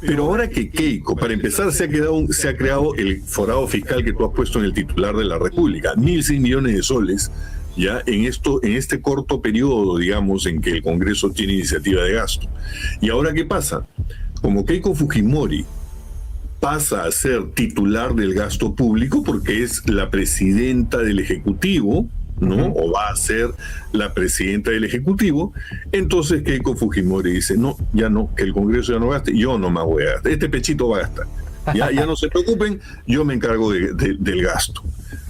Pero ahora que Keiko, para empezar, se ha creado el forado fiscal que tú has puesto en el titular de la República, 1.100 millones de soles, ya en este corto periodo, digamos, en que el Congreso tiene iniciativa de gasto. Y ahora, ¿qué pasa? Como Keiko Fujimori pasa a ser titular del gasto público porque es la presidenta del Ejecutivo, ¿no? O va a ser la presidenta del Ejecutivo, entonces Keiko Fujimori dice, no, ya no, que el Congreso ya no gaste, yo no más voy a gastar, este pechito va a gastar. Ya no se preocupen, yo me encargo del gasto.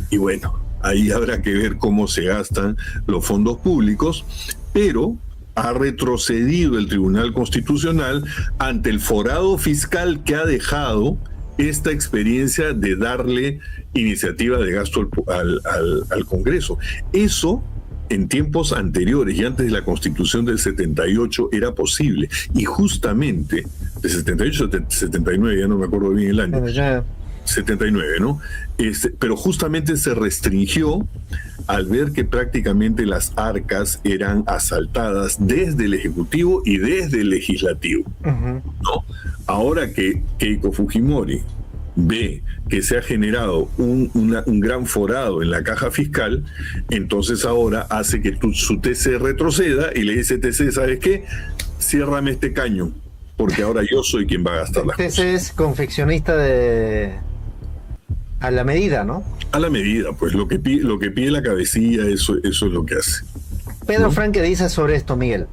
Y bueno, ahí habrá que ver cómo se gastan los fondos públicos, pero ha retrocedido el Tribunal Constitucional ante el forado fiscal que ha dejado esta experiencia de darle iniciativa de gasto al Congreso. Eso en tiempos anteriores y antes de la Constitución del 78 era posible, y justamente de 78 a 79, ya no me acuerdo bien el año, 79, ¿no? Pero justamente se restringió al ver que prácticamente las arcas eran asaltadas desde el Ejecutivo y desde el Legislativo, ¿no? Ahora que Keiko Fujimori ve que se ha generado un gran forado en la caja fiscal, entonces ahora hace que su TC retroceda y le dice, TC, ¿sabes qué? Ciérrame este caño, porque ahora yo soy quien va a gastar las cosas. TC es confeccionista a la medida, ¿no? A la medida, pues lo que pide la cabecilla, eso es lo que hace. Pedro Franque dice sobre esto, Miguel.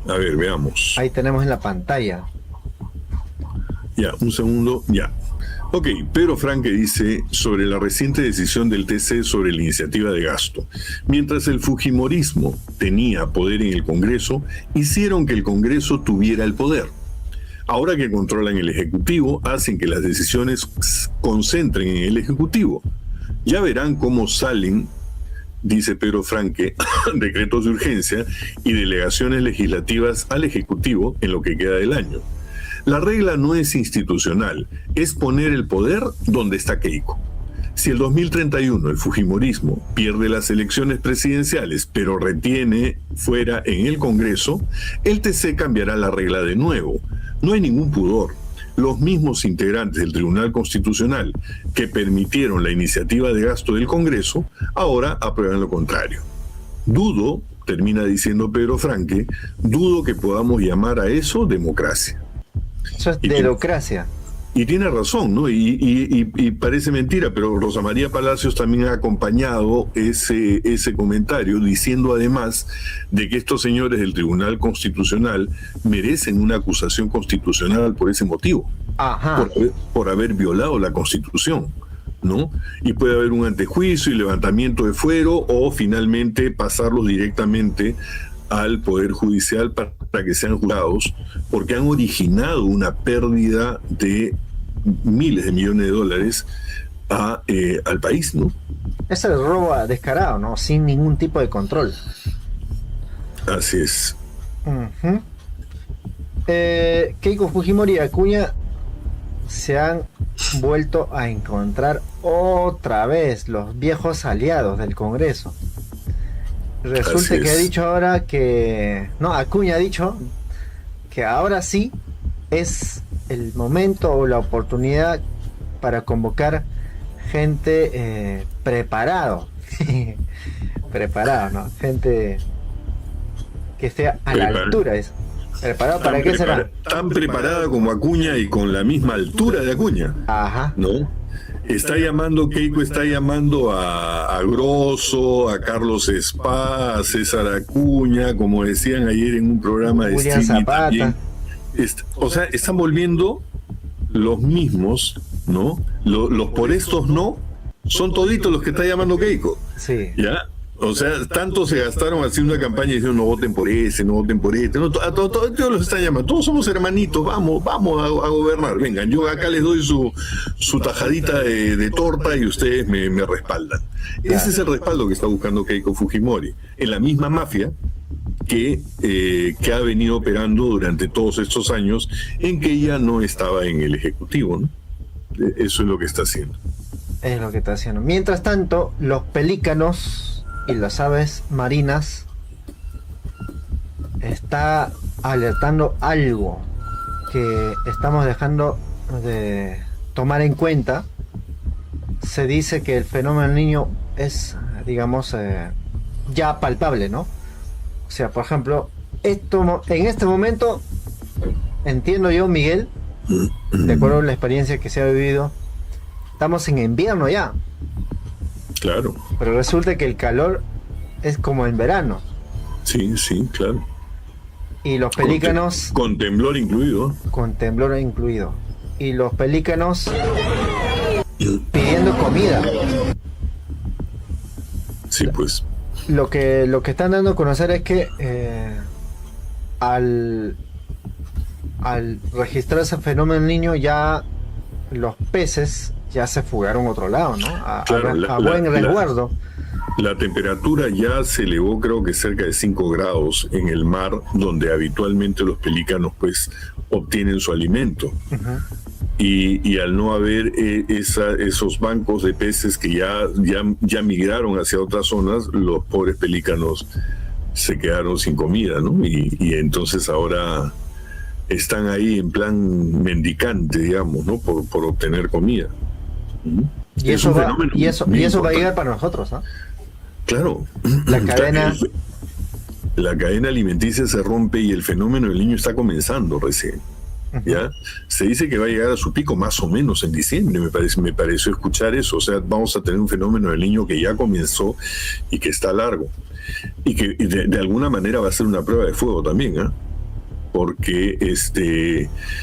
A ver, veamos. Ahí tenemos en la pantalla. Ya, un segundo, ya. Ok, Pedro Franque dice sobre la reciente decisión del TC sobre la iniciativa de gasto. Mientras el fujimorismo tenía poder en el Congreso, hicieron que el Congreso tuviera el poder. Ahora que controlan el Ejecutivo, hacen que las decisiones concentren en el Ejecutivo. Ya verán cómo salen, dice Pedro Franque, decretos de urgencia y delegaciones legislativas al Ejecutivo en lo que queda del año. La regla no es institucional, es poner el poder donde está Keiko. Si el 2031 el fujimorismo pierde las elecciones presidenciales, pero retiene fuera en el Congreso, el TC cambiará la regla de nuevo. No hay ningún pudor. Los mismos integrantes del Tribunal Constitucional que permitieron la iniciativa de gasto del Congreso, ahora aprueban lo contrario. Dudo, termina diciendo Pedro Franque, dudo que podamos llamar a eso democracia. Eso es dedocracia. Y tiene razón, ¿no? Y parece mentira, pero Rosa María Palacios también ha acompañado ese comentario, diciendo además de que estos señores del Tribunal Constitucional merecen una acusación constitucional por ese motivo. Ajá. Por haber violado la Constitución, ¿no? Y puede haber un antejuicio y levantamiento de fuero, o finalmente pasarlos directamente al Poder Judicial para que sean juzgados, porque han originado una pérdida de miles de millones de dólares al país, ¿no? Eso es robo descarado, ¿no? Sin ningún tipo de control. Así es. Uh-huh. Keiko Fujimori y Acuña se han vuelto a encontrar otra vez, los viejos aliados del Congreso. Resulta que ha dicho ahora que... No, Acuña ha dicho que ahora sí es el momento o la oportunidad para convocar gente preparado. Preparado, ¿no? Gente que esté a la altura. ¿Preparado para qué será? Tan preparada como Acuña y con la misma altura de Acuña. Ajá. ¿No? Keiko está llamando a Grosso, a Carlos Spa, a César Acuña, como decían ayer en un programa de William Zapata. O sea, están volviendo los mismos, ¿no? Los por estos no, son toditos los que está llamando Keiko. Sí. ¿Ya? O sea, tanto se gastaron haciendo una campaña diciendo no voten por ese, no voten por este. No, todos los están llamando. Todos somos hermanitos, vamos a gobernar. Vengan, yo acá les doy su tajadita de torta y ustedes me respaldan. Claro. Ese es el respaldo que está buscando Keiko Fujimori. En la misma mafia que ha venido operando durante todos estos años en que ella no estaba en el Ejecutivo, ¿no? Eso es lo que está haciendo. Es lo que está haciendo. Mientras tanto, los pelícanos y las aves marinas está alertando algo que estamos dejando de tomar en cuenta. Se dice que el fenómeno del Niño es, digamos, ya palpable, ¿no? O sea, por ejemplo, en este momento, entiendo yo, Miguel, de acuerdo a la experiencia que se ha vivido, estamos en invierno ya. Claro. Pero resulta que el calor es como en verano. Sí, claro. Y los pelícanos... Con temblor incluido. Con temblor incluido. Y los pelícanos pidiendo comida. Sí, pues. Lo que están dando a conocer es que al registrar ese fenómeno del Niño, ya los peces ya se fugaron a otro lado, ¿no? A buen resguardo. La temperatura ya se elevó, creo que cerca de 5 grados en el mar, donde habitualmente los pelícanos pues obtienen su alimento. Uh-huh. Y al no haber esos bancos de peces que ya migraron hacia otras zonas, los pobres pelícanos se quedaron sin comida, ¿no? Y entonces ahora están ahí en plan mendicante, digamos, ¿no? Por obtener comida. Y eso va a llegar para nosotros, ¿no? Claro. La cadena alimenticia se rompe y el fenómeno del Niño está comenzando recién. ¿Ya? Se dice que va a llegar a su pico más o menos en diciembre, me pareció escuchar eso. O sea, vamos a tener un fenómeno del Niño que ya comenzó y que está largo. Y que de alguna manera va a ser una prueba de fuego también, ¿eh? Porque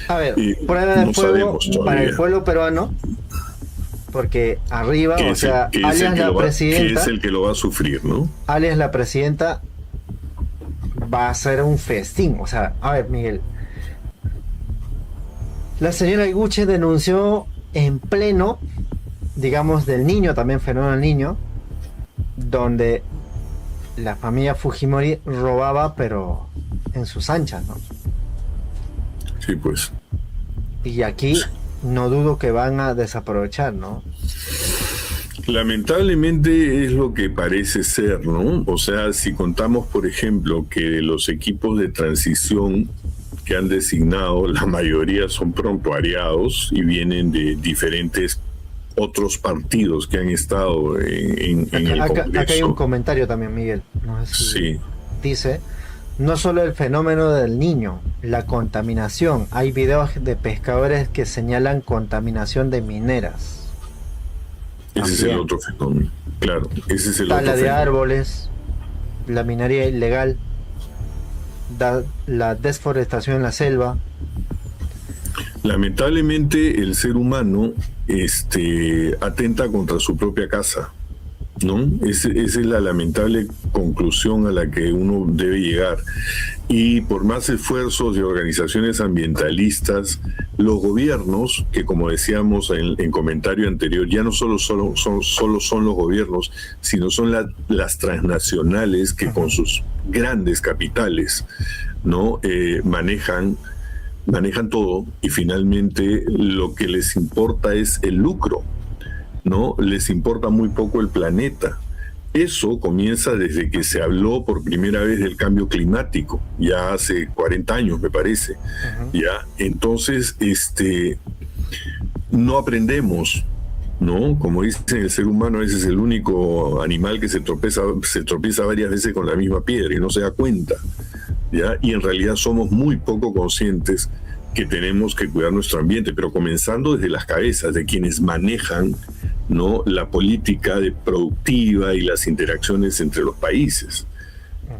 a ver, prueba de fuego para el pueblo peruano porque arriba, Que o es el- sea, que es alias el que la lo va- que presidenta, es el que lo va a sufrir, ¿no? alias la presidenta, va a ser un festín. O sea, a ver, Miguel, la señora Iguche denunció en pleno, digamos, del niño, también fenómeno del niño, donde la familia Fujimori robaba, pero en sus anchas, ¿no? Sí, pues. Y aquí no dudo que van a desaprovechar, ¿no? Lamentablemente es lo que parece ser, ¿no? O sea, si contamos, por ejemplo, que los equipos de transición que han designado, la mayoría son prontuariados y vienen de diferentes otros partidos que han estado en el Acá Congreso. hay un comentario también, Miguel. No sé si Sí, dice, no solo el fenómeno del niño, la contaminación. Hay videos de pescadores que señalan contaminación de mineras. ese es el También. otro fenómeno. Claro, ese es el Tala otro de fenómeno. árboles, la minería ilegal, la desforestación en la selva. Lamentablemente el ser humano atenta contra su propia casa, ¿no? Esa es la lamentable conclusión a la que uno debe llegar. Y por más esfuerzos de organizaciones ambientalistas, los gobiernos, que como decíamos en comentario anterior, ya no solo son los gobiernos, sino son las transnacionales que con sus grandes capitales, ¿no? manejan todo, y finalmente lo que les importa es el lucro, ¿no? Les importa muy poco el planeta. Eso comienza desde que se habló por primera vez del cambio climático, ya hace 40 años, me parece. Ya, entonces, no aprendemos, ¿no? Como dicen, el ser humano a veces es el único animal que se tropieza varias veces con la misma piedra y no se da cuenta, ¿ya? Y en realidad somos muy poco conscientes que tenemos que cuidar nuestro ambiente, pero comenzando desde las cabezas de quienes manejan, ¿no?, la política productiva y las interacciones entre los países,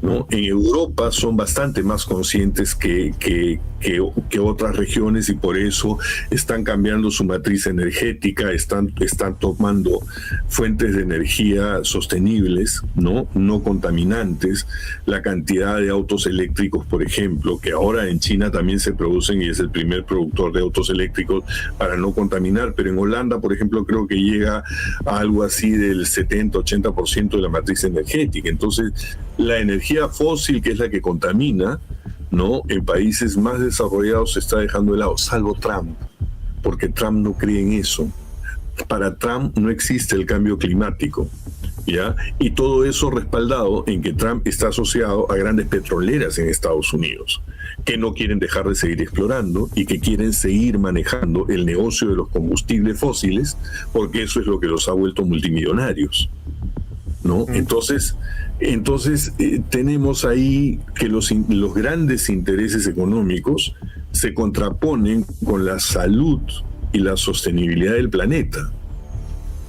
¿no? En Europa son bastante más conscientes que otras regiones, y por eso están cambiando su matriz energética, están tomando fuentes de energía sostenibles, no contaminantes. La cantidad de autos eléctricos, por ejemplo, que ahora en China también se producen y es el primer productor de autos eléctricos para no contaminar, pero en Holanda, por ejemplo, creo que llega a algo así del 70-80% de la matriz energética. Entonces, la energía fósil, que es la que contamina, ¿no?, en países más desarrollados se está dejando de lado, salvo Trump, porque Trump no cree en eso. Para Trump no existe el cambio climático, ¿ya? Y todo eso respaldado en que Trump está asociado a grandes petroleras en Estados Unidos, que no quieren dejar de seguir explorando y que quieren seguir manejando el negocio de los combustibles fósiles, porque eso es lo que los ha vuelto multimillonarios, ¿no? Entonces tenemos ahí que los grandes intereses económicos se contraponen con la salud y la sostenibilidad del planeta.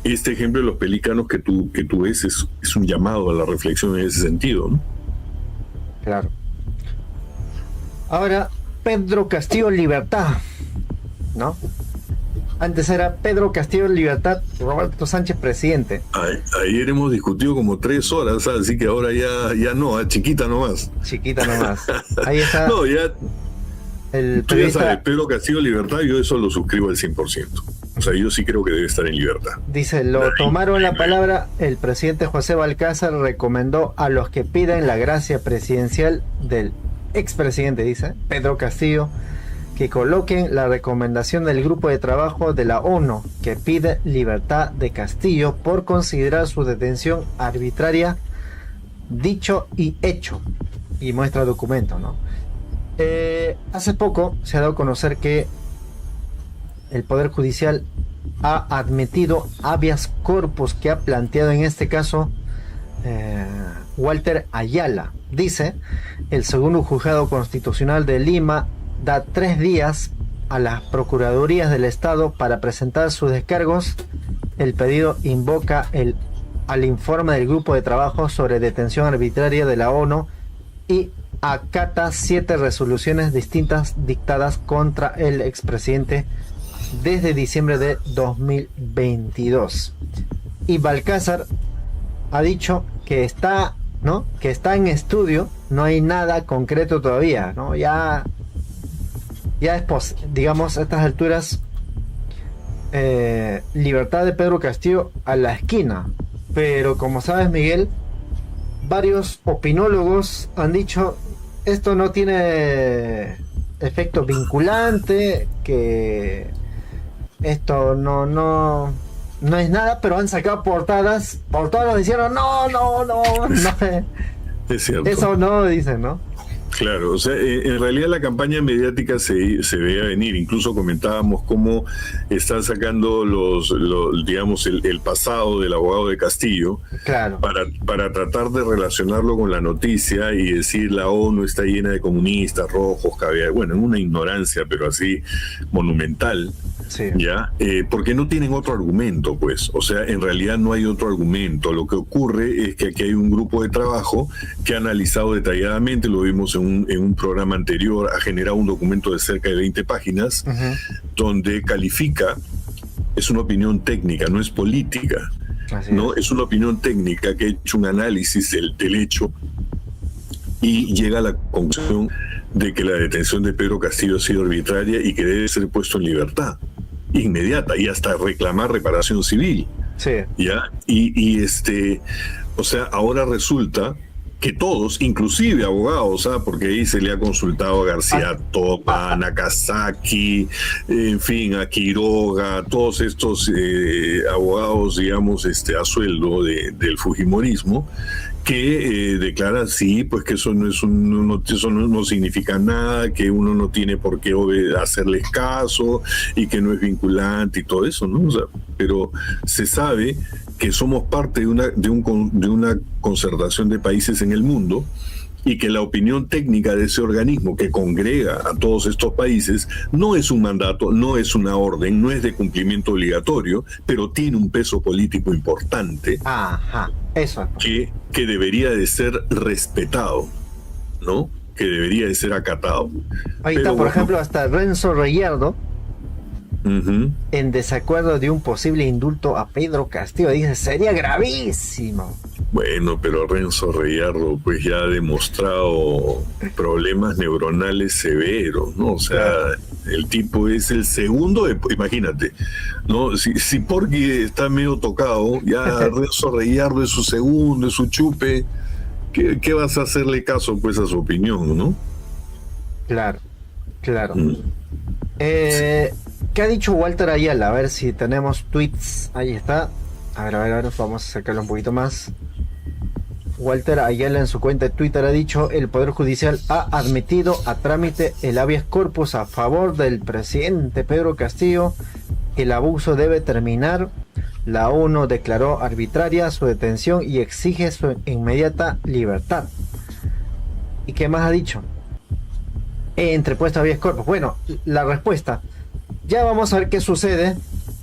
Este ejemplo de los pelícanos que tú ves es un llamado a la reflexión en ese sentido, ¿no? Claro. Ahora, Pedro Castillo Libertad, ¿no? Antes era Pedro Castillo Libertad, Roberto Sánchez presidente. Ayer hemos discutido como 3 horas, así que ahora ya no, chiquita nomás. Chiquita nomás. Ahí está. No, ya. El Tú ya sabes, periodista Pedro Castillo Libertad, yo eso lo suscribo al 100%. O sea, yo sí creo que debe estar en libertad. dice, lo tomaron la palabra. El presidente José Balcázar recomendó a los que piden la gracia presidencial del expresidente, dice Pedro Castillo, que coloquen la recomendación del grupo de trabajo de la ONU que pide libertad de Castillo por considerar su detención arbitraria, dicho y hecho, y muestra documento, ¿no? Hace poco se ha dado a conocer que el Poder Judicial ha admitido habeas corpus que ha planteado en este caso Walter Ayala. Dice, el segundo juzgado constitucional de Lima da 3 días a las procuradurías del Estado para presentar sus descargos. El pedido invoca al informe del grupo de trabajo sobre detención arbitraria de la ONU y acata 7 resoluciones distintas dictadas contra el expresidente desde diciembre de 2022. Y Balcázar ha dicho que está, ¿no?, que está en estudio, no hay nada concreto todavía, ¿no? Ya es digamos, a estas alturas, libertad de Pedro Castillo a la esquina. Pero como sabes, Miguel, varios opinólogos han dicho esto no tiene efecto vinculante, que esto no es nada, pero han sacado portadas diciendo no, es cierto. Eso no, dicen, ¿no? Claro, o sea, en realidad la campaña mediática se veía venir. Incluso comentábamos cómo está sacando digamos, el pasado del abogado de Castillo, claro, para tratar de relacionarlo con la noticia y decir la ONU está llena de comunistas, rojos, caviar, bueno, en una ignorancia, pero así monumental. Sí. ¿Ya? Porque no tienen otro argumento, pues. O sea, en realidad no hay otro argumento. Lo que ocurre es que aquí hay un grupo de trabajo que ha analizado detalladamente, lo vimos en un programa anterior, ha generado un documento de cerca de 20 páginas, donde califica, es una opinión técnica, no es política, ¿no? Es una opinión técnica que ha hecho un análisis del hecho y llega a la conclusión de que la detención de Pedro Castillo ha sido arbitraria y que debe ser puesto en libertad inmediata y hasta reclamar reparación civil. Sí. ¿Ya? O sea, ahora resulta que todos, inclusive abogados, porque ahí se le ha consultado a García Topa, a Nakazaki, en fin, a Quiroga, todos estos abogados, digamos, a sueldo del fujimorismo, que declaran sí, pues que eso eso no significa nada, que uno no tiene por qué hacerles caso y que no es vinculante y todo eso, ¿no? O sea, pero se sabe que somos parte de una concertación de países en el mundo y que la opinión técnica de ese organismo que congrega a todos estos países no es un mandato, no es una orden, no es de cumplimiento obligatorio, pero tiene un peso político importante. Ajá, eso es. Que debería de ser respetado, ¿no? Que debería de ser acatado. Ahí está, por ejemplo, hasta Renzo Reyardo, en desacuerdo de un posible indulto a Pedro Castillo, dice, sería gravísimo. Bueno, pero Renzo Reyardo pues ya ha demostrado problemas neuronales severos, ¿no? O sea, el tipo es el segundo, imagínate, ¿no? Si Porky está medio tocado, ya Renzo Reyardo es su segundo, es su chupe, ¿qué vas a hacerle caso pues a su opinión, no? Claro. ¿Qué ha dicho Walter Ayala? A ver si tenemos tweets. Ahí está. A ver, vamos a sacarlo un poquito más. Walter Ayala en su cuenta de Twitter ha dicho: el Poder Judicial ha admitido a trámite el habeas corpus a favor del presidente Pedro Castillo. El abuso debe terminar. La ONU declaró arbitraria su detención y exige su inmediata libertad. ¿Y qué más ha dicho? Entrepuesto habeas corpus. Bueno, la respuesta. Ya vamos a ver qué sucede,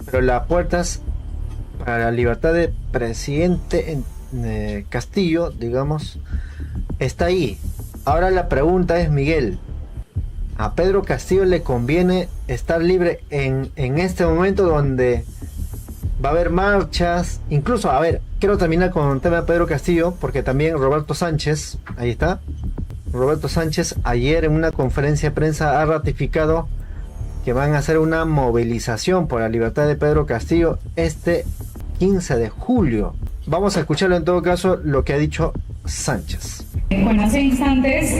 pero las puertas para la libertad de presidente Castillo, digamos, está ahí. Ahora la pregunta es, Miguel, ¿a Pedro Castillo le conviene estar libre en este momento donde va a haber marchas? Incluso, a ver, quiero terminar con el tema de Pedro Castillo, porque también Roberto Sánchez, ahí está, Roberto Sánchez ayer en una conferencia de prensa ha ratificado que van a hacer una movilización por la libertad de Pedro Castillo este 15 de julio. Vamos a escucharlo en todo caso lo que ha dicho Sánchez. Bueno, hace instantes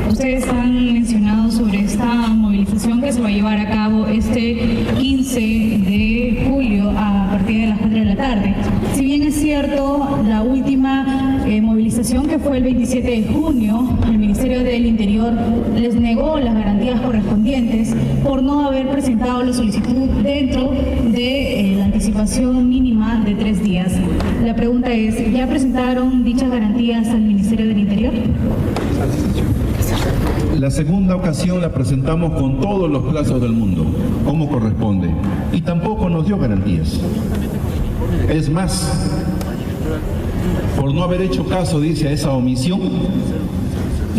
ustedes han mencionado sobre esta movilización que se va a llevar a cabo este 15 de julio a partir de las 4 de la tarde. Si bien es cierto, la última movilización que fue el 27 de junio, el Ministerio del Interior les negó las garantías correspondientes por no haber presentado la solicitud dentro de la anticipación mínima de 3 días. La pregunta es, ¿ya presentaron dichas garantías al Ministerio del Interior? La segunda ocasión la presentamos con todos los plazos del mundo, como corresponde, y tampoco nos dio garantías. Es más, por no haber hecho caso, dice, a esa omisión,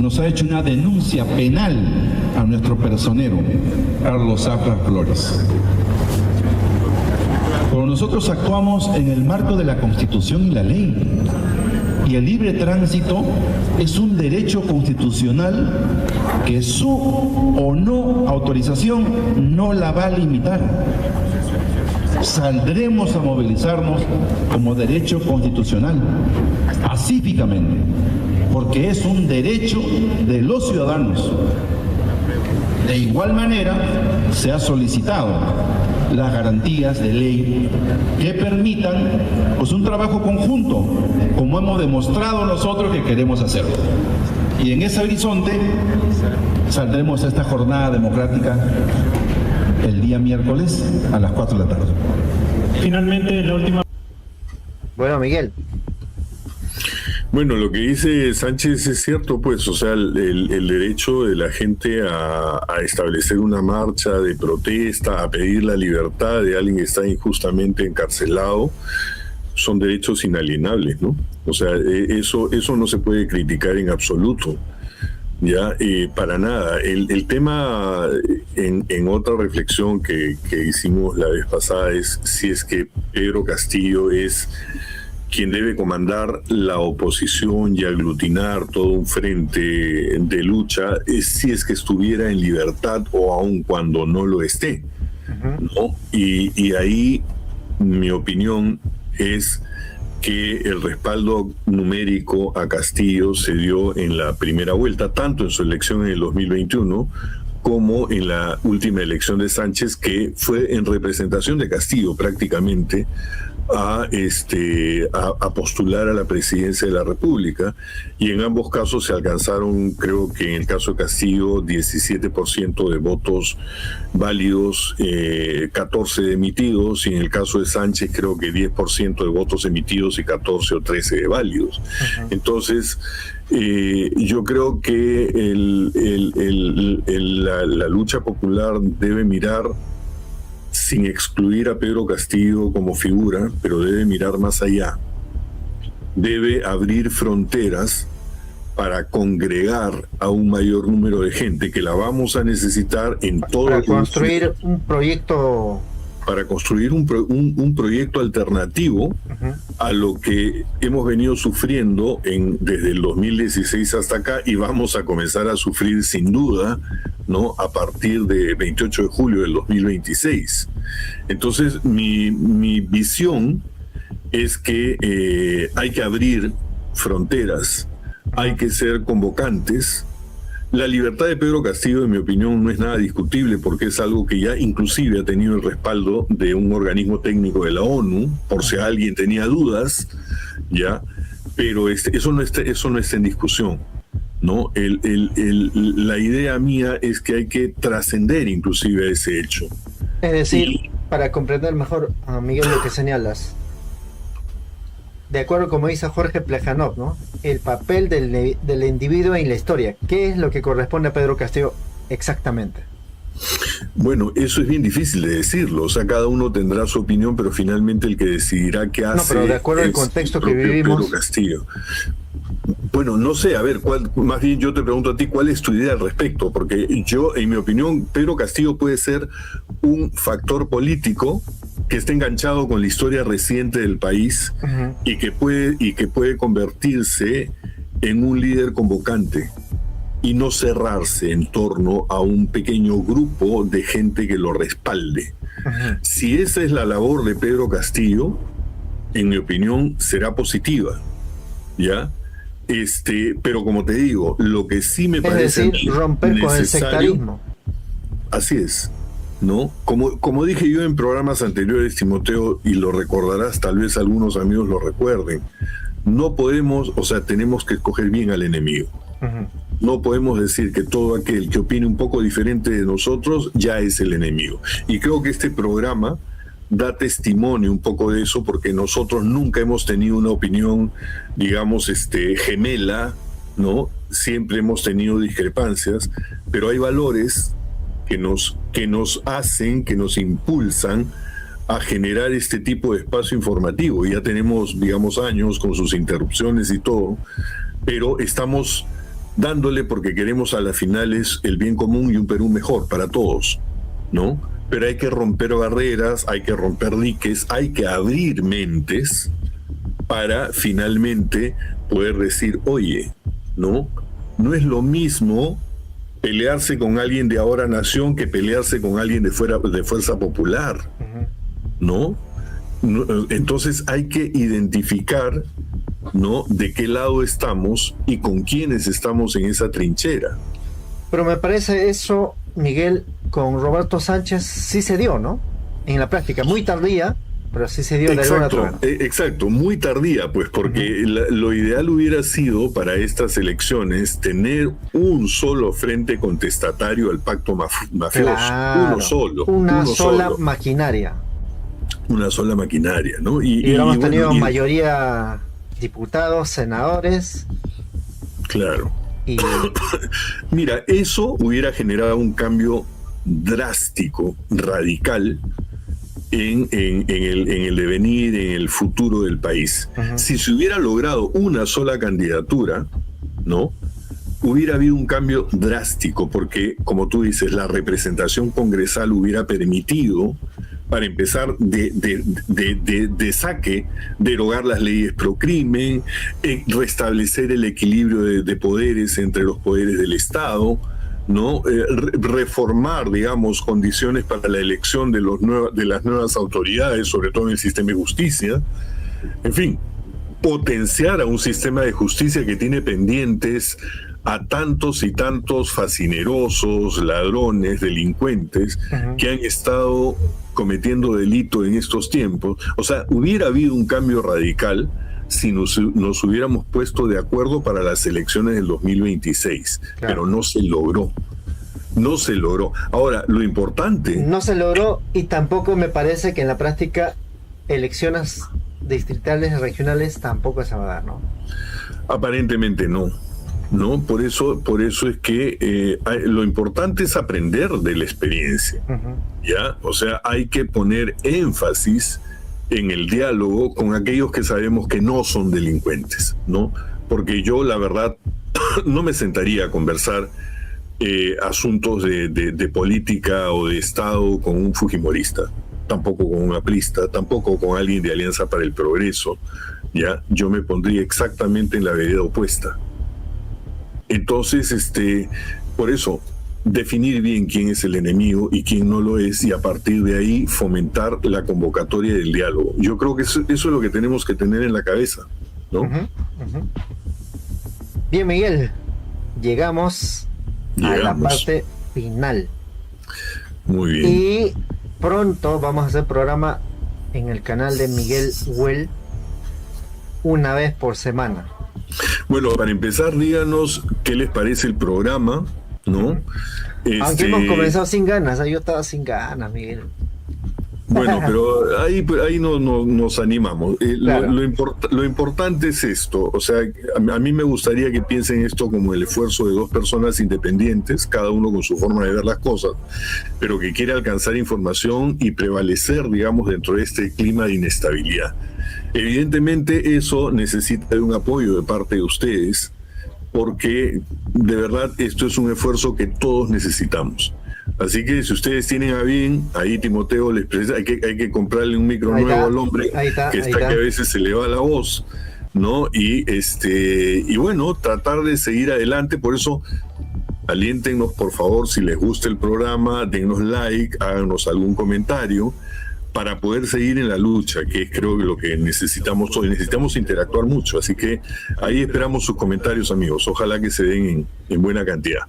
nos ha hecho una denuncia penal a nuestro personero, Carlos Zafra Flores. Pero nosotros actuamos en el marco de la Constitución y la ley. Y el libre tránsito es un derecho constitucional que su o no autorización no la va a limitar. Saldremos a movilizarnos como derecho constitucional, pacíficamente, porque es un derecho de los ciudadanos. De igual manera, se ha solicitado las garantías de ley que permitan pues un trabajo conjunto, como hemos demostrado nosotros que queremos hacerlo. Y en ese horizonte saldremos a esta jornada democrática el día miércoles a las 4 de la tarde. Finalmente, la última. Bueno, Miguel. Bueno, lo que dice Sánchez es cierto, pues, o sea, el derecho de la gente a establecer una marcha de protesta, a pedir la libertad de alguien que está injustamente encarcelado, son derechos inalienables, ¿no? O sea, eso no se puede criticar en absoluto, ya, para nada. El tema, en otra reflexión que hicimos la vez pasada, es si es que Pedro Castillo es quien debe comandar la oposición y aglutinar todo un frente de lucha, si es que estuviera en libertad o aun cuando no lo esté, ¿no? Y ahí mi opinión es que el respaldo numérico a Castillo se dio en la primera vuelta, tanto en su elección en el 2021 como en la última elección de Sánchez, que fue en representación de Castillo prácticamente, a postular a la presidencia de la República, y en ambos casos se alcanzaron, creo que en el caso de Castillo, 17% de votos válidos, 14 de emitidos, y en el caso de Sánchez creo que 10% de votos emitidos y 14 o 13 de válidos. Uh-huh. Entonces, yo creo que la lucha popular debe mirar, sin excluir a Pedro Castillo como figura, pero debe mirar más allá. Debe abrir fronteras para congregar a un mayor número de gente, que la vamos a necesitar en todo para construir un proyecto. Para construir un proyecto alternativo a lo que hemos venido sufriendo desde el 2016 hasta acá, y vamos a comenzar a sufrir sin duda, ¿no?, a partir de 28 de julio del 2026. Entonces, mi visión es que hay que abrir fronteras, hay que ser convocantes. La libertad de Pedro Castillo, en mi opinión, no es nada discutible, porque es algo que ya inclusive ha tenido el respaldo de un organismo técnico de la ONU, por si alguien tenía dudas, ya, pero eso no está en discusión, ¿no? La idea mía es que hay que trascender inclusive a ese hecho. Es decir, para comprender mejor, Miguel, lo que señalas, de acuerdo como dice Jorge Plejanov, ¿no?, el papel del individuo en la historia. ¿Qué es lo que corresponde a Pedro Castillo exactamente? Bueno, eso es bien difícil de decirlo. O sea, cada uno tendrá su opinión, pero finalmente el que decidirá qué hace. No, pero de acuerdo al contexto que vivimos. Pedro Castillo. Bueno, no sé, a ver, más bien yo te pregunto a ti, ¿cuál es tu idea al respecto? Porque yo, en mi opinión, Pedro Castillo puede ser un factor político que está enganchado con la historia reciente del país, uh-huh, y que puede convertirse en un líder convocante y no cerrarse en torno a un pequeño grupo de gente que lo respalde. Uh-huh. Si esa es la labor de Pedro Castillo, en mi opinión, será positiva, ¿ya? Pero como te digo, lo que sí me parece decir, romper con el sectarismo. Así es, ¿no? Como dije yo en programas anteriores, Timoteo, y lo recordarás, tal vez algunos amigos lo recuerden, no podemos, o sea, tenemos que escoger bien al enemigo. Uh-huh. No podemos decir que todo aquel que opine un poco diferente de nosotros ya es el enemigo. Y creo que este programa da testimonio un poco de eso, porque nosotros nunca hemos tenido una opinión, digamos, gemela, ¿no? Siempre hemos tenido discrepancias, pero hay valores que nos hacen, que nos impulsan a generar este tipo de espacio informativo. Ya tenemos, digamos, años con sus interrupciones y todo, pero estamos dándole porque queremos a las finales el bien común y un Perú mejor para todos, ¿no? pero hay que romper barreras, hay que romper diques, hay que abrir mentes para finalmente poder decir, oye, no es lo mismo pelearse con alguien de Ahora Nación que pelearse con alguien de Fuerza Popular, ¿no? Entonces hay que identificar, ¿no?, de qué lado estamos y con quiénes estamos en esa trinchera. Pero me parece eso, Miguel, con Roberto Sánchez sí se dio, ¿no? En la práctica, muy tardía, pero sí se dio de alguna manera. Exacto, muy tardía, pues, porque lo ideal hubiera sido para estas elecciones tener un solo frente contestatario al pacto mafioso, claro, uno solo. Una sola maquinaria. Una sola maquinaria, ¿no? Y hubiéramos tenido mayoría diputados, senadores. Claro. Mira, eso hubiera generado un cambio drástico, radical, en el devenir, en el futuro del país. Si se hubiera logrado una sola candidatura, ¿no?, hubiera habido un cambio drástico, porque, como tú dices, la representación congresal hubiera permitido, para empezar, de saque, derogar las leyes pro crimen, restablecer el equilibrio de poderes entre los poderes del Estado, ¿no? Reformar, digamos, condiciones para la elección de las nuevas autoridades, sobre todo en el sistema de justicia. En fin, potenciar a un sistema de justicia que tiene pendientes a tantos y tantos fascinerosos, ladrones, delincuentes que han estado cometiendo delito en estos tiempos. O sea, hubiera habido un cambio radical si nos hubiéramos puesto de acuerdo para las elecciones del 2026, claro. Pero no se logró. No se logró. Ahora, lo importante... No se logró, y tampoco me parece que en la práctica elecciones distritales y regionales tampoco se va a dar, ¿no? Aparentemente no. ¿No? Por eso es que lo importante es aprender de la experiencia, ¿ya? O sea, hay que poner énfasis en el diálogo con aquellos que sabemos que no son delincuentes, ¿no? Porque yo, la verdad, no me sentaría a conversar asuntos de política o de Estado con un fujimorista, tampoco con un aprista, tampoco con alguien de Alianza para el Progreso, ¿ya? Yo me pondría exactamente en la vereda opuesta. Entonces, por eso, definir bien quién es el enemigo y quién no lo es, y a partir de ahí fomentar la convocatoria del diálogo. Yo creo que eso es lo que tenemos que tener en la cabeza, ¿no? Bien, Miguel, llegamos a la parte final. Muy bien. Y pronto vamos a hacer programa en el canal de Miguel Well, una vez por semana. Bueno, para empezar, díganos qué les parece el programa, ¿no? Aunque hemos comenzado sin ganas, yo estaba sin ganas, Miguel. Bueno, pero ahí nos animamos. Claro. Lo importante es esto, o sea, a mí me gustaría que piensen esto como el esfuerzo de dos personas independientes, cada uno con su forma de ver las cosas, pero que quiere alcanzar información y prevalecer, digamos, dentro de este clima de inestabilidad. Evidentemente eso necesita de un apoyo de parte de ustedes, porque de verdad esto es un esfuerzo que todos necesitamos. Así que si ustedes tienen a bien, ahí Timoteo les presenta, hay que comprarle un micro nuevo al hombre, que a veces se le va la voz, ¿no? Y bueno, tratar de seguir adelante. Por eso, aliéntenos, por favor, si les gusta el programa, dennos like, háganos algún comentario, para poder seguir en la lucha, que es creo que lo que necesitamos hoy. Necesitamos interactuar mucho, así que ahí esperamos sus comentarios, amigos. Ojalá que se den en buena cantidad.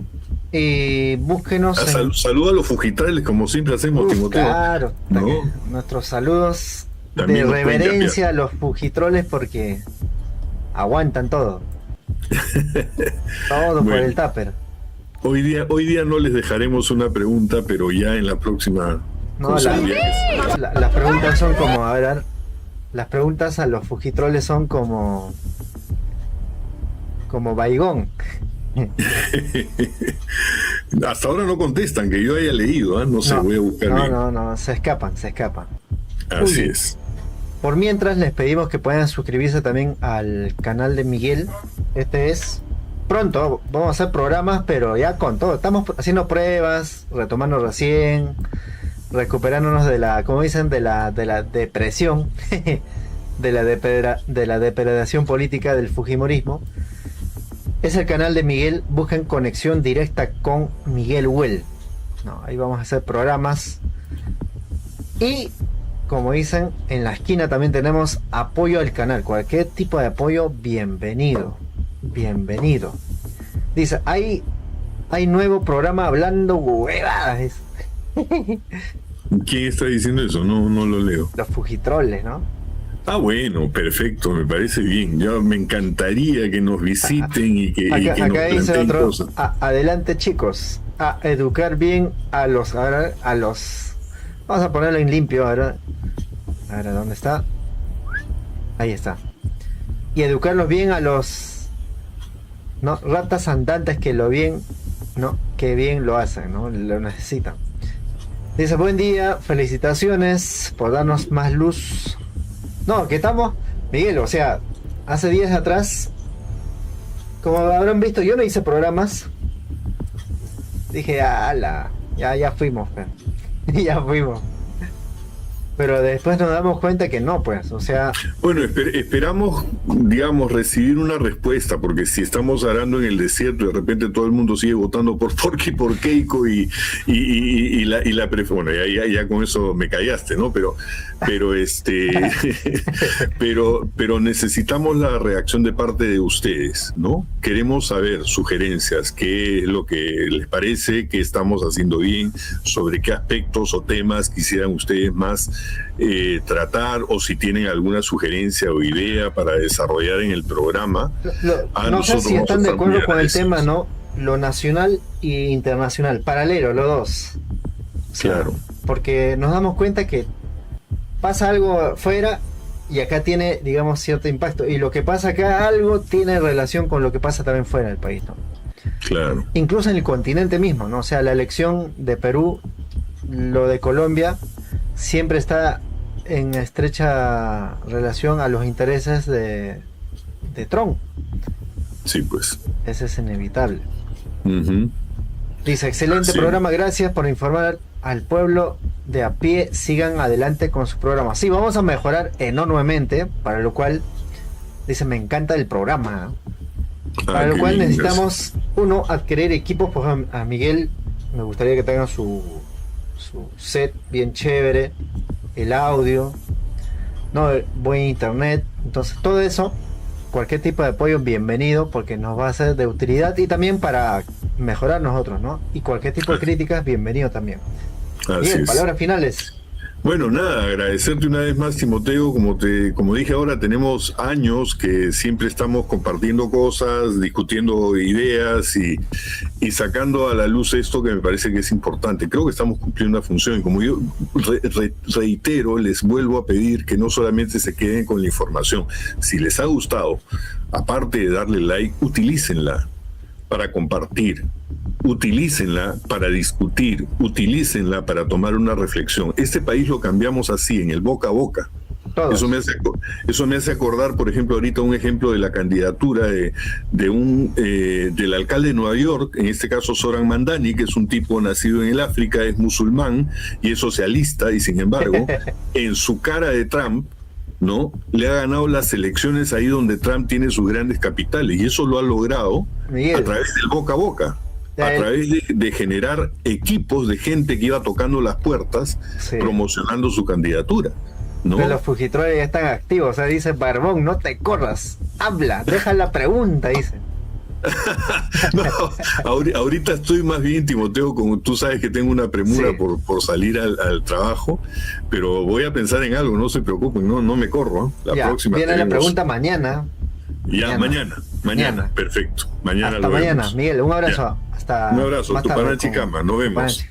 Búsquenos. Saluda a los fugitrales, como siempre hacemos, Timoteo. Claro, ¿no? Nuestros saludos también de reverencia a los fugitroles, porque aguantan todo. Todo por el tupper. Hoy día no les dejaremos una pregunta, pero ya en la próxima. No, las preguntas son como, a ver, las preguntas a los fugitroles son como baigón. Hasta ahora no contestan, que yo haya leído, no sé, voy a buscar bien. No, se escapan. Así es. Por mientras, les pedimos que puedan suscribirse también al canal de Miguel. Pronto vamos a hacer programas, pero ya con todo. Estamos haciendo pruebas, retomando recién. recuperándonos de la, como dicen, de la depresión, de la depredación política del fujimorismo. Es el canal de Miguel. Busquen Conexión Directa con Miguel Well. No, ahí vamos a hacer programas. Y como dicen, en la esquina también tenemos apoyo al canal. Cualquier tipo de apoyo, bienvenido. Bienvenido. Dice, hay nuevo programa hablando huevadas. ¿Quién está diciendo eso? No lo leo. Los fujitroles, ¿no? Ah, bueno, perfecto, me parece bien. Ya me encantaría que nos visiten y que, acá nos dice planteen otro, cosas. adelante chicos, a educar bien a los, vamos a ponerlo en limpio ahora. Ahora, ¿dónde está? Ahí está. Y educarlos bien a los, no, ratas andantes que que bien lo hacen, ¿no? Lo necesitan. Dice, buen día, felicitaciones por darnos más luz. No, que estamos, Miguel, o sea, hace días atrás, como habrán visto, yo no hice programas. Dije, ya fuimos, ya fuimos. Pero después nos damos cuenta que no, pues, o sea... Bueno, esperamos, digamos, recibir una respuesta, porque si estamos arando en el desierto y de repente todo el mundo sigue votando por Porky, por Keiko y bueno, ya con eso me callaste, ¿no? Pero pero necesitamos la reacción de parte de ustedes, ¿no? Queremos saber sugerencias, qué es lo que les parece, qué estamos haciendo bien, sobre qué aspectos o temas quisieran ustedes más tratar, o si tienen alguna sugerencia o idea para desarrollar en el programa. No sé si están de acuerdo con el tema, ¿no? Lo nacional e internacional, paralelo, los dos. Claro. Porque nos damos cuenta que pasa algo fuera y acá tiene, digamos, cierto impacto. Y lo que pasa acá, algo tiene relación con lo que pasa también fuera del país, ¿no? Claro. Incluso en el continente mismo, ¿no? O sea, la elección de Perú, lo de Colombia, siempre está en estrecha relación a los intereses de Trump. Sí, pues. Ese es inevitable. Uh-huh. Dice, excelente Sí. programa, gracias por informar al pueblo de a pie, sigan adelante con su programa. Sí, vamos a mejorar enormemente, para lo cual, dice, me encanta el programa. Para lo cual necesitamos, uno, adquirir equipos. Por ejemplo, a Miguel me gustaría que tenga su set bien chévere, el audio, no, buen internet. Entonces todo eso, cualquier tipo de apoyo bienvenido, porque nos va a ser de utilidad y también para mejorar nosotros, ¿no? Y cualquier tipo de críticas, bienvenido también. Bien, palabras finales. Bueno, nada, agradecerte una vez más, Timoteo. Como dije ahora, tenemos años que siempre estamos compartiendo cosas, discutiendo ideas y sacando a la luz esto que me parece que es importante. Creo que estamos cumpliendo una función, y como yo reitero, les vuelvo a pedir que no solamente se queden con la información. Si les ha gustado, aparte de darle like, utilícenla para compartir, utilícenla para discutir, utilícenla para tomar una reflexión. Este país lo cambiamos así, en el boca a boca. Eso me hace acordar, por ejemplo, ahorita un ejemplo de la candidatura del alcalde de Nueva York, en este caso Zoran Mandani, que es un tipo nacido en el África, es musulmán y es socialista, y sin embargo, en su cara de Trump, ¿no? Le ha ganado las elecciones ahí donde Trump tiene sus grandes capitales, y eso lo ha logrado, Miguel, a través del boca a boca, a través de generar equipos de gente que iba tocando las puertas, sí, promocionando su candidatura, ¿no? Pero los fujitroles ya están activos, o sea, dice Barbón, no te corras, habla, deja la pregunta, dice. No, ahorita estoy más bien, Timoteo, como tú sabes que tengo una premura, sí, por salir al trabajo, pero voy a pensar en algo, no se preocupen, no me corro, ¿eh? La próxima viene la pregunta mañana. Ya, mañana, perfecto. Mañana hasta lo mañana, vemos. Miguel, un abrazo. Un abrazo, tu pana Chicama, nos vemos.